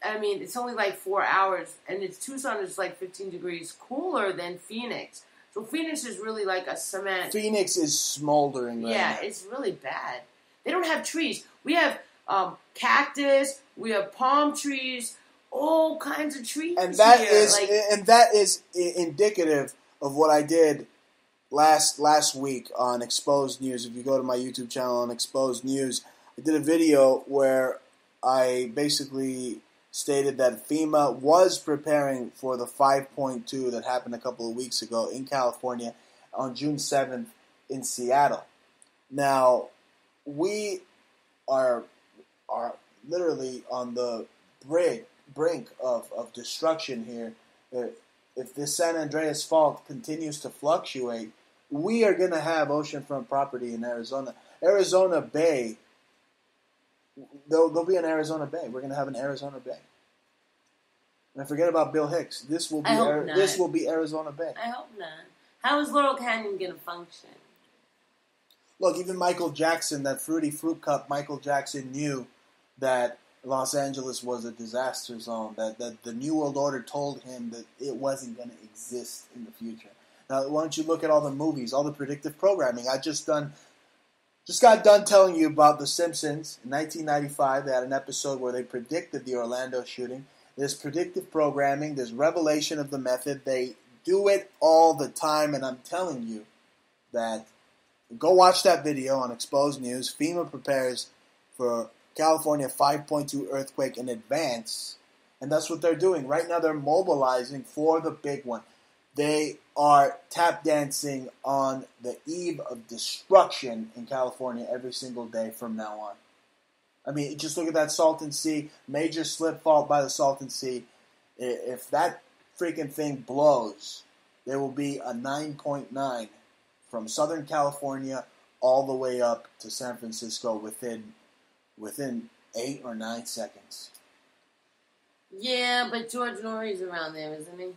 B: I mean, it's only like 4 hours, and Tucson is like 15 degrees cooler than Phoenix. So Phoenix is really like a cement.
A: Phoenix is smoldering right now.
B: It's really bad. They don't have trees. We have cactus, we have palm trees, all kinds of trees.
A: And that is indicative of what I did last week on Exposed News. If you go to my YouTube channel on Exposed News, I did a video where I basically stated that FEMA was preparing for the 5.2 that happened a couple of weeks ago in California on June 7th in Seattle. Now, we are literally on the brink of destruction here. If this San Andreas fault continues to fluctuate, we are going to have oceanfront property in Arizona. Arizona Bay, there'll be an Arizona Bay. We're going to have an Arizona Bay. And forget about Bill Hicks. This will be Arizona Bay.
B: I hope not. How is Laurel Canyon going to function?
A: Look, even Michael Jackson, that Fruity Fruit Cup, Michael Jackson knew that Los Angeles was a disaster zone, that the New World Order told him that it wasn't going to exist in the future. Now, why don't you look at all the movies, all the predictive programming? I just got done telling you about The Simpsons. In 1995, they had an episode where they predicted the Orlando shooting. There's predictive programming. There's revelation of the method. They do it all the time, and I'm telling you that go watch that video on Exposed News. FEMA prepares for California 5.2 earthquake in advance, and that's what they're doing. Right now they're mobilizing for the big one. They are tap dancing on the eve of destruction in California every single day from now on. I mean, just look at that Salton Sea, major slip fault by the Salton Sea. If that freaking thing blows, there will be a 9.9 from Southern California all the way up to San Francisco within 8 or 9 seconds.
B: Yeah, but George Norrie's around there, isn't he?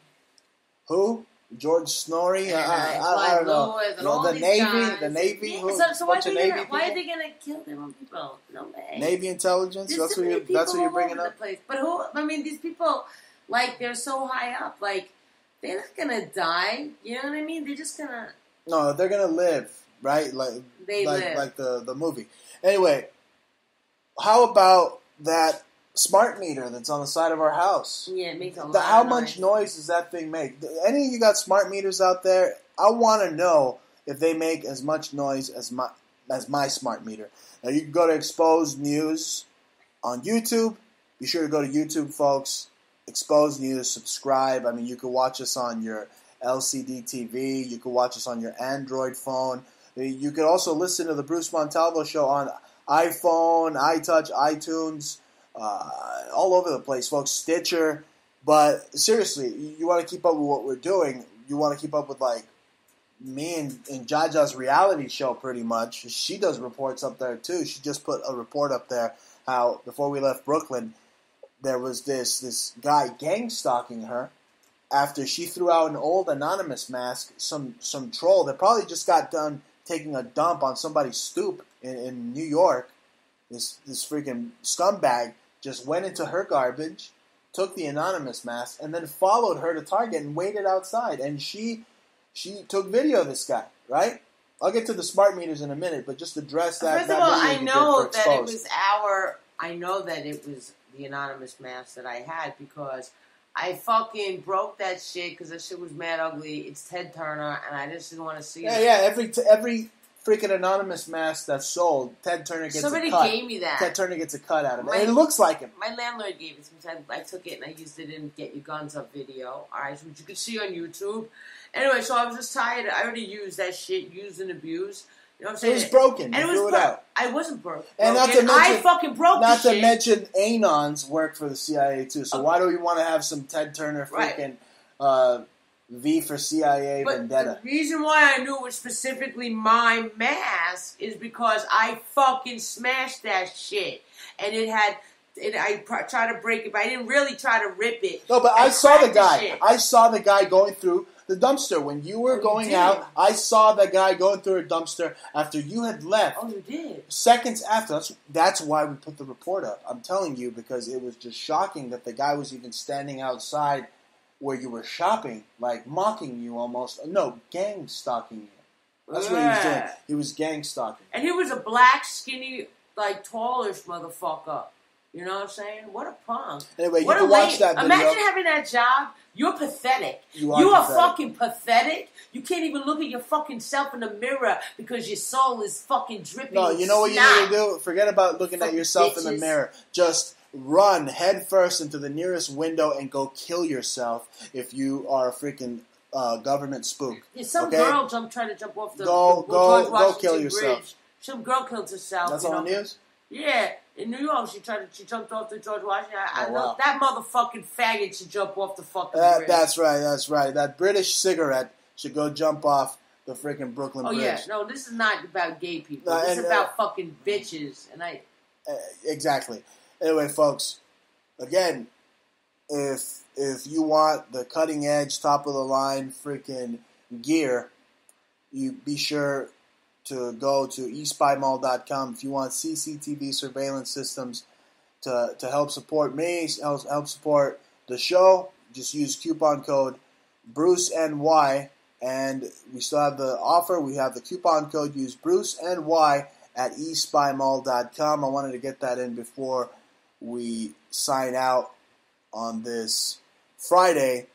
A: Who? George Snorri? I don't know. The Navy.
B: Yeah, so why are they gonna kill their own people? No way.
A: Navy intelligence. That's what you're bringing up.
B: But who? I mean, these people, like, they're so high up. Like, they're not gonna die. You know what I mean? They're just gonna.
A: No, they're gonna live, right? Like the movie. Anyway, how about that smart meter that's on the side of our house?
B: Yeah, it makes a lot
A: How
B: of
A: much noise does that thing make? Any of you got smart meters out there? I want to know if they make as much noise as my smart meter. Now, you can go to Exposed News on YouTube. Be sure to go to YouTube, folks. Exposed News, subscribe. I mean, you can watch us on your LCD TV. You can watch us on your Android phone. You can also listen to the Bruce Montalvo Show on iPhone, iTouch, iTunes, all over the place, folks. Stitcher. But seriously, you want to keep up with what we're doing. You want to keep up with, like, me and Jaja's reality show, pretty much. She does reports up there, too. She just put a report up there how, before we left Brooklyn, there was this guy gang stalking her after she threw out an old anonymous mask. Some troll that probably just got done taking a dump on somebody's stoop in New York. This freaking scumbag just went into her garbage, took the anonymous mask, and then followed her to Target and waited outside. And she took video of this guy, right? I'll get to the smart meters in a minute, but just address that.
B: First of all, I know that it was I know that it was the anonymous mask that I had because I fucking broke that shit because that shit was mad ugly. It's Ted Turner, and I just didn't want to see it.
A: Yeah, every freaking anonymous mask that's sold, Ted Turner gets a cut.
B: Somebody gave me that.
A: Ted Turner gets a cut out of it. And it looks like him.
B: My landlord gave it to me. I took it and I used it in Get Your Guns Up video. Alright, which you can see on YouTube. Anyway, so I was just tired. I already used that shit, used and abused. You know what I'm saying?
A: It was broken.
B: And
A: you threw it out.
B: I wasn't broke.
A: And
B: I fucking broke the shit.
A: Not to mention Anons work for the CIA too. So why do we want to have some Ted Turner freaking V for CIA vendetta?
B: The reason why I knew it was specifically my mask is because I fucking smashed that shit. And I tried to break it, but I didn't really try to rip it.
A: No, but I saw the guy. I saw the guy going through the dumpster. When you were going out, I saw the guy going through a dumpster after you had left.
B: Oh, you did?
A: Seconds after. That's why we put the report up. I'm telling you, because it was just shocking that the guy was even standing outside where you were shopping, like mocking you almost. No, gang stalking you. That's what he was doing. He was gang stalking.
B: And he was a black, skinny, like, tallish motherfucker. You know what I'm saying? What a punk.
A: Anyway, you can watch that video.
B: Imagine having that job. You're pathetic. You are fucking pathetic. You can't even look at your fucking self in the mirror because your soul is fucking dripping.
A: No, you know what you need to do? Forget about looking at yourself in the mirror. Just run head first into the nearest window and go kill yourself if you are a freaking government spook.
B: Yeah, some girl tried to jump off the
A: go kill yourself.
B: Bridge. Some girl killed herself.
A: That's on the news?
B: Yeah, in New York, she jumped off the George Washington. I know
A: wow.
B: That motherfucking faggot should jump off the fucking bridge.
A: That's right. That British cigarette should go jump off the freaking Brooklyn Bridge.
B: Oh yeah, no, this is not about gay people. This is about fucking bitches. And
A: exactly. Anyway, folks, again, if you want the cutting edge, top of the line freaking gear, you be sure to go to espymall.com. If you want CCTV surveillance systems to help support me, help support the show, just use coupon code BruceNY, and we still have the offer. We have the coupon code. Use BruceNY at espymall.com. I wanted to get that in before we sign out on this Friday,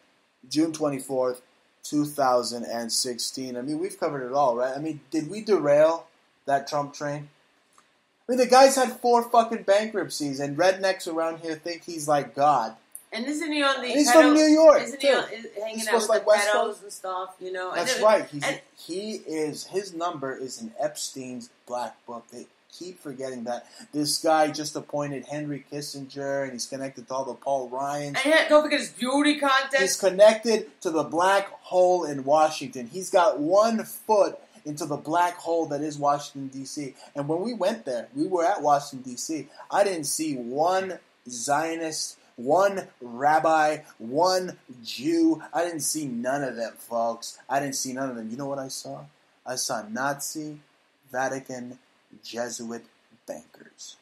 A: June 24th, 2016. I mean, we've covered it all, right? I mean, did we derail that Trump train? I mean, the guy's had 4 fucking bankruptcies, and rednecks around here think he's like God.
B: And isn't he on the?
A: He's from New York.
B: Isn't he hanging out with like the pedos and stuff? You know.
A: That's right. His number is in Epstein's black book. They keep forgetting that. This guy just appointed Henry Kissinger, and he's connected to all the Paul Ryans.
B: And don't forget his beauty contest.
A: He's connected to the black hole in Washington. He's got 1 foot into the black hole that is Washington, D.C. And when we went there, we were at Washington, D.C., I didn't see one Zionist, one rabbi, one Jew. I didn't see none of them, folks. I didn't see none of them. You know what I saw? I saw Nazi, Vatican, Jesuit bankers.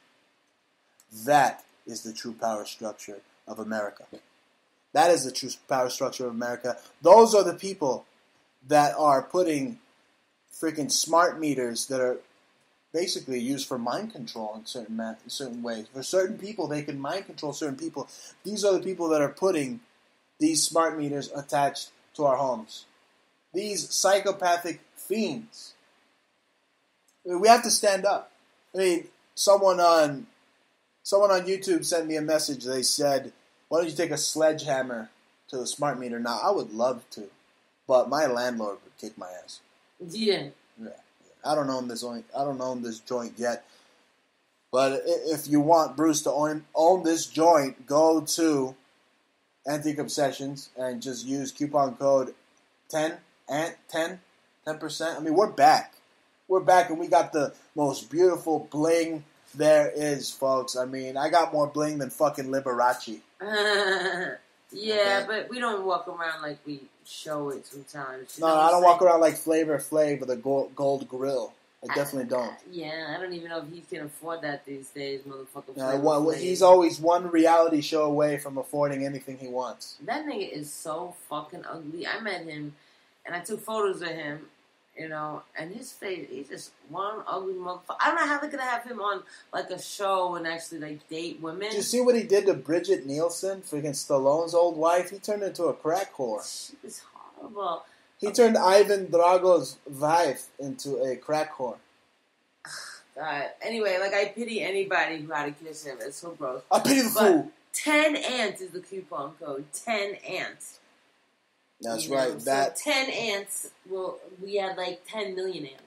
A: That is the true power structure of America. That is the true power structure of America. Those are the people that are putting freaking smart meters that are basically used for mind control in certain ways. For certain people, they can mind control certain people. These are the people that are putting these smart meters attached to our homes. These psychopathic fiends. I mean, we have to stand up. I mean, someone on YouTube sent me a message. They said, "Why don't you take a sledgehammer to the smart meter?" Now, I would love to, but my landlord would kick my ass.
B: Yeah.
A: I don't own this joint yet. But if you want Bruce to own this joint, go to Antique Obsessions and just use coupon code 10%. I mean, we're back. We're back, and we got the most beautiful bling there is, folks. I mean, I got more bling than fucking Liberace.
B: Yeah, okay. But we don't walk around like we show it sometimes.
A: No, I don't walk around like Flavor Flav with a gold grill. I definitely don't.
B: Yeah, I don't even know if he can afford that these days, motherfucker.
A: He's always one reality show away from affording anything he wants.
B: That nigga is so fucking ugly. I met him, and I took photos of him, you know, and his face, he's just one ugly motherfucker. I don't know how they're going to have him on, like, a show and actually, like, date women.
A: Did you see what he did to Bridget Nielsen, freaking Stallone's old wife? He turned her into a crack whore.
B: She was horrible.
A: He turned Ivan Drago's wife into a crack whore.
B: God. Anyway, like, I pity anybody who had to kiss him. It's so gross.
A: I pity the fool.
B: 10 ants is the coupon code. 10 ants.
A: That's right. That
B: 10 ants. Well, we had like 10 million ants.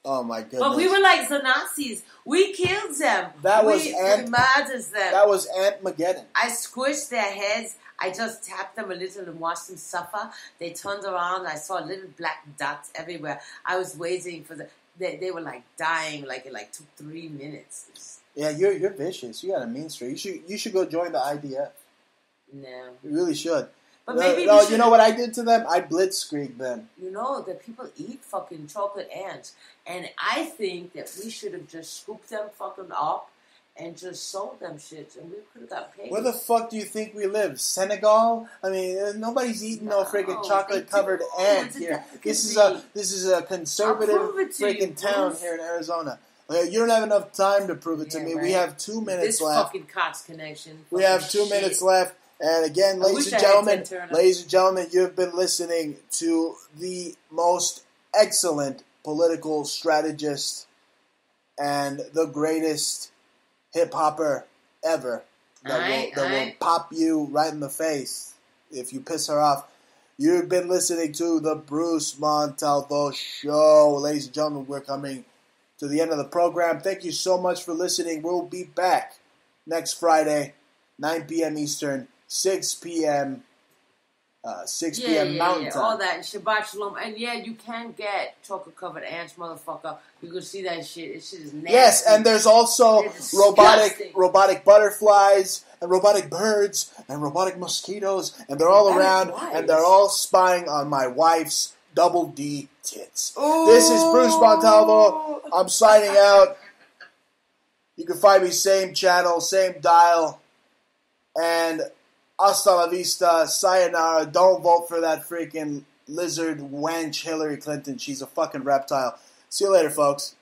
A: Oh my goodness!
B: But we were like the Nazis. We killed them. We murdered them.
A: That was Ant-Mageddon.
B: I squished their heads. I just tapped them a little and watched them suffer. They turned around. I saw little black dots everywhere. I was waiting for the. They were like dying. Like it like took 3 minutes.
A: Yeah, you're vicious. You got a mean streak. You should go join the IDF.
B: No,
A: you really should.
B: But maybe
A: you know what I did to them? I blitzkrieged them.
B: You know that people eat fucking chocolate ants, and I think that we should have just scooped them fucking up and just sold them shits, and we could have got paid.
A: Where the fuck do you think we live? Senegal? I mean, nobody's eating no freaking chocolate covered ant here. This is a conservative freaking town here in Arizona. You don't have enough time to prove it to me. Right. We have 2 minutes left.
B: This fucking Cox connection.
A: We have 2 minutes left. And again, ladies and gentlemen, you've been listening to the most excellent political strategist and the greatest hip-hopper ever that will pop you right in the face if you piss her off. You've been listening to the Bruce Montalvo Show. Ladies and gentlemen, we're coming to the end of the program. Thank you so much for listening. We'll be back next Friday, 9 p.m. Eastern, 6 p.m. 6 p.m. Mountain Time.
B: All that, and Shabbat Shalom. And yeah, you can get chocolate-covered ants, motherfucker. You can see that shit. It shit is nasty.
A: Yes, and there's also robotic butterflies, and robotic birds, and robotic mosquitoes, and they're all around, and they're all spying on my wife's double D tits. Ooh. This is Bruce Montalvo. I'm signing out. You can find me same channel, same dial, and hasta la vista, sayonara. Don't vote for that freaking lizard wench Hillary Clinton. She's a fucking reptile. See you later, folks.